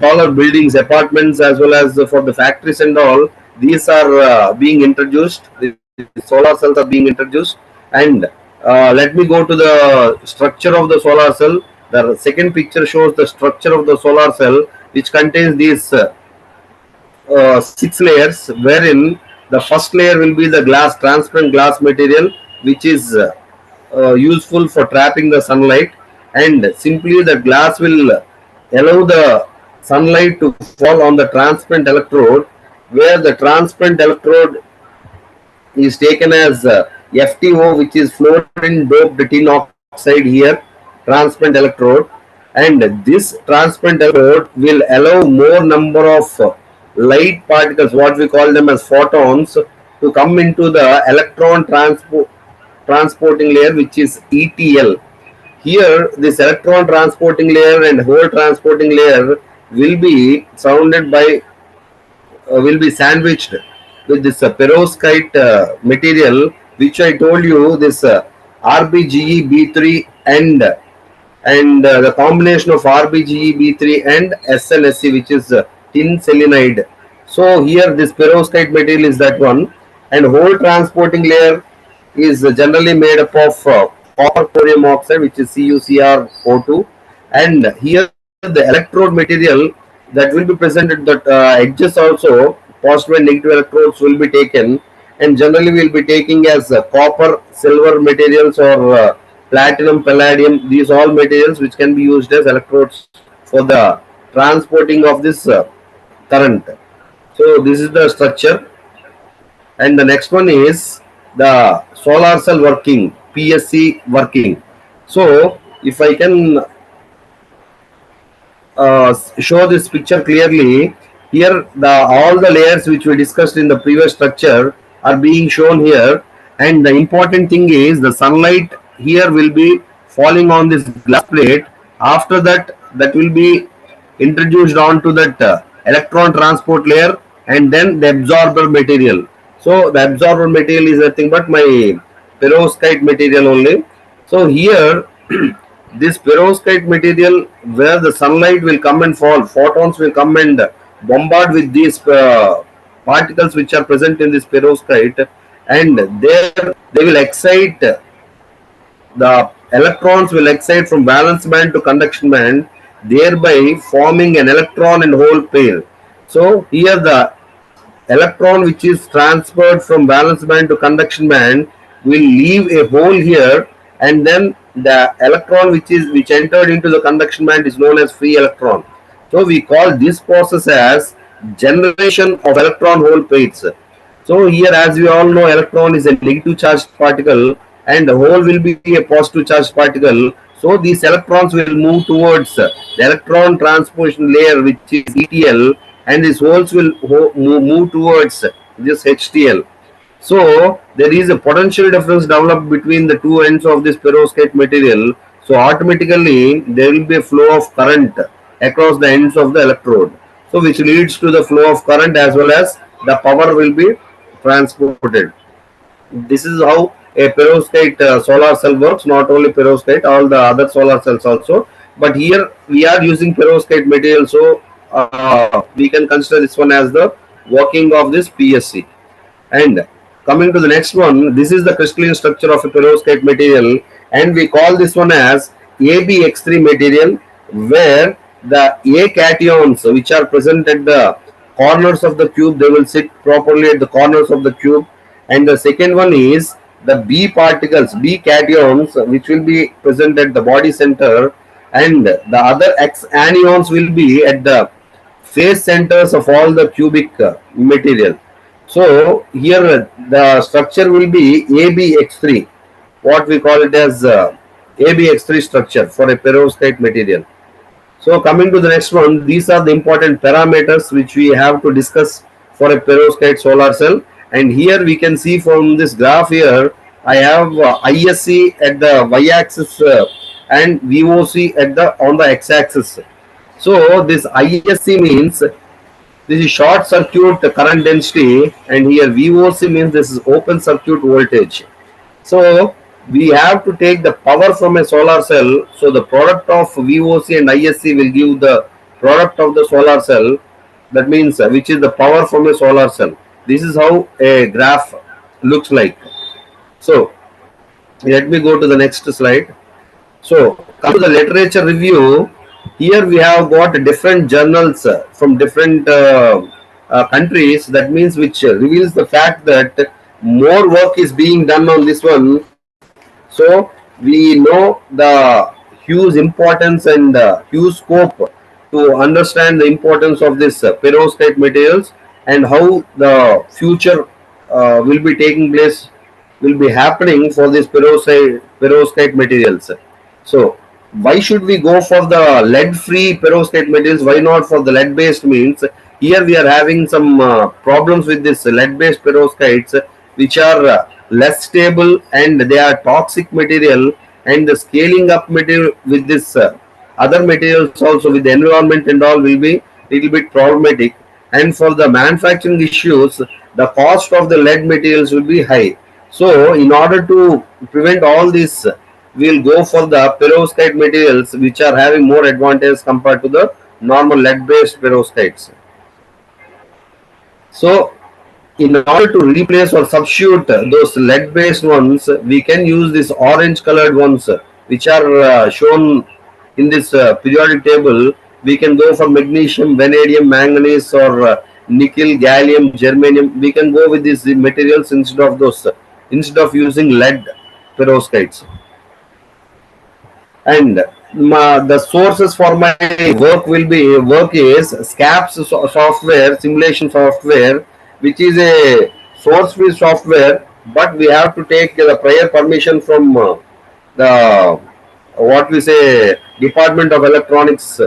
taller buildings, apartments, as well as for the factories and all, these are being introduced. The solar cells are being introduced. And let me go to the structure of the solar cell. The second picture shows the structure of the solar cell, which contains these 6 layers, wherein the first layer will be the transparent glass material, which is useful for trapping the sunlight, and simply the glass will allow the sunlight to fall on the transparent electrode, where the transparent electrode is taken as FTO, which is fluorine doped tin oxide here, transparent electrode, and this transparent electrode will allow more number of light particles, what we call them as photons, to come into the electron transporting layer, which is ETL. Here, this electron transporting layer and hole transporting layer will be surrounded by, will be sandwiched with this perovskite material, which I told you, this RBGE B3 and the combination of RBGE, B3 and SNSC, which is tin selenide. So here this perovskite material is that one, and whole transporting layer is generally made up of copper corium oxide, which is CuCrO2, and here the electrode material that will be presented, that edges also positive and negative electrodes will be taken, and generally we will be taking as copper, silver materials, or platinum, palladium. These all materials which can be used as electrodes for the transporting of this current. So this is the structure, and the next one is the solar cell working, PSC working. So if I can show this picture clearly, here the all the layers which we discussed in the previous structure are being shown here, and the important thing is the sunlight here will be falling on this glass plate. After that, that will be introduced onto that electron transport layer, and then the absorber material. So the absorber material is nothing but my perovskite material only. So here this perovskite material, where the sunlight will come and fall, photons will come and bombard with these particles which are present in this perovskite, and there they will excite, the electrons will excite from valence band to conduction band, thereby forming an electron and hole pair. So here the electron which is transferred from valence band to conduction band will leave a hole here, and then the electron which entered into the conduction band is known as free electron. So we call this process as generation of electron hole pairs. So here, as we all know, electron is a negative charged particle and the hole will be a positive charged particle. So these electrons will move towards the electron transportation layer, which is ETL, and these holes will move towards this HTL. So there is a potential difference developed between the two ends of this perovskite material. So automatically there will be a flow of current across the ends of the electrode. So which leads to the flow of current as well as the power will be transported. This is how a perovskite solar cell works. Not only perovskite, all the other solar cells also. But here we are using perovskite material, so we can consider this one as the working of this PSC. And coming to the next one, this is the crystalline structure of a perovskite material, and we call this one as AbX3 material, where the A cations which are present at the corners of the cube, they will sit properly at the corners of the cube, and the second one is the B particles, B cations, which will be present at the body center, and the other X anions will be at the face centers of all the cubic material. So here the structure will be AbX3, what we call it as AbX3 structure for a perovskite material. So coming to the next one, these are the important parameters which we have to discuss for a perovskite solar cell. And here we can see from this graph here, I have ISC at the y-axis and VOC at the on the x-axis. So this ISC means this is short circuit current density, and here VOC means this is open circuit voltage. So we have to take the power from a solar cell. So the product of VOC and ISC will give the product of the solar cell. That means which is the power from a solar cell. This is how a graph looks like. So let me go to the next slide. So come to the literature review. Here we have got different journals from different countries. That means which reveals the fact that more work is being done on this one. So we know the huge importance and huge scope to understand the importance of this perovskite materials and how the future will be taking place, will be happening for this perovskite materials. So why should we go for the lead free perovskite materials? Why not for the lead based? Means here we are having some problems with this lead based perovskites, which are less stable and they are toxic material, and the scaling up material with this other materials also with the environment and all will be little bit problematic. And for the manufacturing issues, the cost of the lead materials will be high. So in order to prevent all these we'll go for the perovskite materials which are having more advantages compared to the normal lead based perovskites. So in order to replace or substitute those lead based ones, we can use these orange colored ones which are shown in this periodic table. We can go for magnesium, vanadium, manganese, or nickel, gallium, germanium. We can go with these materials instead of those, instead of using lead perovskites. And the sources for my work is SCAPS software, simulation software, which is a source free software, but we have to take the prior permission from the what we say Department of Electronics,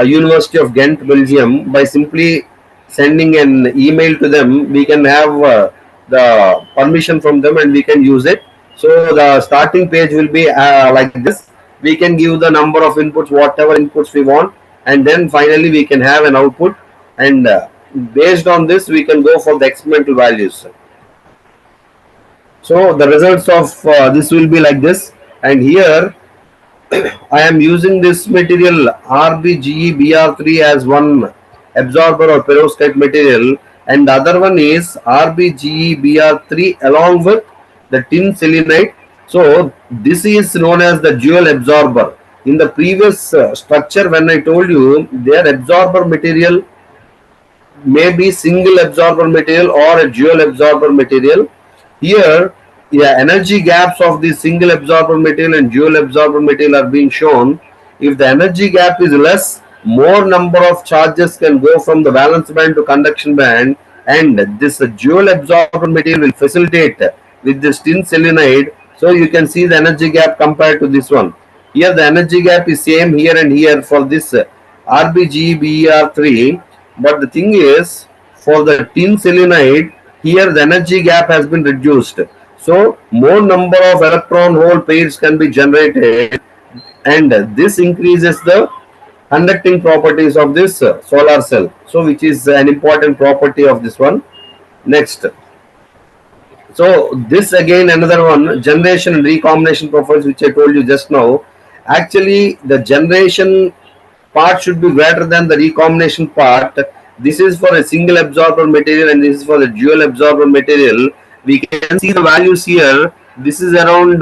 University of Ghent, Belgium. By simply sending an email to them, we can have the permission from them and we can use it. So the starting page will be like this. We can give the number of inputs, whatever inputs we want, and then finally we can have an output, and based on this we can go for the experimental values. So the results of this will be like this, and here I am using this material RBGE-BR3 as one absorber or perovskite material, and the other one is RBGE-BR3 along with the tin selenide. So this is known as the dual absorber. In the previous structure, when I told you, their absorber material may be single absorber material or a dual absorber material. Here, yeah, energy gaps of the single absorber material and dual absorber material are being shown. If the energy gap is less, more number of charges can go from the valence band to conduction band, and this dual absorber material will facilitate with this tin selenide. So you can see the energy gap compared to this one. Here the energy gap is same here and here for this RBGBR3, but the thing is, for the tin selenide, here the energy gap has been reduced. So more number of electron hole pairs can be generated, and this increases the conducting properties of this solar cell. So which is an important property of this one. Next. So this again another one, generation and recombination profiles, which I told you just now. Actually the generation part should be greater than the recombination part. This is for a single absorber material and this is for the dual absorber material. We can see the values here. This is around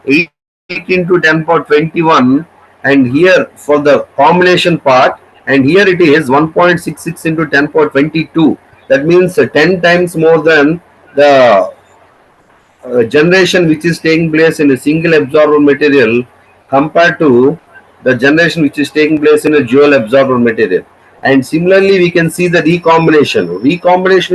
18 to 10 power 21, and here for the combination part, and here it is 1.66 into 10 power 22. That means 10 times more than the generation which is taking place in a single absorber material compared to the generation which is taking place in a dual absorber material. And similarly we can see the recombination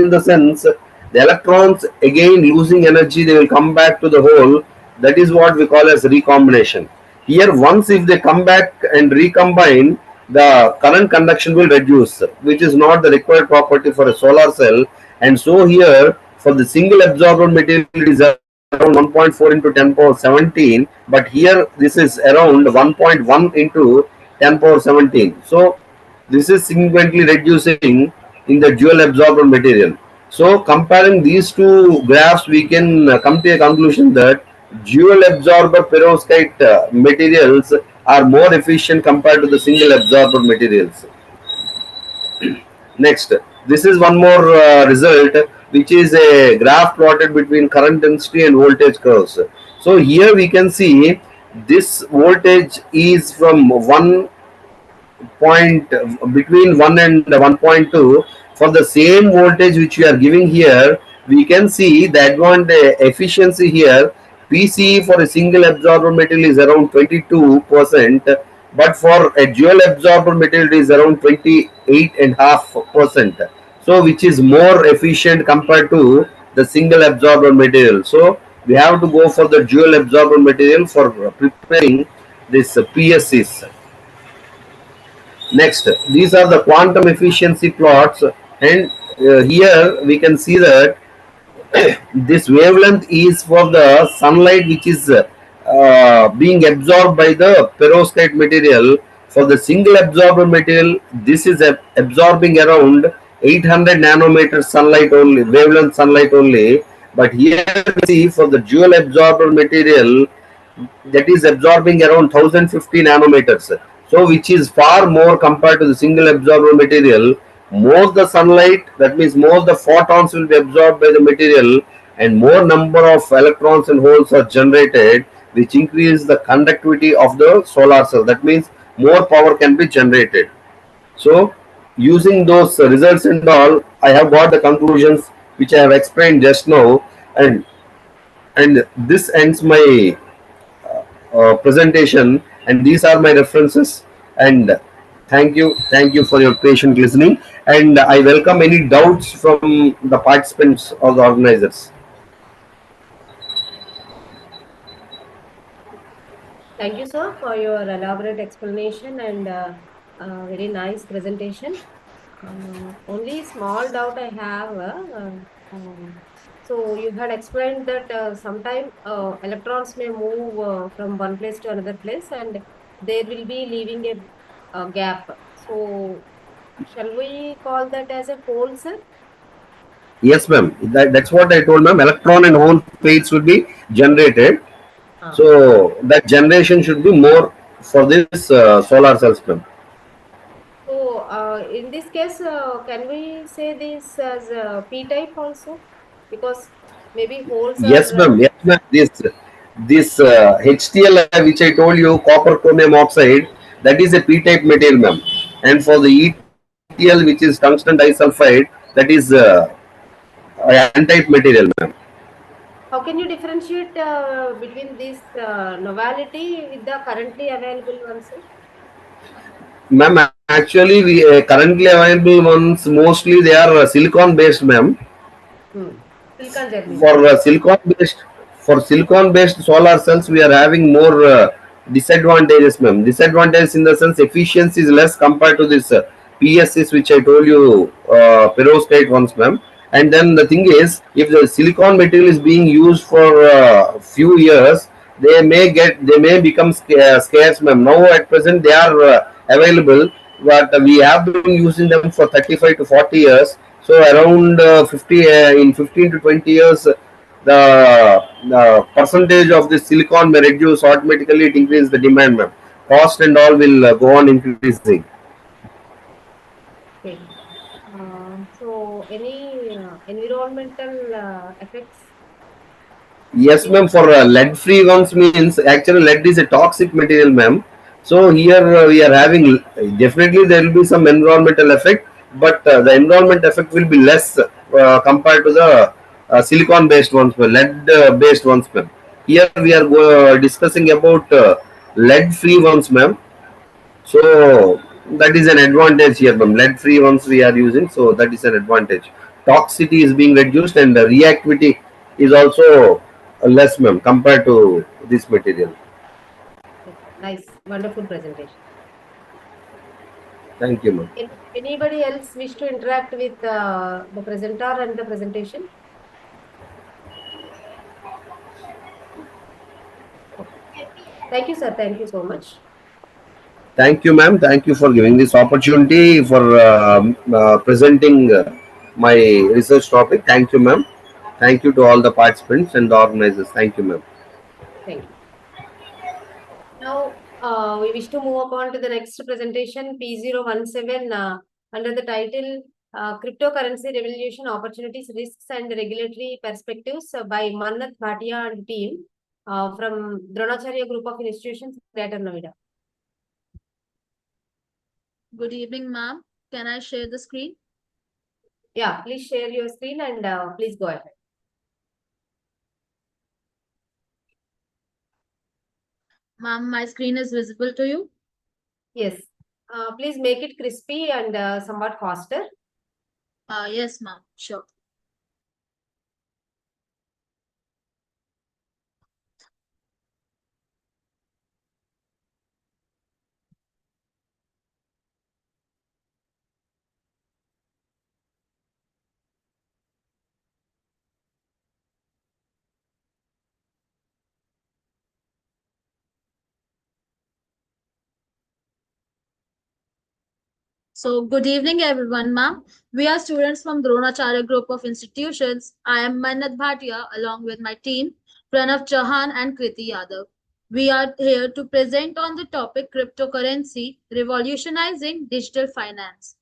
in the sense the electrons again losing energy, they will come back to the hole. That is what we call as recombination. Here once if they come back and recombine, the current conduction will reduce, which is not the required property for a solar cell. And so here for the single absorber material it is around 1.4 into 10 power 17, but here this is around 1.1 into 10 power 17. So this is significantly reducing in the dual absorber material. So comparing these two graphs, we can come to a conclusion that dual absorber perovskite materials are more efficient compared to the single absorber materials. Next, this is one more result, which is a graph plotted between current density and voltage curves. So here we can see this voltage is from 1 point between 1 and 1.2. For the same voltage which we are giving here, we can see the advantage efficiency here. PCE for a single absorber material is around 22%, but for a dual absorber material is around 28.5%. So which is more efficient compared to the single absorber material. So we have to go for the dual absorber material for preparing this PSCs. Next, these are the quantum efficiency plots, and here we can see that this wavelength is for the sunlight which is being absorbed by the perovskite material. For the single absorber material, this is absorbing around 800 nanometers sunlight only, wavelength sunlight only. But here we see for the dual absorber material, that is absorbing around 1050 nanometers. So which is far more compared to the single absorber material. More the sunlight, that means more the photons will be absorbed by the material, and more number of electrons and holes are generated, which increase the conductivity of the solar cell. That means more power can be generated. So using those results and all, I have got the conclusions which I have explained just now, and this ends my presentation, and these are my references. And thank you for your patient listening, and I welcome any doubts from the participants or the organizers. Thank you, sir, for your elaborate explanation and very nice presentation. Only small doubt I have. So you had explained that sometime electrons may move from one place to another place, and there will be leaving a gap. So shall we call that as a hole, sir? Yes, ma'am. That's what I told, ma'am. Electron and hole pairs will be generated. Ah. So that generation should be more for this solar cells, ma'am. So in this case, can we say this as a P-type also? Because maybe holes Yes, are. ma'am. Yes, ma'am. This HTL which I told you, copper chromium oxide, that is a P-type material, ma'am. And for the ETL, which is tungsten disulfide, that is N-type material, ma'am. How can you differentiate between this novelty with the currently available ones? Ma'am, actually, we currently available ones mostly they are silicon based, ma'am. Silicon germanium. For silicon based solar cells, we are having more disadvantages, ma'am. Disadvantages in the sense efficiency is less compared to this PSCs which I told you, perovskite ones, ma'am. And then the thing is, if the silicon material is being used for few years, they may become scarce, ma'am. Now at present they are available, but we have been using them for 35 to 40 years. So around 50 in 15 to 20 years, the percentage of the silicon may reduce automatically. It increases the demand, ma'am. Cost and all will go on increasing. Okay. So any environmental effects? Yes, ma'am. For lead-free ones means actually lead is a toxic material, ma'am. So here we are having definitely there will be some environmental effect, but the environment effect will be less compared to the silicon-based ones, lead-based ones, ma'am. Here we are discussing about lead-free ones, ma'am. So that is an advantage here, ma'am. Lead-free ones we are using, so that is an advantage. Toxicity is being reduced, and the reactivity is also less, ma'am, compared to this material. Nice, wonderful presentation. Thank you, ma'am. Anybody else wish to interact with the presenter and the presentation? Thank you, sir. Thank you so much. Thank you, ma'am. Thank you for giving this opportunity for presenting my research topic. Thank you, ma'am. Thank you to all the participants and the organizers. Thank you, ma'am. Thank you. Now, we wish to move on to the next presentation, P017, under the title Cryptocurrency Revolution Opportunities, Risks and Regulatory Perspectives by Mannat Bhatia and team from Dronacharya Group of Institutions, Greater Noida. Good evening, ma'am. Can I share the screen? Yeah, please share your screen and please go ahead. Ma'am, my screen is visible to you? Yes. Please make it crispy and somewhat faster. Yes, ma'am. Sure. So, good evening, everyone, ma'am. We are students from Dronacharya Group of Institutions. I am Mannat Bhatia along with my team, Pranav Chauhan and Kriti Yadav. We are here to present on the topic cryptocurrency, revolutionizing digital finance.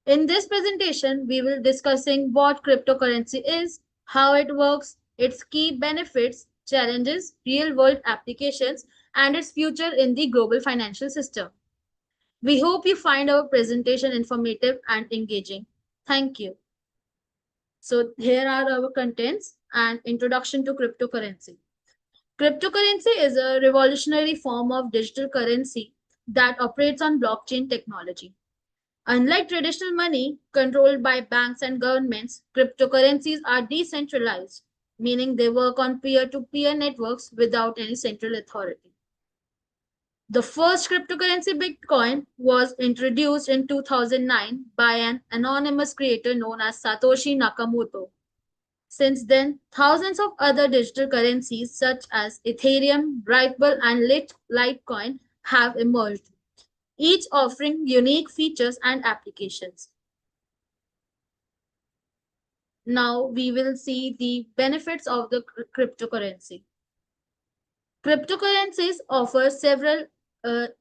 In this presentation, we will discussing what cryptocurrency is, how it works, its key benefits, challenges, real-world applications, and its future in the global financial system. We hope you find our presentation informative and engaging. Thank you. So here are our contents and introduction to cryptocurrency. Cryptocurrency is a revolutionary form of digital currency that operates on blockchain technology. Unlike traditional money controlled by banks and governments, cryptocurrencies are decentralized, meaning they work on peer-to-peer networks without any central authority. The first cryptocurrency, Bitcoin, was introduced in 2009 by an anonymous creator known as Satoshi Nakamoto. Since then, thousands of other digital currencies such as Ethereum, Ripple, and Litecoin have emerged, each offering unique features and applications. Now we will see the benefits of the cryptocurrency. Cryptocurrencies offer several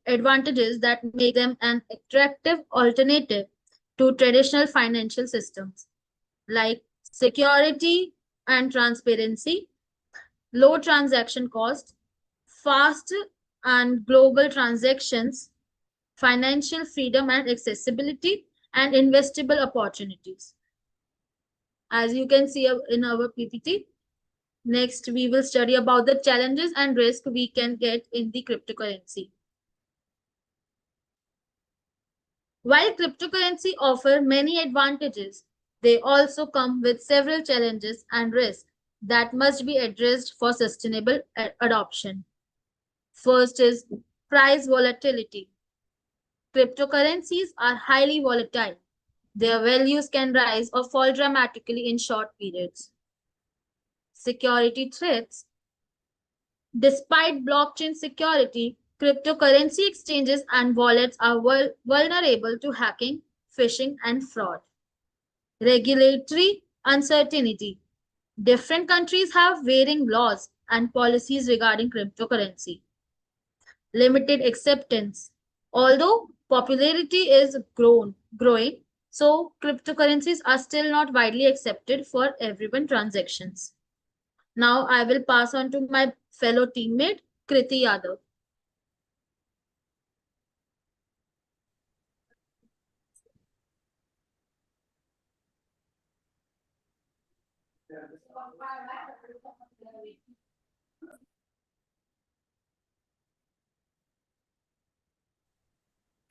advantages that make them an attractive alternative to traditional financial systems, like security and transparency, low transaction cost, fast and global transactions, financial freedom and accessibility, and investable opportunities. As you can see in our PPT, next we will study about the challenges and risk we can get in the cryptocurrency. While cryptocurrency offer many advantages, they also come with several challenges and risks that must be addressed for sustainable adoption. First is price volatility. Cryptocurrencies are highly volatile. Their values can rise or fall dramatically in short periods. Security threats. Despite blockchain security, cryptocurrency exchanges and wallets are vulnerable to hacking, phishing, and fraud. Regulatory uncertainty. Different countries have varying laws and policies regarding cryptocurrency. Limited acceptance. Although popularity is growing, so cryptocurrencies are still not widely accepted for everyone transactions. Now I will pass on to my fellow teammate, Kriti Yadav.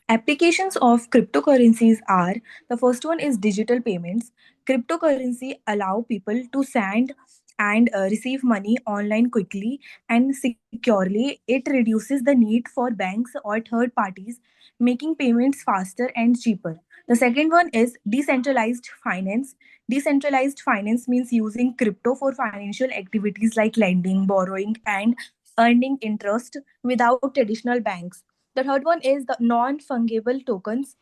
Applications of cryptocurrencies are the first one is digital payments. Cryptocurrency allow people to send and receive money online quickly and securely. It reduces the need for banks or third parties, making payments faster and cheaper. The second one is decentralized finance. Decentralized finance means using crypto for financial activities like lending, borrowing, and earning interest without traditional banks. The third one is the non-fungible tokens.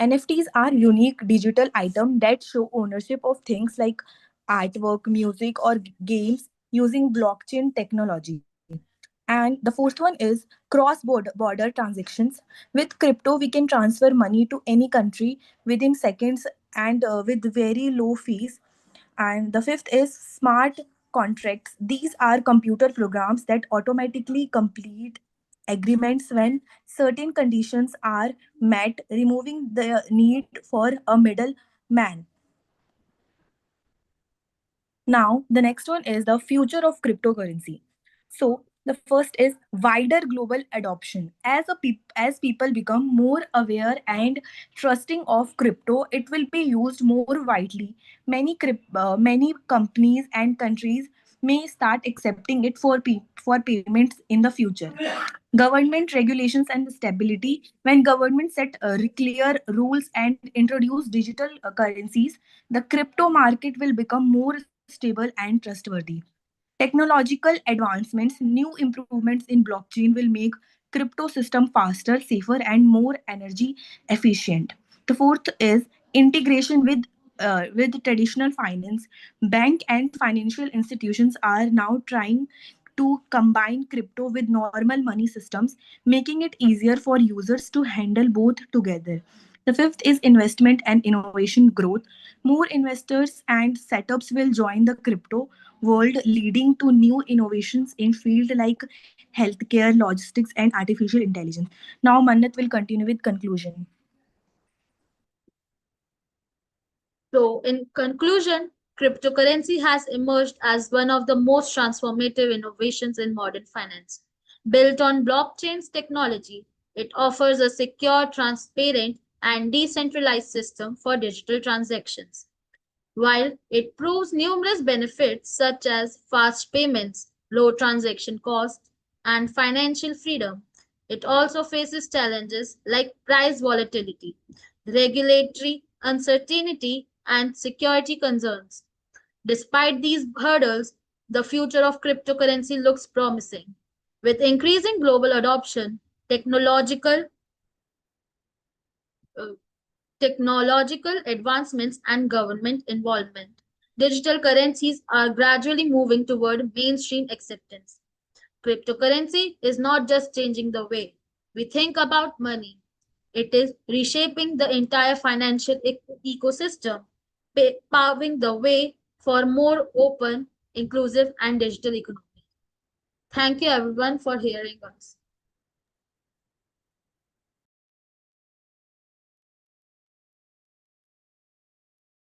NFTs are unique digital items that show ownership of things like artwork, music, or games using blockchain technology. And the fourth one is cross border transactions. With crypto, we can transfer money to any country within seconds and with very low fees. And the fifth is smart contracts. These are computer programs that automatically complete agreements when certain conditions are met, removing the need for a middleman. Now, the next one is the future of cryptocurrency. So, the first is wider global adoption. As people become more aware and trusting of crypto, it will be used more widely. Many companies and countries may start accepting it for payments in the future. Government regulations and stability. When governments set clear rules and introduce digital currencies, the crypto market will become more stable and trustworthy. Technological advancements, new improvements in blockchain will make crypto system faster, safer, and more energy efficient. The fourth is integration with traditional finance. Bank and financial institutions are now trying to combine crypto with normal money systems, making it easier for users to handle both together. The fifth is investment and innovation growth. More investors and setups will join the crypto world, leading to new innovations in fields like healthcare, logistics, and artificial intelligence. Now, Mannat will continue with conclusion. So, in conclusion, cryptocurrency has emerged as one of the most transformative innovations in modern finance. Built on blockchain's technology, it offers a secure, transparent, and decentralized system for digital transactions. While it proves numerous benefits such as fast payments, low transaction costs, and financial freedom, it also faces challenges like price volatility, regulatory uncertainty, and security concerns. Despite these hurdles, the future of cryptocurrency looks promising. With increasing global adoption, uh, technological advancements, and government involvement, digital currencies are gradually moving toward mainstream acceptance. Cryptocurrency is not just changing the way we think about money, it is reshaping the entire financial ecosystem, paving the way for more open, inclusive, and digital economy. Thank you everyone for hearing us.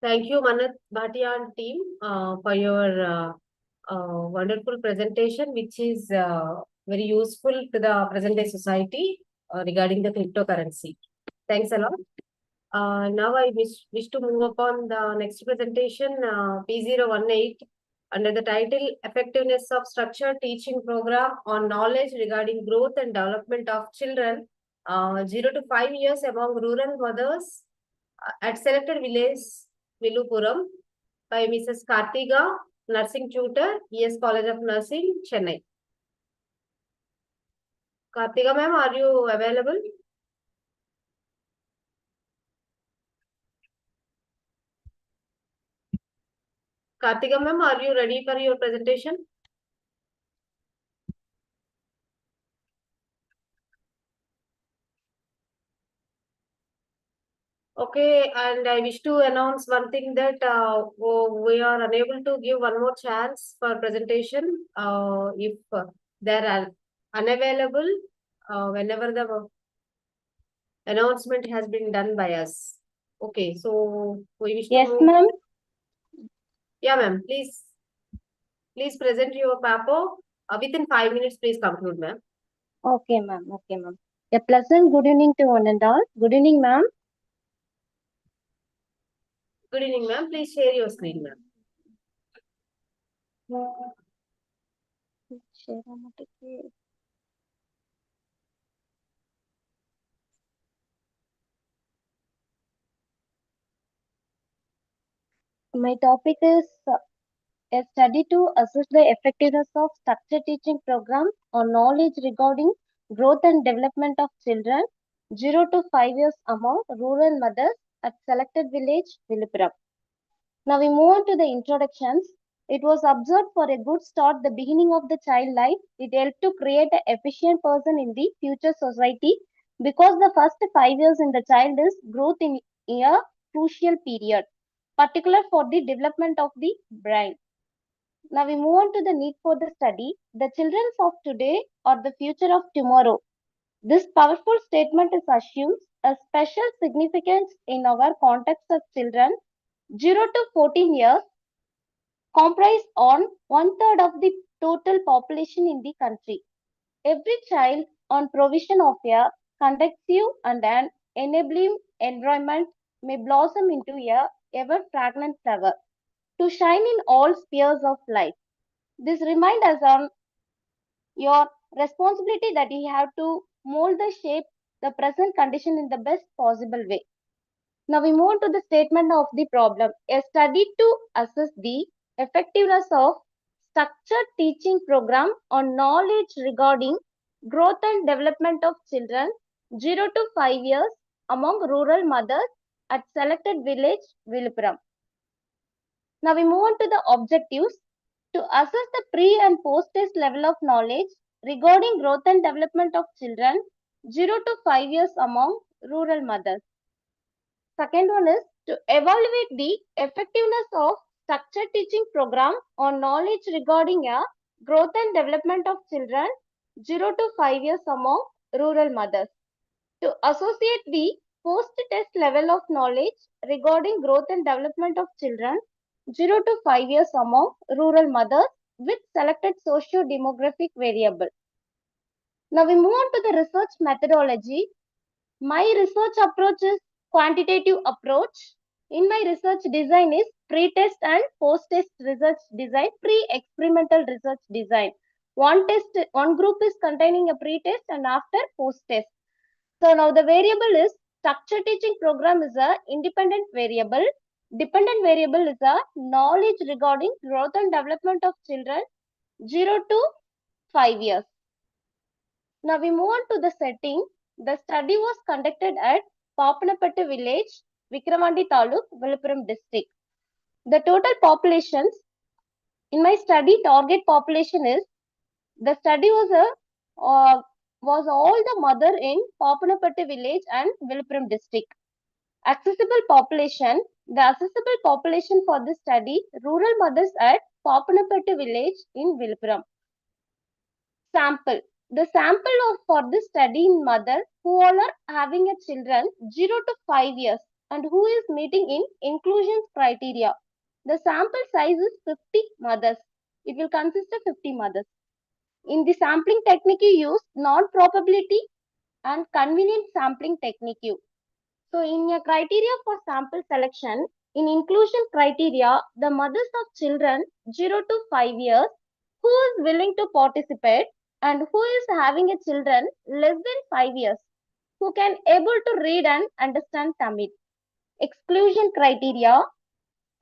Thank you, Manat Bhatia and team, for your wonderful presentation, which is very useful to the present-day society regarding the cryptocurrency. Thanks a lot. Now I wish to move upon the next presentation, P018, under the title Effectiveness of Structured Teaching Program on Knowledge Regarding Growth and Development of Children 0 to 5 years among rural mothers at selected village Vilupuram by Mrs. Kartiga, Nursing Tutor, ES College of Nursing, Chennai. Kartiga ma'am, are you available? Kartiga ma'am, are you ready for your presentation? Okay, and I wish to announce one thing that we are unable to give one more chance for presentation if they are unavailable whenever the announcement has been done by us. Okay, so we wish to Yes, move. ma'am. Yeah, ma'am, please present your paper. Within 5 minutes, please conclude, ma'am. Okay, ma'am. Okay, ma'am. A pleasant good evening to one and all. Good evening, ma'am. Good evening, ma'am. Please share your screen, ma'am. My topic is a study to assess the effectiveness of structured teaching programs on knowledge regarding growth and development of children 0 to 5 years among rural mothers at selected village Vilupuram. Now we move on to the introductions. It was observed for a good start the beginning of the child life. It helped to create an efficient person in the future society because the first 5 years in the child is growth in a crucial period, particular for the development of the brain. Now we move on to the need for the study. The children of today are the future of tomorrow. This powerful statement is assumes a special significance in our context of children 0 to 14 years comprise on one-third of the total population in the country. Every child on provision of a conducive and an enabling environment may blossom into a ever fragrant flower to shine in all spheres of life. This reminds us on your responsibility that you have to mold the shape the present condition in the best possible way. Now we move to the statement of the problem. A study to assess the effectiveness of structured teaching program on knowledge regarding growth and development of children 0 to 5 years among rural mothers at selected village Vilupuram. Now we move on to the objectives. To assess the pre and post test level of knowledge regarding growth and development of children 0 to 5 years among rural mothers. Second one is to evaluate the effectiveness of structured teaching program on knowledge regarding growth and development of children 0 to 5 years among rural mothers. To associate the post-test level of knowledge regarding growth and development of children 0 to 5 years among rural mothers with selected socio-demographic variable. Now we move on to the research methodology. My research approach is quantitative approach. In my research design is pre-test and post-test research design, pre-experimental research design. One group is containing a pre-test and after post-test. So now the variable is structure teaching program is a independent variable. Dependent variable is a knowledge regarding growth and development of children 0 to 5 years. Now we move on to the setting. The study was conducted at Papanapattu village, Vikramandi Taluk, Viluppuram district. The total populations in my study target population is the study was all the mother in Papanapattu village and Viluppuram district. Accessible population. The accessible population for this study rural mothers at Papanapattu village in Viluppuram. Sample. The sample for this study in mother who all are having a children 0 to 5 years and who is meeting in inclusion criteria. The sample size is 50 mothers. It will consist of 50 mothers. In the sampling technique you use non-probability and convenient sampling technique. So in your criteria for sample selection, in inclusion criteria, the mothers of children 0 to 5 years who is willing to participate and who is having a children less than 5 years who can able to read and understand Tamil. Exclusion criteria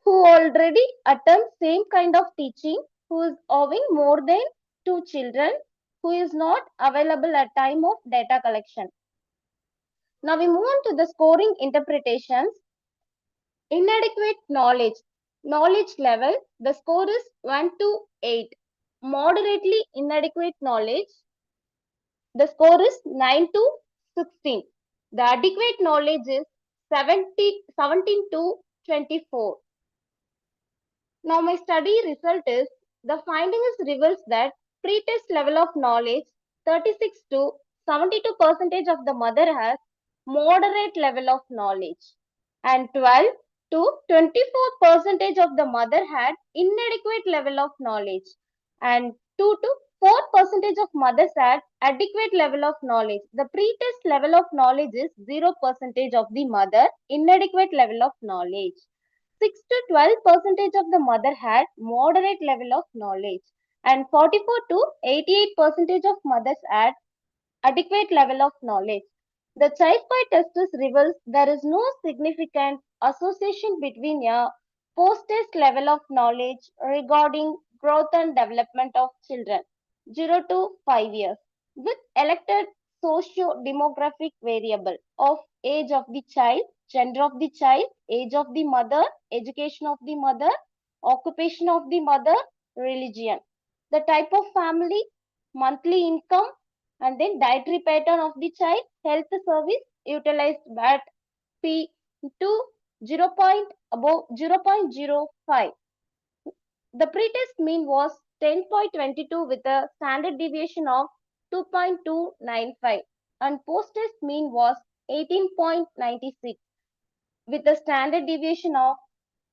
who already attempt same kind of teaching, who is having more than 2 children, who is not available at time of data collection. Now we move on to the scoring interpretations. Inadequate knowledge. Knowledge level, the score is 1 to 8. Moderately inadequate knowledge, the score is 9 to 16. The adequate knowledge is 17 to 24. Now my study result is, the findings reveals that pre-test level of knowledge 36 to 72% of the mother has moderate level of knowledge and 12 to 24% of the mother had inadequate level of knowledge and 2 to 4% of mothers had adequate level of knowledge. The pre-test level of knowledge is 0% of the mother, inadequate level of knowledge. 6 to 12% of the mother had moderate level of knowledge and 44 to 88% of mothers had adequate level of knowledge. The child-pie test reveals there is no significant association between a post-test level of knowledge regarding growth and development of children 0 to 5 years with elected socio-demographic variable of age of the child, gender of the child, age of the mother, education of the mother, occupation of the mother, religion, the type of family, monthly income, and then dietary pattern of the child, health service utilized at P to 0. Above 0.05. The pretest mean was 10.22 with a standard deviation of 2.295 and post-test mean was 18.96 with a standard deviation of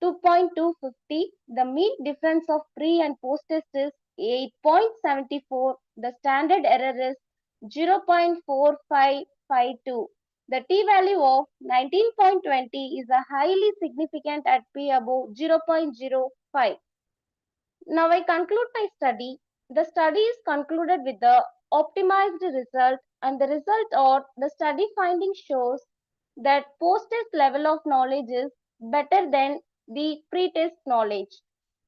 2.250. The mean difference of pre and post-test is 8.74. The standard error is 0.4552. The t-value of 19.20 is a highly significant at p above 0.05. Now I conclude my study. The study is concluded with the optimized result, and the result or the study finding shows that post-test level of knowledge is better than the pre-test knowledge.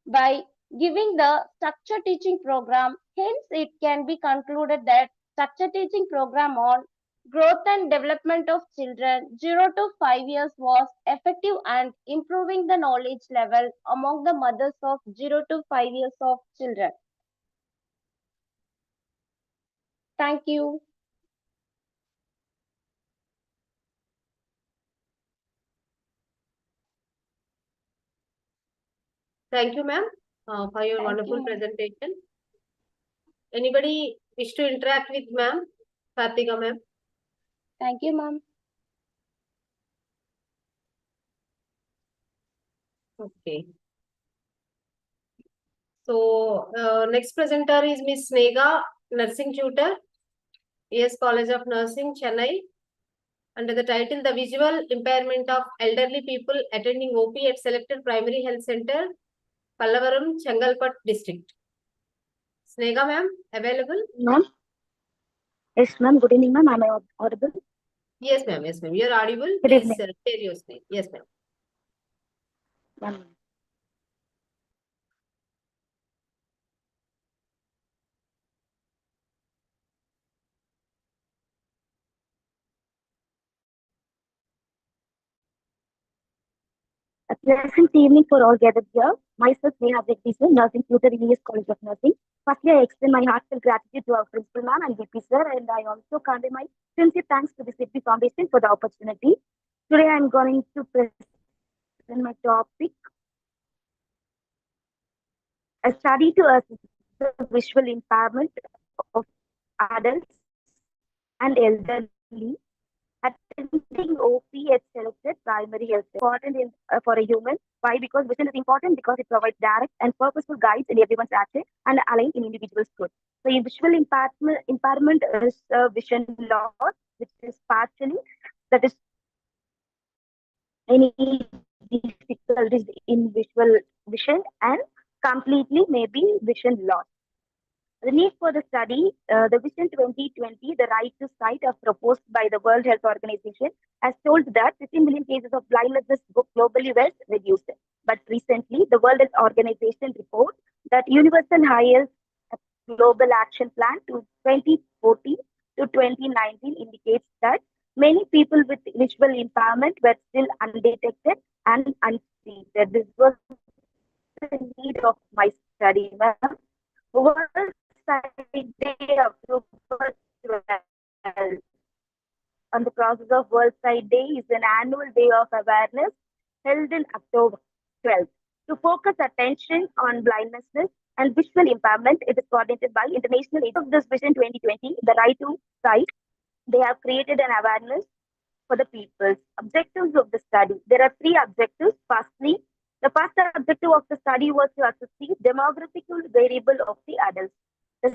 By giving the structure teaching program, hence it can be concluded that structure teaching program on Growth and development of children 0 to 5 years was effective and improving the knowledge level among the mothers of 0 to 5 years of children. Thank you. Thank you, ma'am, for your Thank wonderful you, ma'am. presentation. Anybody wish to interact with ma'am? Kartika, ma'am. Thank you, ma'am. Okay. So, next presenter is Miss Snega, nursing tutor, ES College of Nursing, Chennai, under the title The Visual Impairment of Elderly People Attending OP at Selected Primary Health Center, Pallavaram, Chengalpattu District. Snega, ma'am, available? Ma'am? Yes, ma'am. Good evening, ma'am. Am I audible? Yes, ma'am. Yes, ma'am. You're audible. Good Please evening. share your screen. Yes, ma'am. Ma'am. A pleasant evening for all gathered here. Myself, Neha Jagdishan, nursing tutor in ES College of Nursing. Firstly, I extend my heartfelt gratitude to our principal ma'am and VP sir, and I also convey my sincere thanks to the Sidvi Foundation for the opportunity. Today, I am going to present my topic, a study to assess the visual impairment of adults and elderly attending OP at selected primary health care. Important for a human. Why? Because vision is important because it provides direct and purposeful guides in everyone's action and aligned in individual's good. So, in visual impairment is vision loss, which is partially, that is any difficulties in visual vision, and completely maybe vision loss. The need for the study, the Vision 2020, the right to sight, are proposed by the World Health Organization, has told that 15 million cases of blindness globally were reduced. But recently, the World Health Organization reports that Universal Health Global Action Plan to 2014 to 2019 indicates that many people with visual impairment were still undetected and untreated. This was the need of my study, ma'am. World Sight Day October 12. On the process of World Sight Day is an annual day of awareness held in October 12th. To focus attention on blindness and visual impairment, it is coordinated by International Agency of this Vision 2020, the right to sight. They have created an awareness for the people's objectives of the study. There are three objectives. Firstly, the first objective of the study was to assess the demographical variable of the adults. The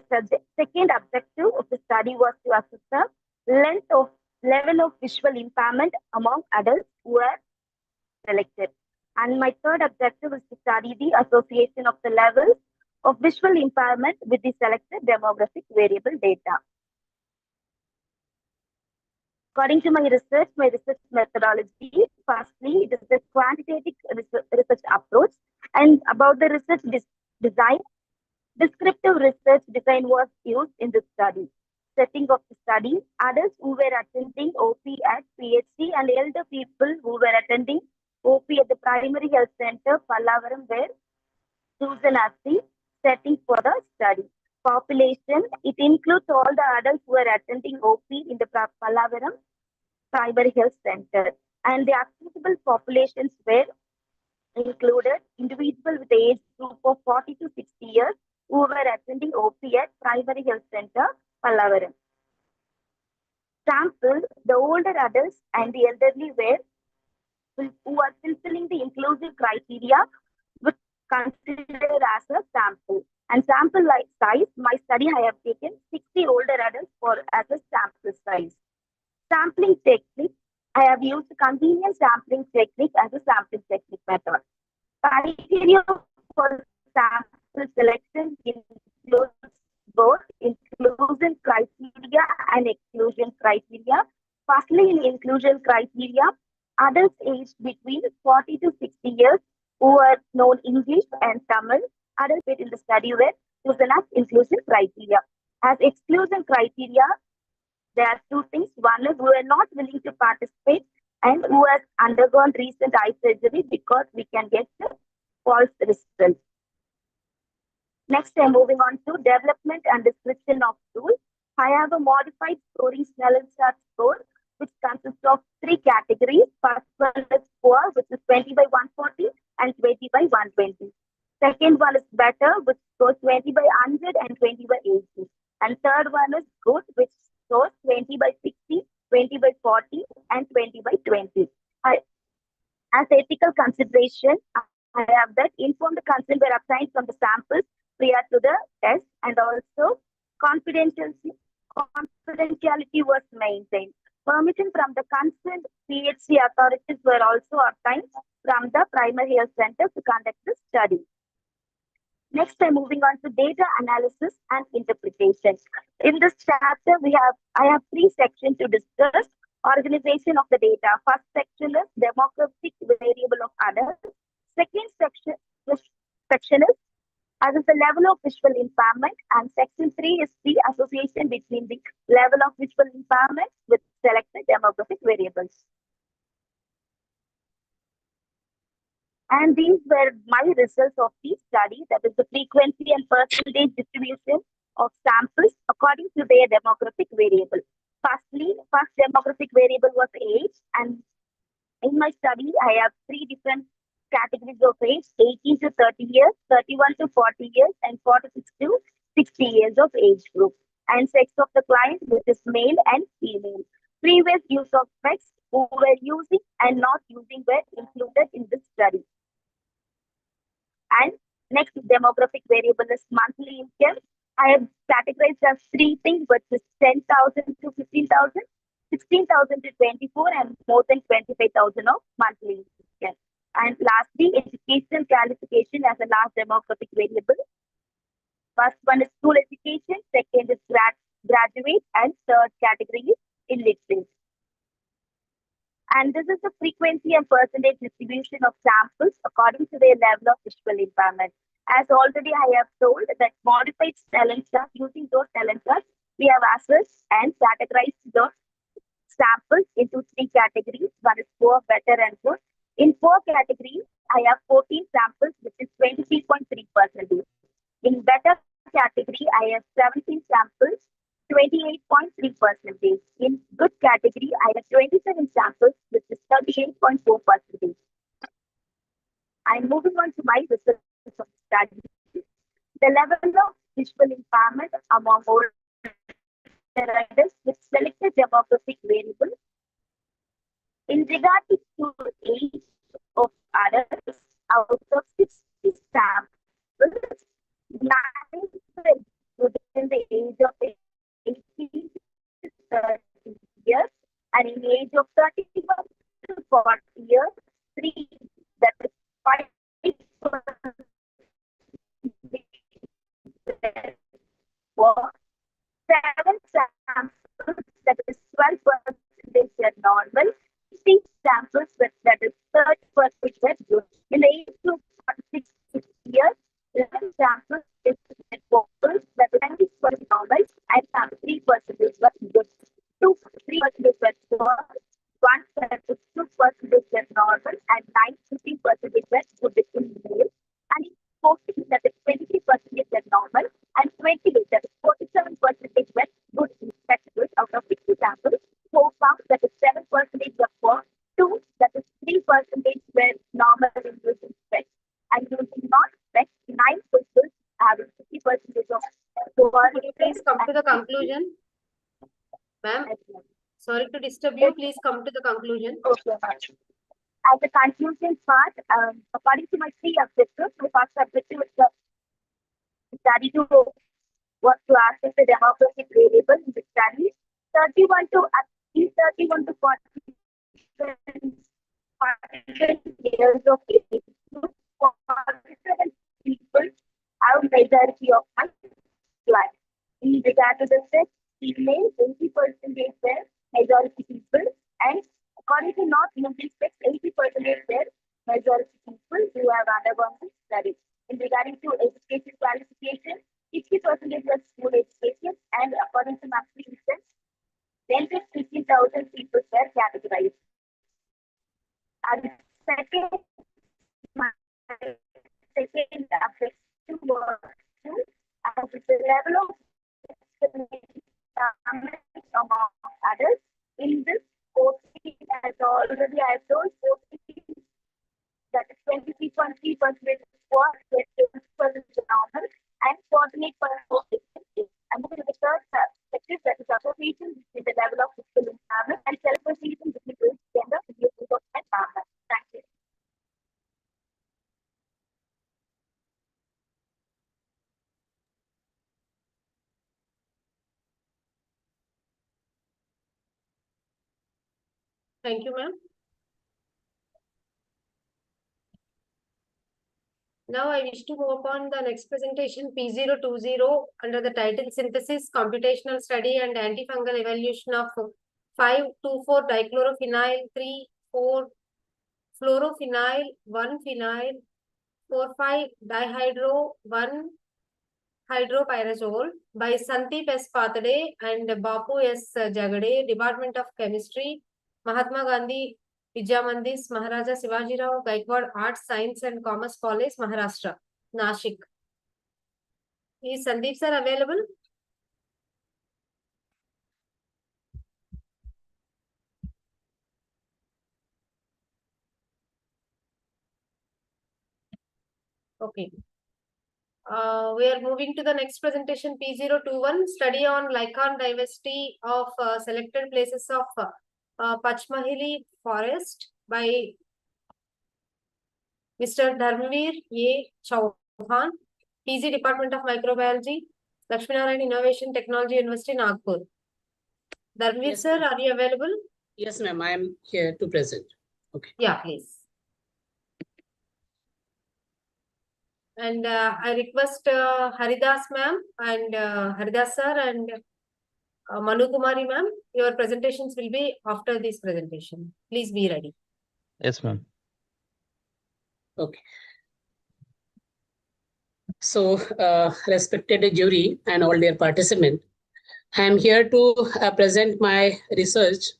second objective of the study was to assess the level of visual impairment among adults who were selected. And my third objective is to study the association of the levels of visual impairment with the selected demographic variable data. According to my research methodology, firstly, it is a quantitative research approach. And about the research design, descriptive research design was used in the study. Setting of the study, adults who were attending OP at PhD and elder people who were attending OP at the primary health center, Pallavaram, were chosen as the setting for the study. Population, it includes all the adults who are attending OP in the Pallavaram Primary Health Center. And the accessible populations were included individuals with age group of 40 to 60 years who were attending OP at Primary Health Center, Pallavaram. Sample, the older adults and the elderly who are fulfilling the inclusive criteria would considered as a sample. And sample size, my study I have taken 60 older adults as a sample size. Sampling technique, I have used convenient sampling technique as a sampling technique method. Criteria for sample selection includes both inclusion criteria and exclusion criteria. Firstly, in inclusion criteria, adults aged between 40 to 60 years who are known English and Tamil, adults in the study were chosen as inclusion criteria. As exclusion criteria, there are two things. One is who are not willing to participate and who has undergone recent eye surgery because we can get the false results. Next, I'm moving on to development and description of tool. I have a modified scoring Snellen-Chart score, which consists of three categories. First one is poor, which is 20 by 140 and 20 by 120. Second one is better, which scores 20 by 100 and 20 by 80. And third one is good, which scores 20 by 60, 20 by 40, and 20 by 20. As ethical consideration, I have that informed consent were obtained from the samples prior to the test, and also confidentiality was maintained. Permission from the concerned PHC authorities were also obtained from the primary health center to conduct the study. Next, I'm moving on to data analysis and interpretation. In this chapter, I have three sections to discuss. Organization of the data. First section is demographic variable of adults. Second section is as is the level of visual impairment, and section 3 is the association between the level of visual impairment with selected demographic variables. And these were my results of the study, that is the frequency and percentage distribution of samples according to their demographic variable. Firstly, first demographic variable was age, and in my study, I have three different categories of age: 18 to 30 years, 31 to 40 years, and 46 to 60 years of age group. And sex of the client, which is male and female. Previous use of specs who were using and not using were included in this study. And next demographic variable is monthly income. I have categorized as three things, which is 10,000 to 15,000, 16,000 to 24, and more than 25,000 of monthly income. And lastly, education qualification as a last demographic variable. First one is school education, second is graduate, and third category is illiterate. And this is the frequency and percentage distribution of samples according to their level of visual impairment. As already I have told that modified Snellen-Chart, using those Snellen-Charts, we have assessed and categorized those samples into three categories. One is poor, better, and good. In poor category, I have 14 samples, which is 23.3%. In better category, I have 17 samples, 28.3%. In good category, I have 27 samples, which is 38.4%. I'm moving on to my results of study. The level of visual impairment among older adults with selected demographic variables. In regard to age of adults, out of 60 samples, 9 were within the age of 18 to 30 years, and in the age of 31 to 40 years, 3, that is 5 were 7 samples, that is 12% were normal, 6 samples that is 30% were good. In the age of 46 years, 11 samples is focal, that is 20% normal, and 3% were good. 3% were poor, 1% 2% were normal, and 15% were good in male. And in 40, that is 23% were normal, and 20, that is 47% were good in spectacles. Out of 60 samples, 4 found, that is 7% were poor, 2, that is 3% were normal in using specs, and using non-specs, 9 people having 50% of poor. Could you please come to the conclusion? Ma'am, sorry to disturb you. Please come to the conclusion. Okay. As a conclusion part, according to my 3 objectives, my first objective is the study to what to access the demographic variable in the study. 31 to 40 years of age. 47 people have majority of my life. In regard to the sex, female, 80% were majority people, and according to not using sex, 80% were majority people who have undergone this study. In regarding to education qualification, 60% was school education, and according to my research, 10 to 15,000 people were categorized. And second, my second objective was to with the level of among adults in this posting as already I have told posting that is 23.3% was 20% normal and 48% and then the third perspective that is association with the level of physical impairment and self-perceiving between gender and partner. Thank you. Thank you, ma'am. Now I wish to move on the next presentation P020 under the title Synthesis, Computational Study and Antifungal Evaluation of 5,2,4 dichlorophényl 3,4 fluorophenyl 1-phenyl 4,5 dihydro 1-hydropyrazole by Sandeep S. Pathade and Bapu S. Jagade, Department of Chemistry, Mahatma Gandhi Vidyamandis, Maharaja Sivajirao Gaikwad Arts, Science and Commerce College, Maharashtra, Nashik. Is Sandeep sir available? Okay. We are moving to the next presentation P021, study on lichen diversity of selected places of Pachmahili forest by Mr. Dharmveer A. Chauhan, PG Department of Microbiology, Lakshminarayan Innovation Technology University, Nagpur. Dharmveer Yes, sir, are you available? Yes, ma'am. I am here to present. Okay. Yeah, please. And I request Haridas ma'am and Haridas sir and Manu Kumari ma'am, your presentations will be after this presentation. Please be ready. Yes, ma'am. Okay. So, respected jury and all dear participants, I am here to present my research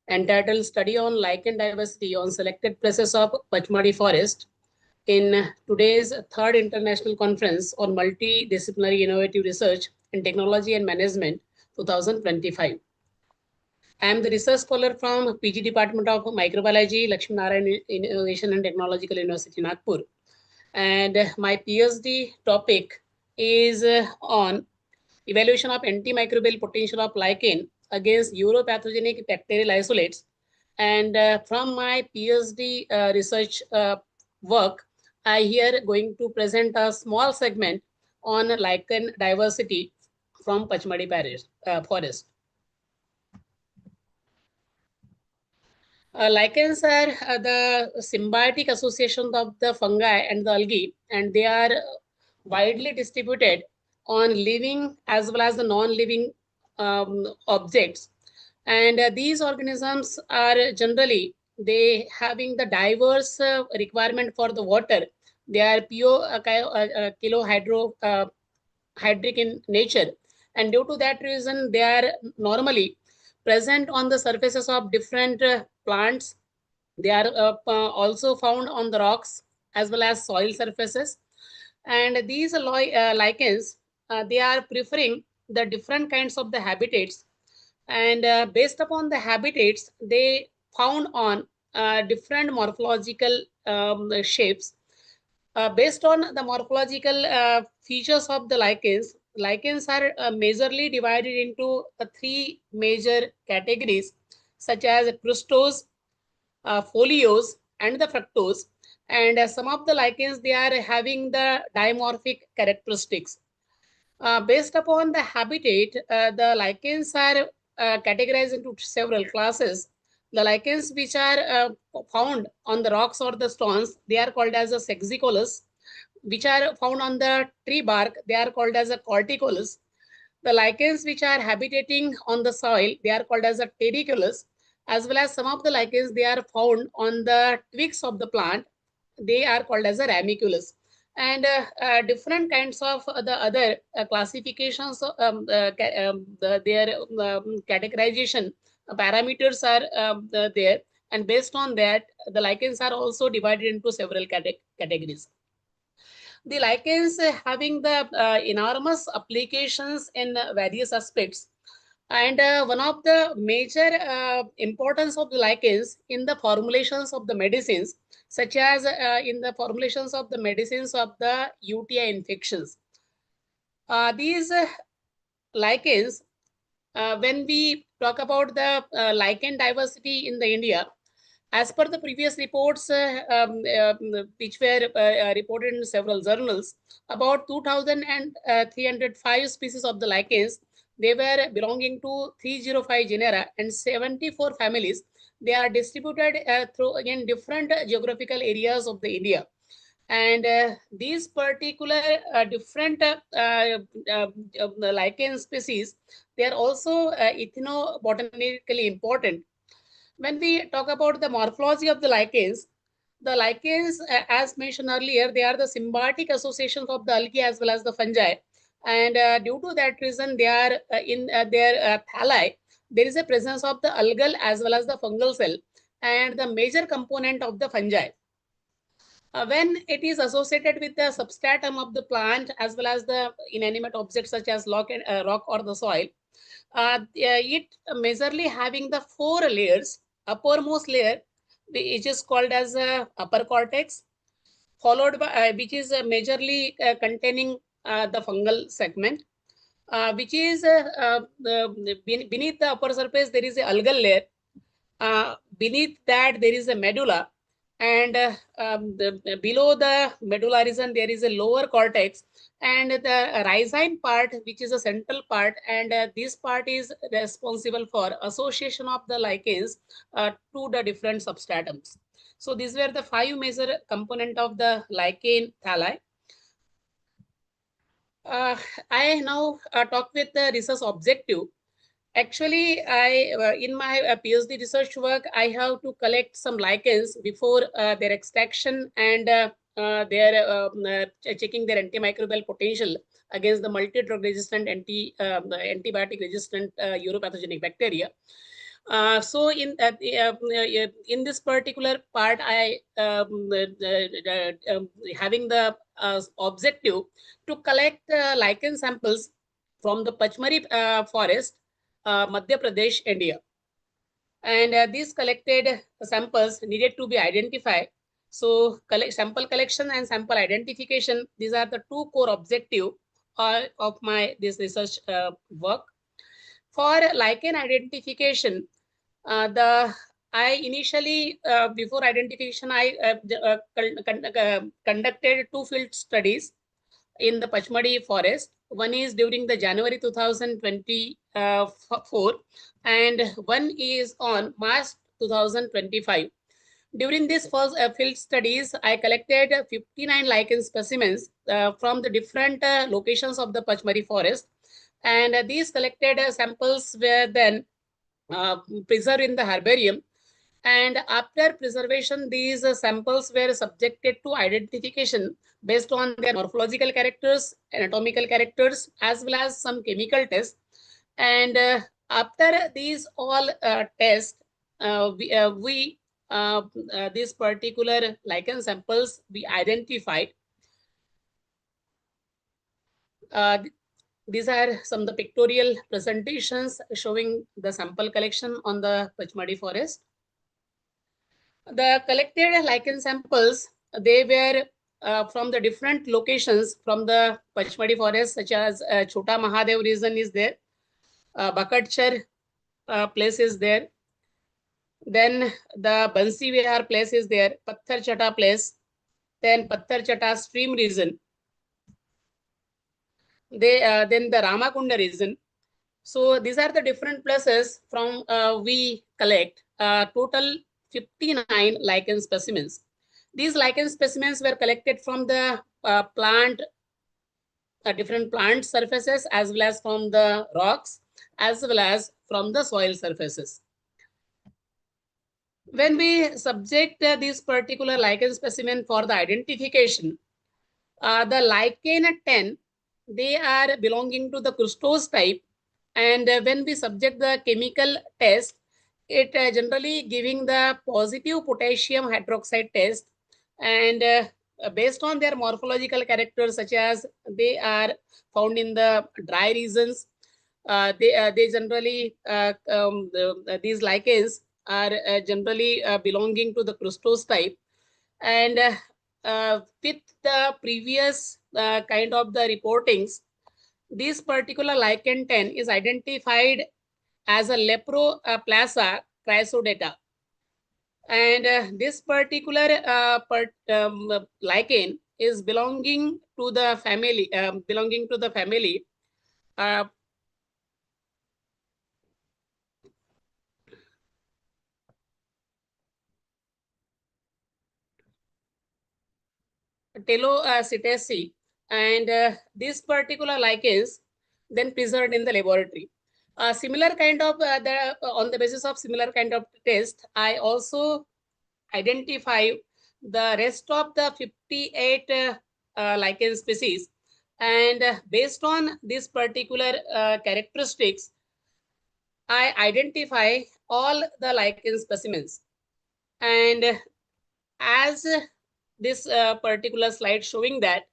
entitled Study on Lichen Diversity on Selected Places of Pachmadi Forest in today's third international conference on multidisciplinary innovative research in technology and management 2025. I am the research scholar from PG Department of Microbiology, Lakshminarayan Innovation and Technological University, Nagpur. And my PhD topic is on evaluation of antimicrobial potential of lichen against uropathogenic bacterial isolates. And from my PhD research work, I here going to present a small segment on lichen diversity from Pachmadi forest. Lichens are the symbiotic association of the fungi and the algae, and they are widely distributed on living as well as the non-living objects. And these organisms are generally, they having the diverse requirement for the water. They are pure hydric in nature. And due to that reason, they are normally present on the surfaces of different plants. They are also found on the rocks as well as soil surfaces. And these lichens, they are preferring the different kinds of the habitats. And based upon the habitats, they found on different morphological shapes. Based on the morphological features of the lichens, lichens are majorly divided into three major categories, such as crustose, foliose, and the fructose. And some of the lichens, they are having the dimorphic characteristics. Based upon the habitat, the lichens are categorized into several classes. The lichens which are found on the rocks or the stones, they are called as a sexicolous. Which are found on the tree bark, they are called as a corticolous. The lichens which are habitating on the soil, they are called as a terricolous. As well as some of the lichens, they are found on the twigs of the plant, they are called as a ramiculous. and different kinds of the other classifications, their categorization parameters are there, and based on that, the lichens are also divided into several categories. The lichens having the enormous applications in various aspects. And one of the major importance of the lichens in the formulations of the medicines, such as in the formulations of the medicines of the UTI infections. These lichens, when we talk about the lichen diversity in the India, as per the previous reports which were reported in several journals, about 2,305 species of the lichens, they were belonging to 305 genera and 74 families. They are distributed through again different geographical areas of the India. And these particular different lichen species, they are also ethnobotanically important. When we talk about the morphology of the lichens, as mentioned earlier, they are the symbiotic associations of the algae as well as the fungi. And due to that reason, they are in their thalli, there is a presence of the algal as well as the fungal cell and the major component of the fungi. When it is associated with the substratum of the plant as well as the inanimate objects such as rock or the soil, it majorly having the 4 layers. Uppermost layer, which is called as upper cortex, followed by which is majorly containing the fungal segment, which is beneath the upper surface there is a algal layer. Beneath that there is a medulla, and below the medulla region there is a lower cortex, and the rhizine part, which is a central part, and this part is responsible for association of the lichens to the different substratums. So these were the 5 major component of the lichen thalli. I now talk with the research objective. Actually, in my PhD research work, I have to collect some lichens before their extraction and checking their antimicrobial potential against the multi-drug resistant antibiotic resistant uropathogenic bacteria. So in this particular part, I having the objective to collect lichen samples from the Pachmari forest, Madhya Pradesh, India. And these collected samples needed to be identified. So sample collection and sample identification, these are the 2 core objectives of this research work. For lichen identification, I initially, before identification, I conducted 2 field studies in the Pachmadi forest. One is during the January 2024, and one is on March 2025. During this first field studies, I collected 59 lichen specimens from the different locations of the Pachmari forest, and these collected samples were then preserved in the herbarium. And after preservation, these samples were subjected to identification based on their morphological characters, anatomical characters, as well as some chemical tests. And after these all tests, these particular lichen samples we identified. These are some of the pictorial presentations showing the sample collection on the Pachmadi forest. The collected lichen samples, they were from the different locations from the Pachmadi forest, such as Chota Mahadev region is there, Bakatchar place is there, then the Bansi Vihar place is there, Patthar Chata place, then Patthar Chata stream region, then the Ramakunda region. So these are the different places from we collect total 59 lichen specimens. These lichen specimens were collected from the different plant surfaces, as well as from the rocks, as well as from the soil surfaces. When we subject this particular lichen specimen for the identification, The lichen 10, they are belonging to the crustose type. And when we subject the chemical test, it generally giving the positive potassium hydroxide test. And based on their morphological characters, such as they are found in the dry regions, they generally these lichens are generally belonging to the crustose type. And with the previous kind of the reportings, this particular lichen 10 is identified as a leproplaza chrysodata. And this particular lichen is belonging to the family uh, Telocitaceae, and this particular lichens then preserved in the laboratory. Similar kind of on the basis of similar kind of test, I also identify the rest of the 58 lichen species, and based on this particular characteristics, I identify all the lichen specimens. And as this particular slide showing that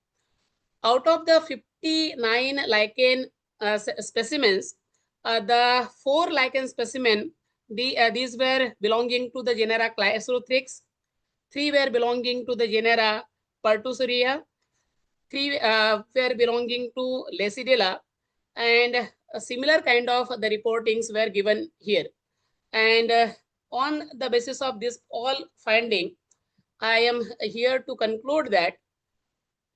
out of the 59 lichen specimens, the 4 lichen specimen, these were belonging to the genera Chrysothrix, 3 were belonging to the genera Pertussoria, 3 were belonging to Lecidella, and a similar kind of the reportings were given here. And on the basis of this all finding, I am here to conclude that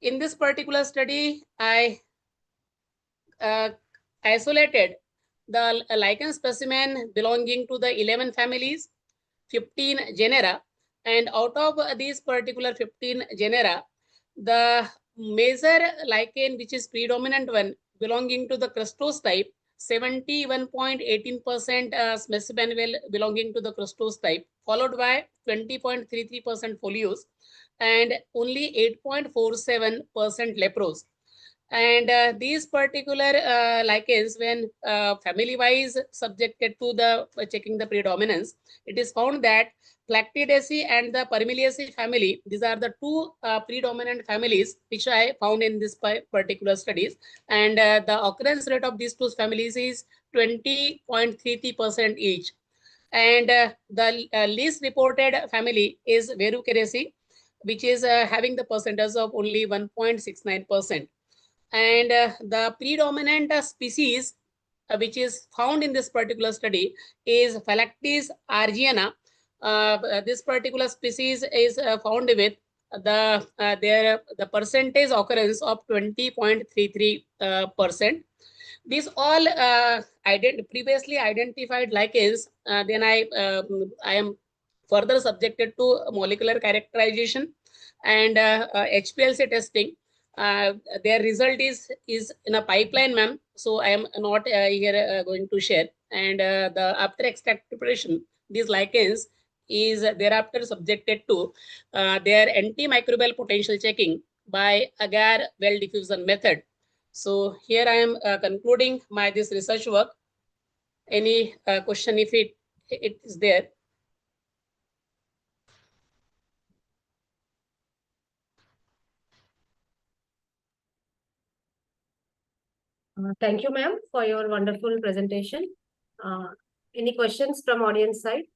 in this particular study, I isolated the lichen specimen belonging to the 11 families, 15 genera, and out of these particular 15 genera, the major lichen which is predominant one belonging to the crustose type, 71.18% specimen belonging to the crustose type, followed by 20.33% foliose, and only 8.47% leprose. And these particular lichens, when family-wise subjected to the checking the predominance, it is found that Plactidaceae and the Parmeliaceae family, these are the two predominant families which I found in this particular studies. And the occurrence rate of these two families is 20.33% each. And the least reported family is Verruceraceae, which is having the percentage of only 1.69%. And the predominant species which is found in this particular study is Phylactis argiana. This particular species is found with the percentage occurrence of 20.33%. These all previously identified lichens, then I am further subjected to molecular characterization and HPLC testing. Their result is in a pipeline, ma'am. So I am not here going to share. And the after extract preparation, these lichens is thereafter subjected to their antimicrobial potential checking by agar well diffusion method. So here I am concluding my this research work. Any question if it is there? Thank you, ma'am, for your wonderful presentation. Any questions from audience side?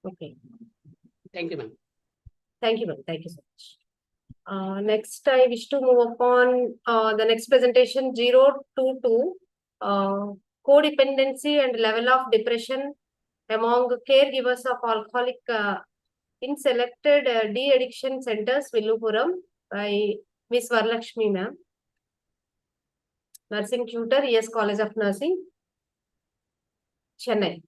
Okay. Thank you, ma'am. Thank you, ma'am. Thank you so much. Next, I wish to move upon the next presentation 022, codependency and level of depression among caregivers of alcoholic in selected de-addiction centers, Villupuram, by Miss Varalakshmi, ma'am. Nursing tutor, ES College of Nursing, Chennai.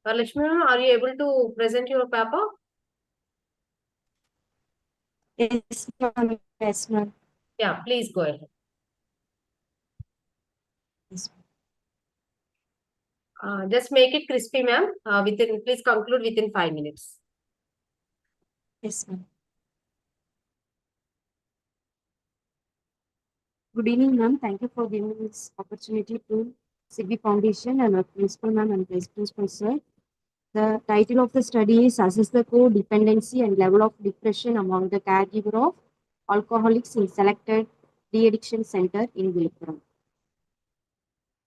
Varalakshmi, ma'am, are you able to present your paper? Yes, ma'am. Yes, ma'am. Yeah, please go ahead. Yes. Just make it crispy, ma'am. Please conclude within 5 minutes. Yes, ma'am. Good evening, ma'am. Thank you for giving me this opportunity to Sidvi Foundation and our principal, ma'am, and vice principal, sir. The title of the study is Assess the Co-Dependency and Level of Depression Among the Caregiver of Alcoholics in Selected De-Addiction Center in Viluppuram.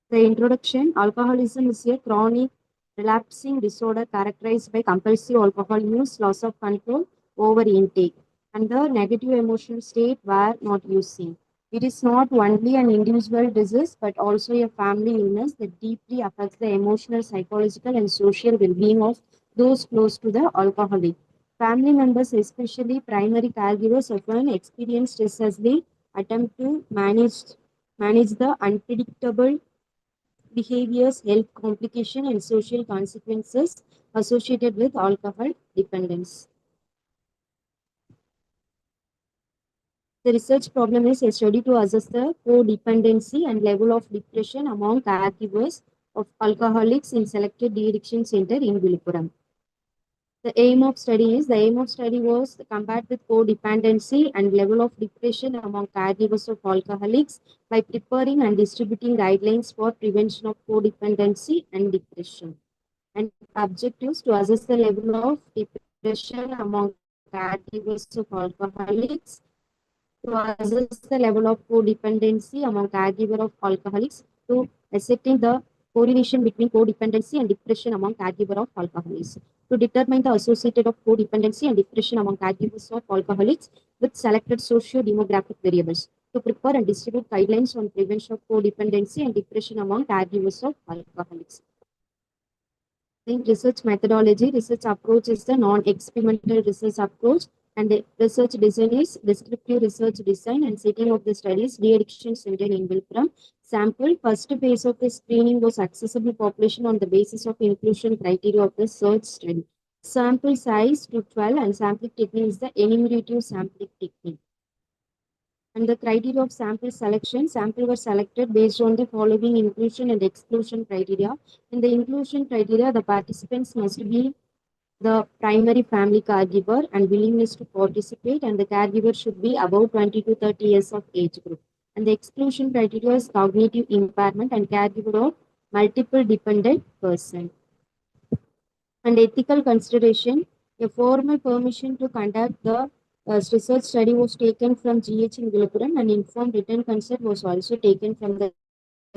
The introduction: alcoholism is a chronic relapsing disorder characterized by compulsive alcohol use, loss of control over intake, and the negative emotional state where not using. It is not only an individual disease but also a family illness that deeply affects the emotional, psychological, and social well-being of those close to the alcoholic. Family members, especially primary caregivers, often experience stress as they attempt to manage the unpredictable behaviors, health complication, and social consequences associated with alcohol dependence. The research problem is a study to assess the codependency and level of depression among caregivers of alcoholics in selected de-addiction center in Viluppuram. The aim of study was to combat with codependency and level of depression among caregivers of alcoholics by preparing and distributing guidelines for prevention of codependency and depression. And objectives: to assess the level of depression among caregivers of alcoholics, to assess the level of codependency among caregiver of alcoholics, to ascertain the correlation between codependency and depression among caregiver of alcoholics, to determine the associated of codependency and depression among caregivers of alcoholics with selected socio-demographic variables, to prepare and distribute guidelines on prevention of codependency and depression among caregivers of alcoholics. In research methodology, research approach is the non-experimental research approach, and the research design is descriptive research design and setting of the studies. De-addiction center in Viluppuram. Sample: first phase of the screening was accessible population on the basis of inclusion criteria of the search study. Sample size to 12 and sampling technique is the enumerative sampling technique. And the criteria of sample selection: sample were selected based on the following inclusion and exclusion criteria. In the inclusion criteria, the participants must be the primary family caregiver and willingness to participate, and the caregiver should be above 20 to 30 years of age group. And the exclusion criteria is cognitive impairment and caregiver of multiple dependent person. And ethical consideration: a formal permission to conduct the research study was taken from GH in Viluppuram, and informed written consent was also taken from the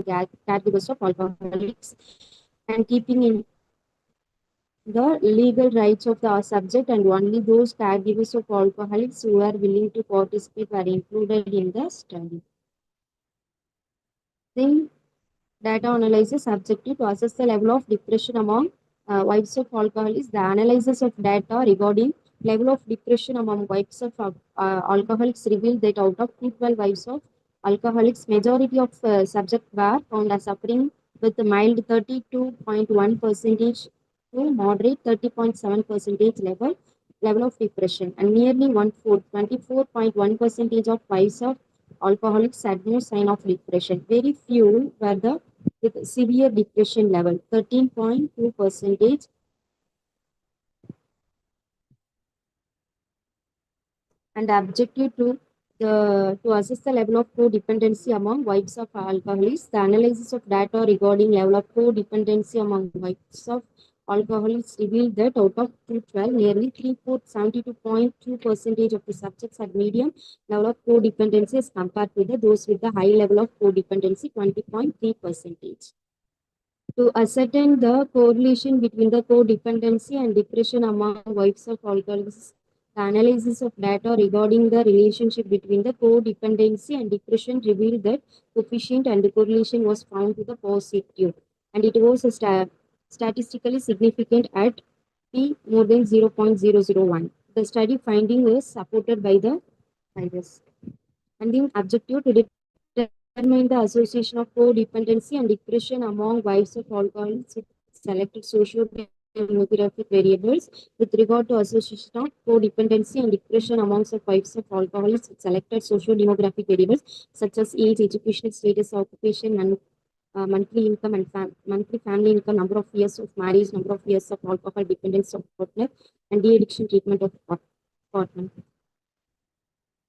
caregivers of alcoholics, and keeping in the legal rights of the subject, and only those caregivers of alcoholics who are willing to participate were included in the study. Then data analysis objective: to assess the level of depression among wives of alcoholics. The analysis of data regarding level of depression among wives of alcoholics revealed that out of 212 wives of alcoholics, majority of subjects were found as suffering with a mild 32.1% to moderate 30.7% level of depression, and nearly 1/4, 24.1% of wives of alcoholics had no sign of depression. Very few were the with severe depression level, 13.2%. And objective to assess the level of codependency among wives of alcoholics. The analysis of data regarding level of codependency among wives of alcoholics revealed that out of 212, nearly 3/4, 72.2% of the subjects had medium level of codependency as compared to those with the high level of codependency, 20.3%. To ascertain the correlation between the codependency and depression among wives of alcoholics, the analysis of data regarding the relationship between the codependency and depression revealed that coefficient and the correlation was found to the positive, and it was statistically significant at p more than 0.001. The study finding is supported by the virus. And the objective: to determine the association of codependency and depression among wives of alcoholics with selected socio-demographic variables. With regard to association of codependency and depression amongst wives of alcoholics with selected socio-demographic variables such as age, educational status, occupation, and monthly income and monthly family income, number of years of marriage, number of years of alcohol dependence of partner, and de-addiction treatment of partner.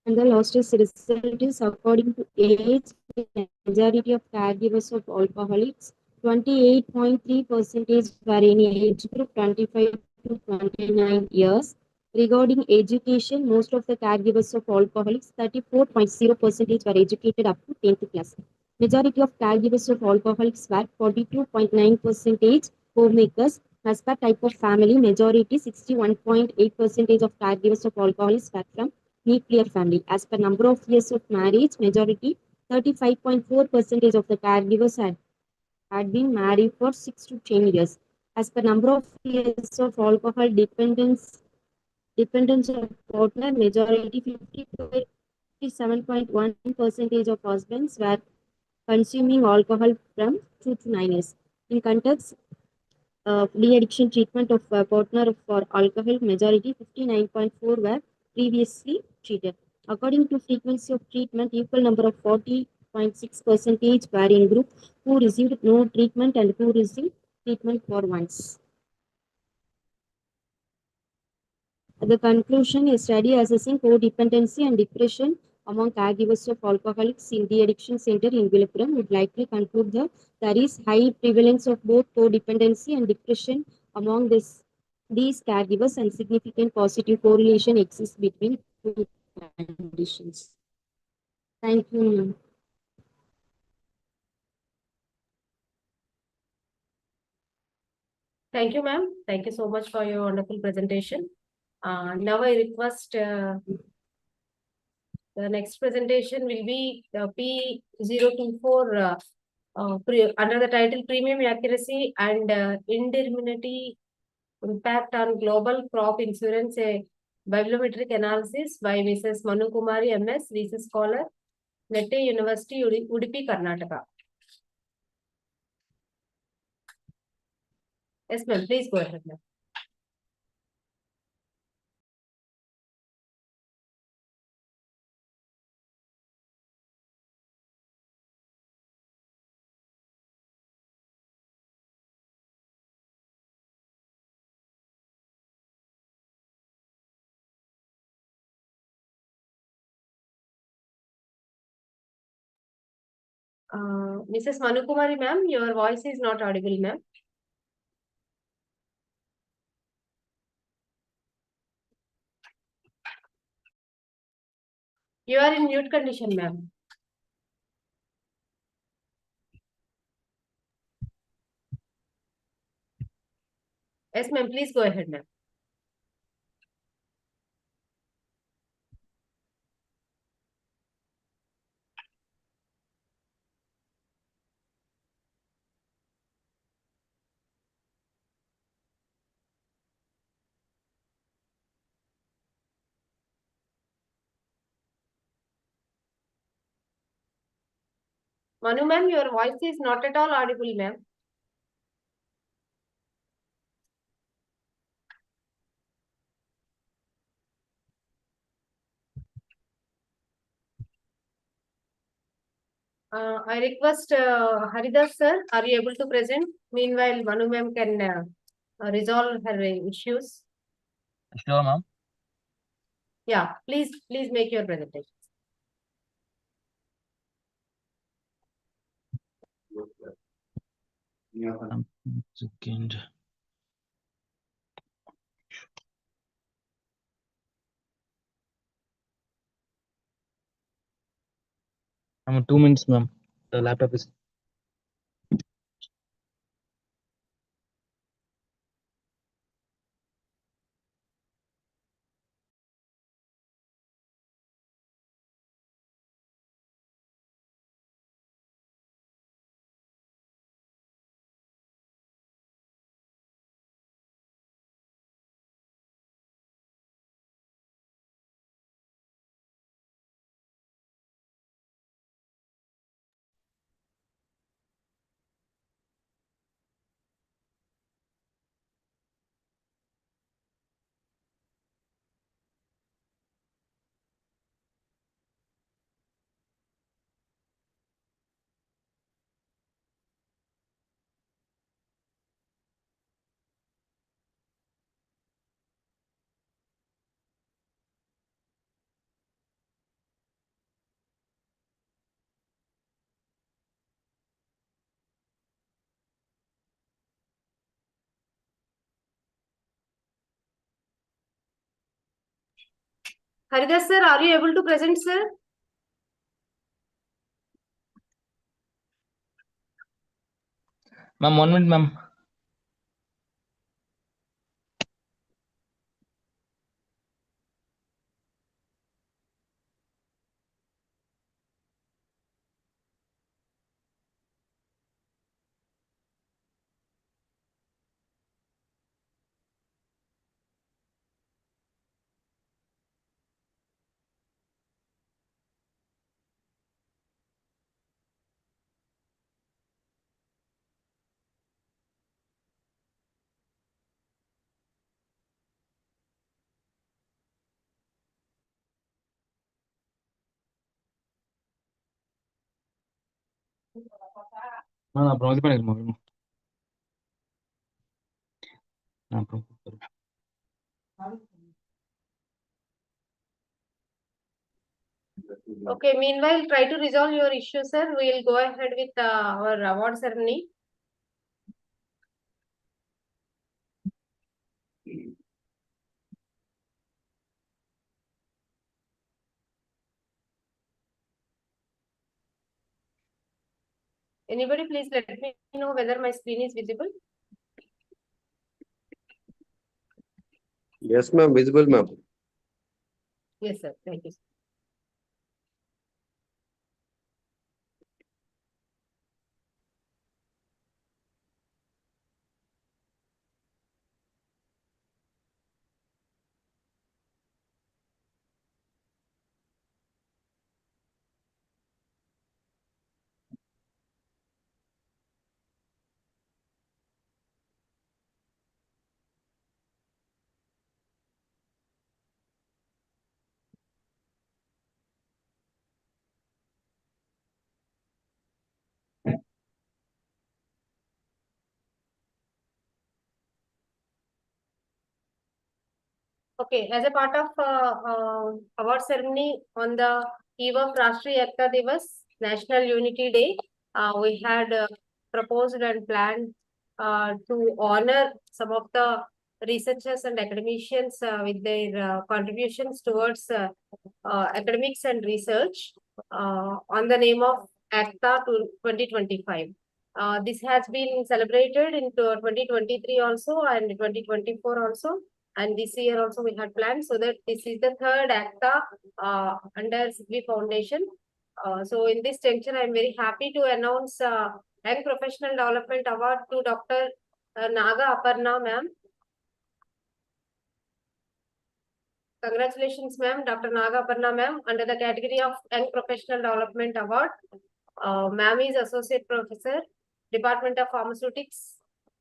And the last result is according to age, the majority of caregivers of alcoholics, 28.3% were in age group 25 to 29 years. Regarding education, most of the caregivers of alcoholics, 34.0% were educated up to 10th class. Majority of caregivers of alcoholics were 42.9% homemakers. As per type of family, majority 61.8% of caregivers of alcoholics were from nuclear family. As per number of years of marriage, majority 35.4% of the caregivers had been married for 6 to 10 years. As per number of years of alcohol dependence of partner, majority 57.1% of husbands were consuming alcohol from 2 to 9 years. In context, de-addiction treatment of partner for alcohol, majority 59.4 were previously treated. According to frequency of treatment, equal number of 40.6% were in group who received no treatment and who received treatment for once. The conclusion is study assessing codependency and depression among caregivers of alcoholics in the addiction center in Viluppuram would likely conclude that there is high prevalence of both codependency and depression among these caregivers and significant positive correlation exists between two conditions. Thank you, ma'am. Thank you, ma'am. Thank you so much for your wonderful presentation. Now I request the next presentation will be P024 under the title Premium Accuracy and Indemnity Impact on Global Crop Insurance, a bibliometric analysis by Mrs. Manu Kumari MS, research scholar, Nette University, Udupi, Karnataka. Yes, ma'am. Please go ahead, ma'am. Mrs. Manu Kumari, ma'am, your voice is not audible, ma'am. You are in mute condition, ma'am. Yes, ma'am. Please go ahead, ma'am. Manu, ma'am, your voice is not at all audible, ma'am. I request Haridas sir, are you able to present? Meanwhile, Manu ma'am can resolve her issues. Sure, ma'am. Yeah, please make your presentation. Second. I'm 2 minutes, ma'am. The laptop is. Haridas sir, are you able to present, sir? Ma'am, 1 minute, ma'am. அப்புறம் இது பண்ணிருக்கோம். அப்புறம் Okay, meanwhile, try to resolve your issue, sir. We will go ahead with our award ceremony. Anybody, please let me know whether my screen is visible. Yes, ma'am. Visible, ma'am. Yes, sir. Thank you. Okay, as a part of award ceremony on the eve of Rashtriya Ekta Divas, National Unity Day, we had proposed and planned to honor some of the researchers and academicians with their contributions towards academics and research on the name of EKTA to 2025. This has been celebrated in 2023 also and 2024 also. And this year also we had planned, so that this is the third EKTA under Sidvi Foundation. So in this juncture, I am very happy to announce Young Professional Development Award to Dr. Naga Aparna ma'am. Congratulations, ma'am, Dr. Naga Aparna ma'am, under the category of Young Professional Development Award. Ma'am is Associate Professor, Department of Pharmaceutics,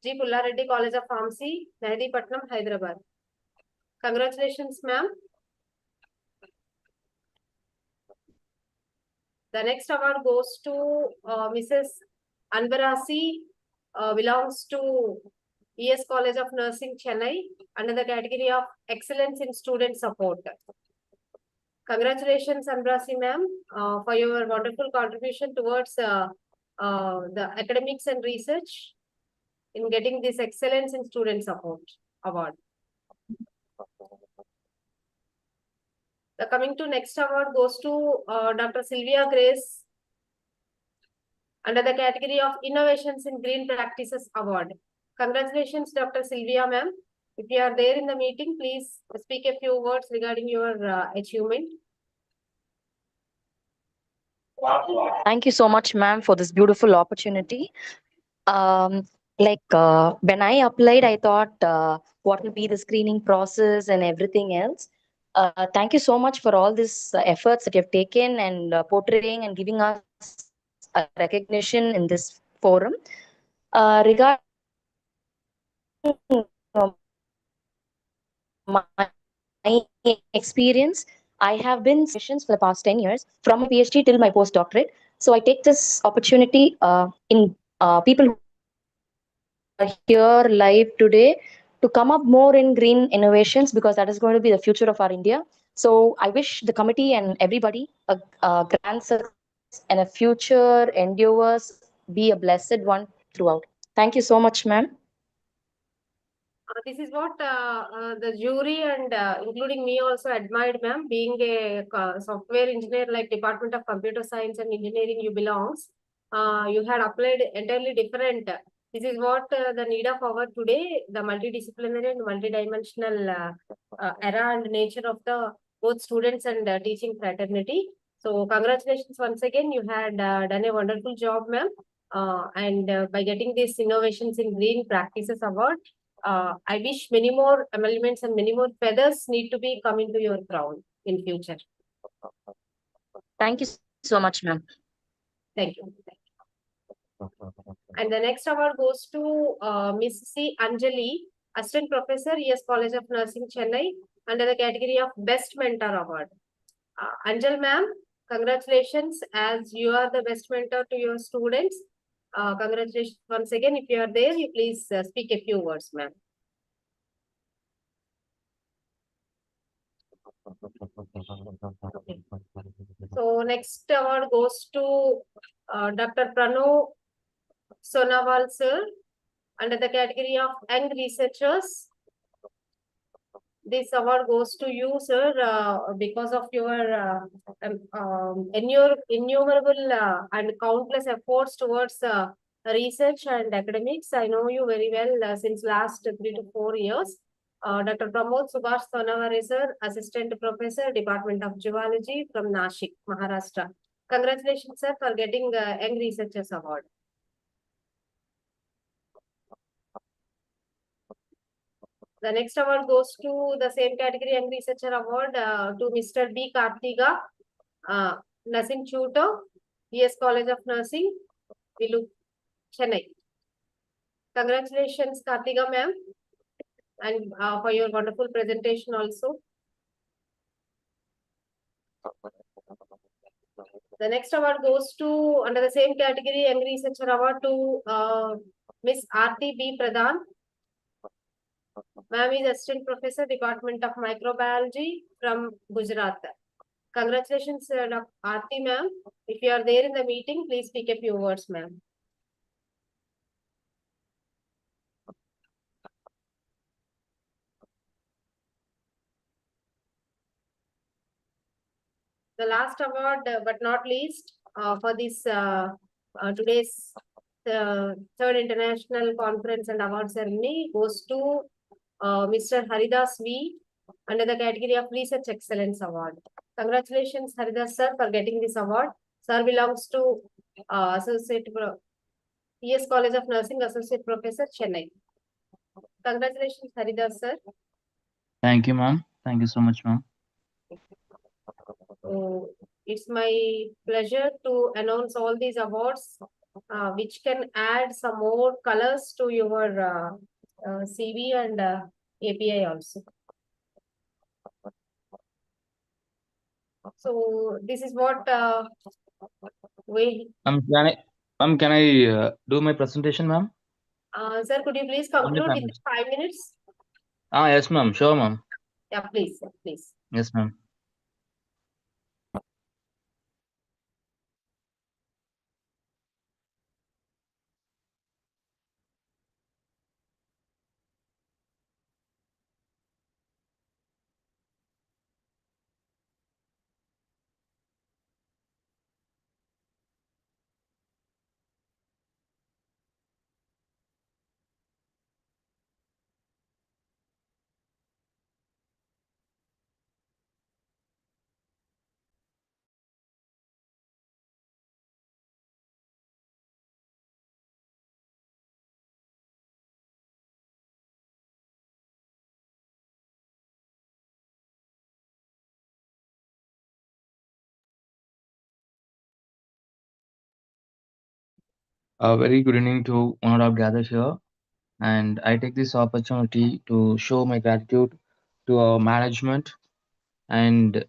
G. Pullareddy College of Pharmacy, Mehdipatnam, Hyderabad. Congratulations, ma'am. The next award goes to Mrs. Anbarasi, belongs to ES College of Nursing, Chennai, under the category of Excellence in Student Support. Congratulations, Anbarasi ma'am, for your wonderful contribution towards the academics and research in getting this Excellence in Student Support award. The coming to next award goes to Dr. Sylvia Grace under the category of Innovations in Green Practices Award. Congratulations, Dr. Sylvia ma'am. If you are there in the meeting, please speak a few words regarding your achievement. Thank you so much, ma'am, for this beautiful opportunity. When I applied, I thought what will be the screening process and everything else. Thank you so much for all these efforts that you have taken and portraying and giving us a recognition in this forum. Regarding my experience, I have been sessions for the past 10 years, from my PhD till my postdoctorate. So I take this opportunity in people who are here live today to come up more in green innovations, because that is going to be the future of our India. So I wish the committee and everybody a grand success and a future endeavors be a blessed one throughout. Thank you so much, ma'am. This is what the jury and including me also admired, ma'am. Being a software engineer, like Department of Computer Science and Engineering, you belongs. You had applied entirely different. This is what the need of our today, the multidisciplinary and multidimensional era and nature of the both students and teaching fraternity. So congratulations once again. You had done a wonderful job, ma'am. And by getting this Innovations in Green Practices Award, I wish many more emoluments and many more feathers need to be come into your crown in future. Thank you so much, ma'am. Thank you. And the next award goes to Miss C. Anjali, Assistant Professor, ES College of Nursing, Chennai, under the category of Best Mentor Award. Anjal ma'am, congratulations, as you are the best mentor to your students. Congratulations once again. If you are there, you please speak a few words, ma'am. Okay. So next award goes to Dr. Pranav Sonawal sir, under the category of Young Researchers. This award goes to you, sir, because of your innumerable and countless efforts towards research and academics. I know you very well since last 3 to 4 years. Dr. Pramod Subhash Sonaware, sir, Assistant Professor, Department of Zoology from Nashik, Maharashtra. Congratulations, sir, for getting Young Researchers Award. The next award goes to the same category Young Researcher Award to Mr. B. Kartiga, Nursing Tutor, ES College of Nursing, Vilu, Chennai. Congratulations, Kartiga ma'am, and for your wonderful presentation also. The next award goes to, under the same category, Young Researcher Award to Miss R.T. B. Pradhan. Ma'am is Assistant Professor, Department of Microbiology from Gujarat. Congratulations, Dr. Aarti ma'am. If you are there in the meeting, please speak a few words, ma'am. The last award, but not least, for this today's third international conference and award ceremony goes to Mr. Haridas V, under the category of Research Excellence Award. Congratulations, Haridas sir, for getting this award. Sir belongs to ES College of Nursing, Associate Professor, Chennai. Congratulations, Haridas sir. Thank you, ma'am. Thank you so much, ma'am. So it's my pleasure to announce all these awards, which can add some more colors to your CV and API also. So this is what we. Can I do my presentation, ma'am? Sir, could you please conclude within 5 minutes? Yes, ma'am. Sure, ma'am. Yeah, please, sir, please. Yes, ma'am. A very good evening to all of gathered here, and I take this opportunity to show my gratitude to our management and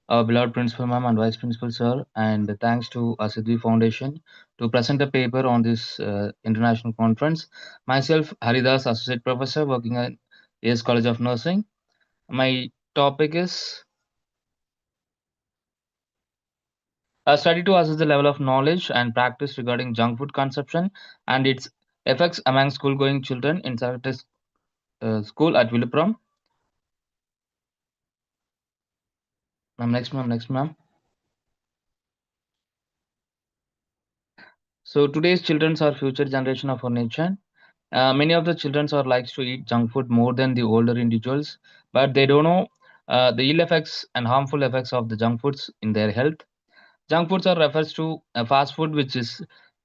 our beloved principal ma'am and vice principal sir, and thanks to Sidvi Foundation to present a paper on this international conference. Myself, Haridas, associate professor working at AS College of Nursing. My topic is a study to assess the level of knowledge and practice regarding junk food consumption and its effects among school-going children in selected school at Villupuram. Ma'am, next, ma'am. So today's children are future generation of our nation. Many of the children are likes to eat junk food more than the older individuals, but they don't know the ill effects and harmful effects of the junk foods in their health. Junk foods are refers to fast food which is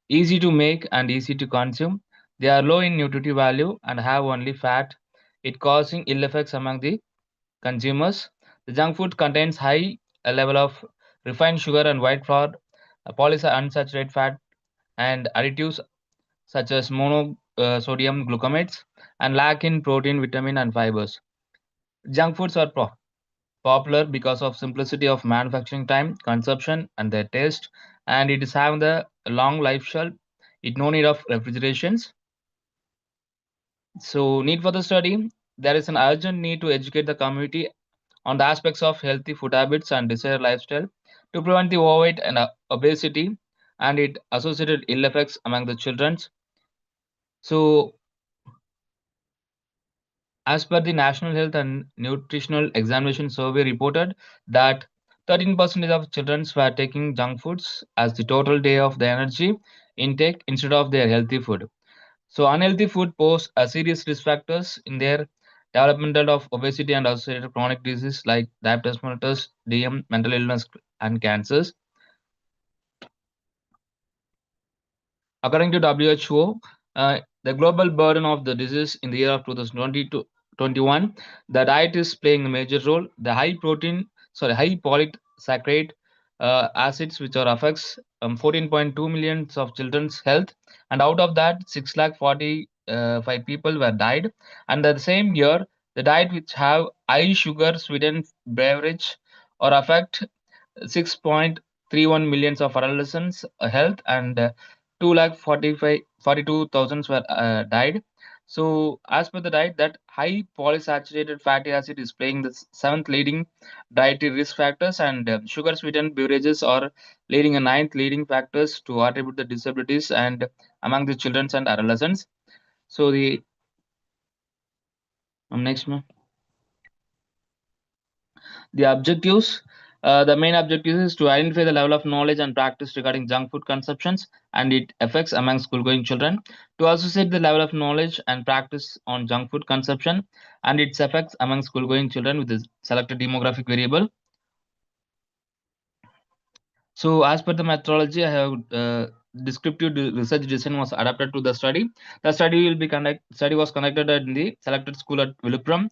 easy to make and easy to consume. They are low in nutritive value and have only fat. It causing ill effects among the consumers. The junk food contains high level of refined sugar and white flour, polyunsaturated fat, and additives such as monosodium glucamates, and lack in protein, vitamin, and fibers. Junk foods are popular because of simplicity of manufacturing time, consumption, and their taste, and it is having the long life shelf. It no need of refrigerations. So, need for the study. There is an urgent need to educate the community on the aspects of healthy food habits and desired lifestyle to prevent the overweight and obesity and its associated ill effects among the children. So, as per the National Health and Nutritional Examination Survey reported that 13% of children were taking junk foods as the total day of the energy intake instead of their healthy food. So unhealthy food pose a serious risk factors in their developmental of obesity and associated chronic disease like diabetes mellitus, DM, mental illness, and cancers. According to WHO, the global burden of the disease in the year of 2020 to 21, the diet is playing a major role. The high polysaccharide acids, which are affects 14.2 million of children's health, and out of that, 645 people were died. And the same year, the diet which have high sugar sweetened beverage or affect 6.31 millions of adolescents health and 2 lakh 42,000 were died. So as per the diet, that high polysaturated fatty acid is playing the seventh leading dietary risk factors, and sugar sweetened beverages are leading a ninth leading factors to attribute the disabilities and among the children and adolescents. So the next one. The objectives, the main objective is to identify the level of knowledge and practice regarding junk food consumptions and its effects among school-going children, to associate the level of knowledge and practice on junk food consumption and its effects among school-going children with the selected demographic variable. So, as per the methodology, I have descriptive research design was adapted to the study. The study was conducted in the selected school at Villupuram.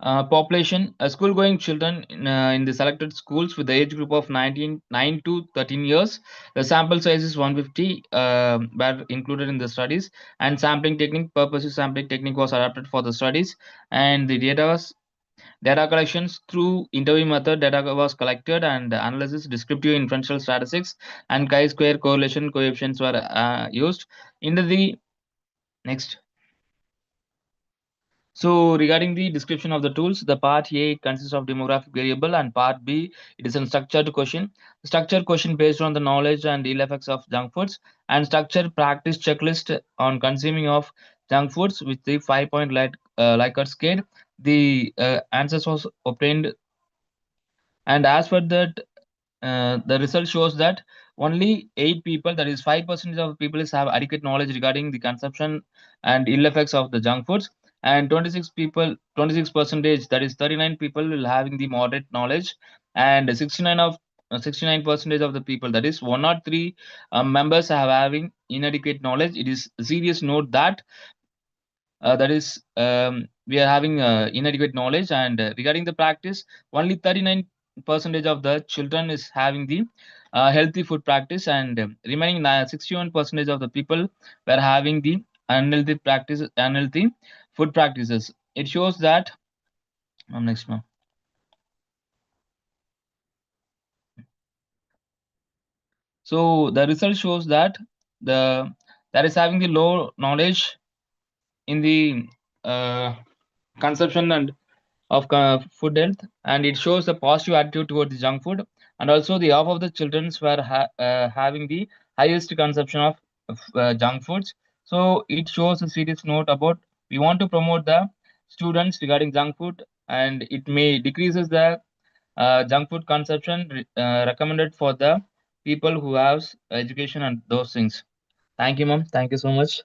Population, school-going children in the selected schools with the age group of 9 to 13 years. The sample size is 150 were included in the studies, and purposive sampling technique was adapted for the studies, and the data collections through interview method. Data was collected and analysis, descriptive inferential statistics, and chi-square correlation coefficients were used. Into the next. So regarding the description of the tools, the part A consists of demographic variable and part B it is a structured question. Structured question based on the knowledge and ill effects of junk foods, and structured practice checklist on consuming of junk foods with the 5-point Likert scale. The answers was obtained, and as for that the result shows that only 8 people, that is 5% of people, is have adequate knowledge regarding the consumption and ill effects of the junk foods, and 26 percentage, that is 39 people, will having the moderate knowledge, and 69 percentage of the people, that is 103 members, have having inadequate knowledge. It is a serious note that that is we are having inadequate knowledge, and regarding the practice, only 39 percentage of the children is having the healthy food practice, and remaining 61 percentage of the people were having the unhealthy food practices. It shows that next one. So the result shows that that is having the low knowledge in the consumption and of food health, and it shows a positive attitude towards the junk food. And also, the half of the children were having the highest consumption of junk foods. So it shows a serious note about we want to promote the students regarding junk food, and it may decreases the junk food consumption recommended for the people who have education and those things. Thank you, ma'am. Thank you so much.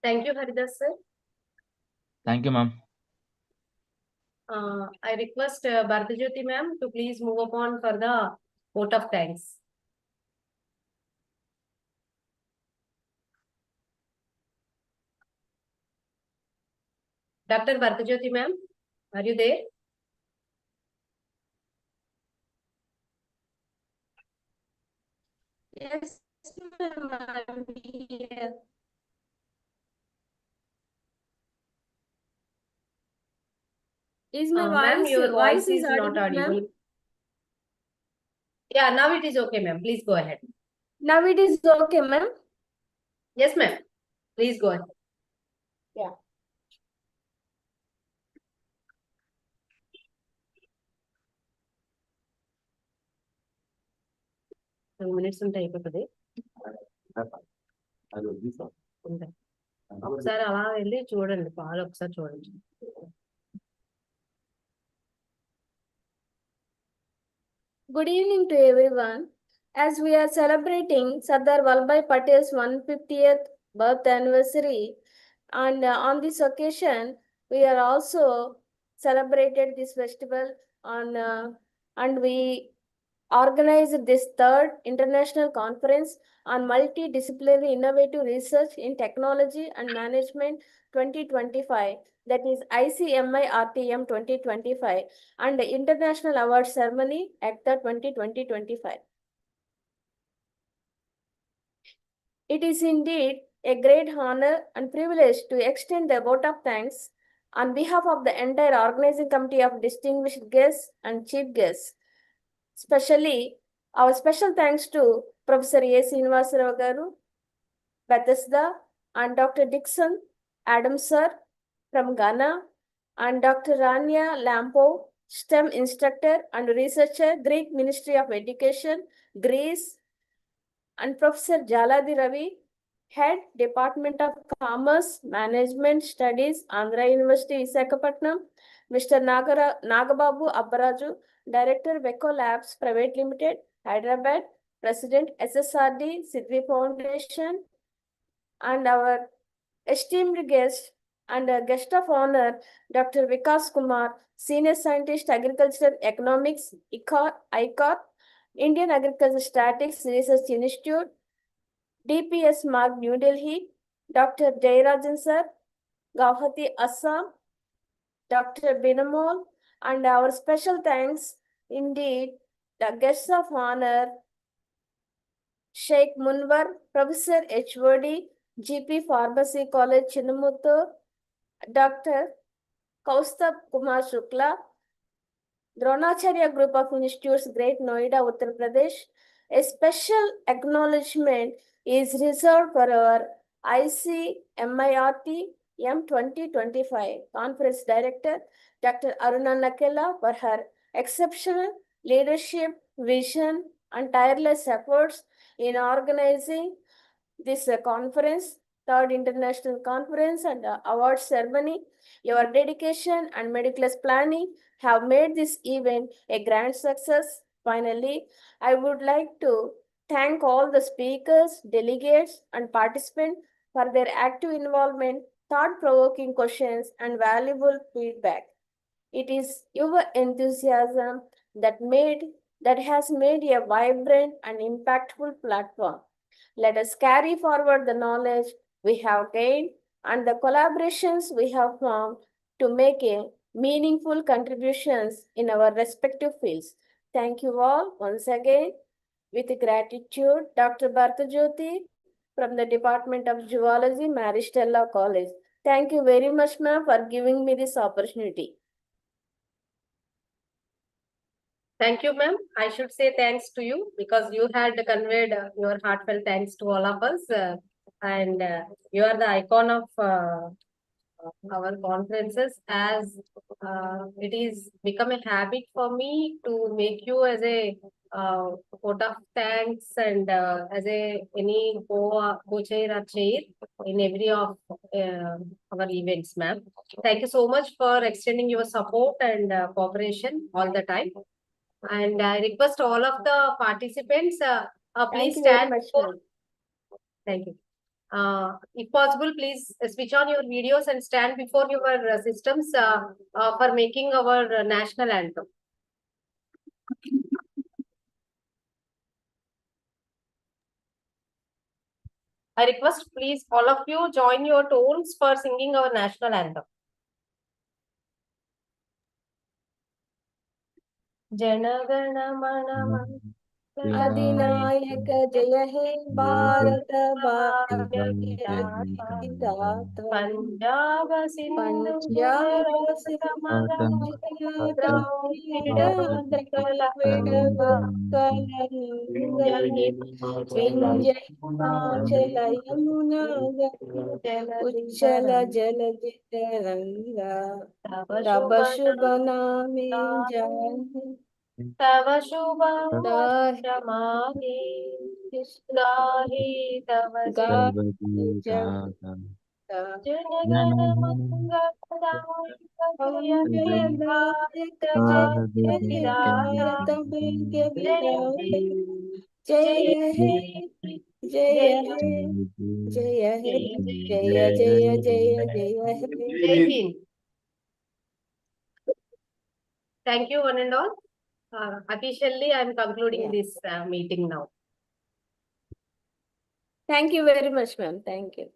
Thank you, Haridas sir. Thank you, ma'am. I request Bharatjyoti ma'am to please move upon for the vote of thanks. Dr. Bharatjyoti ma'am, are you there? Yes, ma'am, I'm here. Is my Ma'am, your voice is not audible, ma'am? audible. Yeah, now it is okay, ma'am. Please go ahead. Now it is okay, ma'am? Yes, ma'am. Please go ahead. Yeah. Two minutes ఉంటే అయిపోతుంది ఒకసారి అలా వెళ్ళి చూడండి పాలు ఒకసారి చూడండి. Good evening to everyone. As we are celebrating Sardar Vallabhbhai Patel's 150th birth anniversary, and on this occasion, we are also celebrated this festival and we organized this third international conference on multidisciplinary innovative research in technology and management 2025, that is ICMIRTM 2025, and the International Award Ceremony EKTA 2025. It is indeed a great honor and privilege to extend the vote of thanks on behalf of the entire organizing committee of distinguished guests and chief guests. Especially, our special thanks to Professor A. Srinivasarao Garu, Bethesda, and Dr. Dixon Adams sir from Ghana, and Dr. Rania Lampo, STEM instructor and researcher, Greek Ministry of Education, Greece, and Professor Jaladi Ravi, Head, Department of Commerce, Management Studies, Andhra University, Visakhapatnam, Mr. Nagababu Abbaraju, Director, Weko Labs Private Limited, Hyderabad, President, SSRD, Sidvi Foundation, and our esteemed guest and guest of honor, Dr. Vikas Kumar, Senior Scientist, Agricultural Economics, ICOR, Indian Agricultural Statistics Research Institute, DPS Marg, New Delhi, Dr. Jayarajan sir, Gauhati, Assam, Dr. Binamol, and our special thanks indeed, the guests of honor, Sheikh Munwar, Professor HOD, GP Pharmacy College, Chinnamuttu, Dr. Kaustubh Kumar Shukla, Dronacharya Group of Institutes, Great Noida, Uttar Pradesh. A special acknowledgement is reserved for our ICMIRTM 2025 Conference Director, Dr. Aruna Nakela, for her exceptional leadership, vision, and tireless efforts in organizing this conference, third international conference and award ceremony. Your dedication and meticulous planning have made this event a grand success. Finally, I would like to thank all the speakers, delegates, and participants for their active involvement, thought-provoking questions, and valuable feedback. It is your enthusiasm that has made a vibrant and impactful platform. Let us carry forward the knowledge we have gained and the collaborations we have formed to make a meaningful contributions in our respective fields. Thank you all once again. With gratitude, Dr. Bharatjyoti from the Department of Zoology, Maristella College. Thank you very much, ma'am, for giving me this opportunity. Thank you, ma'am. I should say thanks to you because you had conveyed your heartfelt thanks to all of us. And you are the icon of our conferences, as it is become a habit for me to make you as a vote of thanks and as a any co-chair or chair in every of our events, ma'am. Thank you so much for extending your support and cooperation all the time. And I request all of the participants, please Thank you very stand much, for. ma'am. Thank you. If possible, please switch on your videos and stand before your systems for making our national anthem. I request, please, all of you join your tones for singing our national anthem. Jana Gana Mana अधिनायक जय हे भारत भाग्य पंजाब सिंधु यमुना उच्चल जल तरंगा तब शुभ नामे जाहि तव शुभ समाधि गाहे तव जनगण भारत जय हे जय हे जय हे जय जय जय जय हे. Thank you, one and all. Officially, I am concluding this meeting now. Thank you very much, ma'am. Thank you.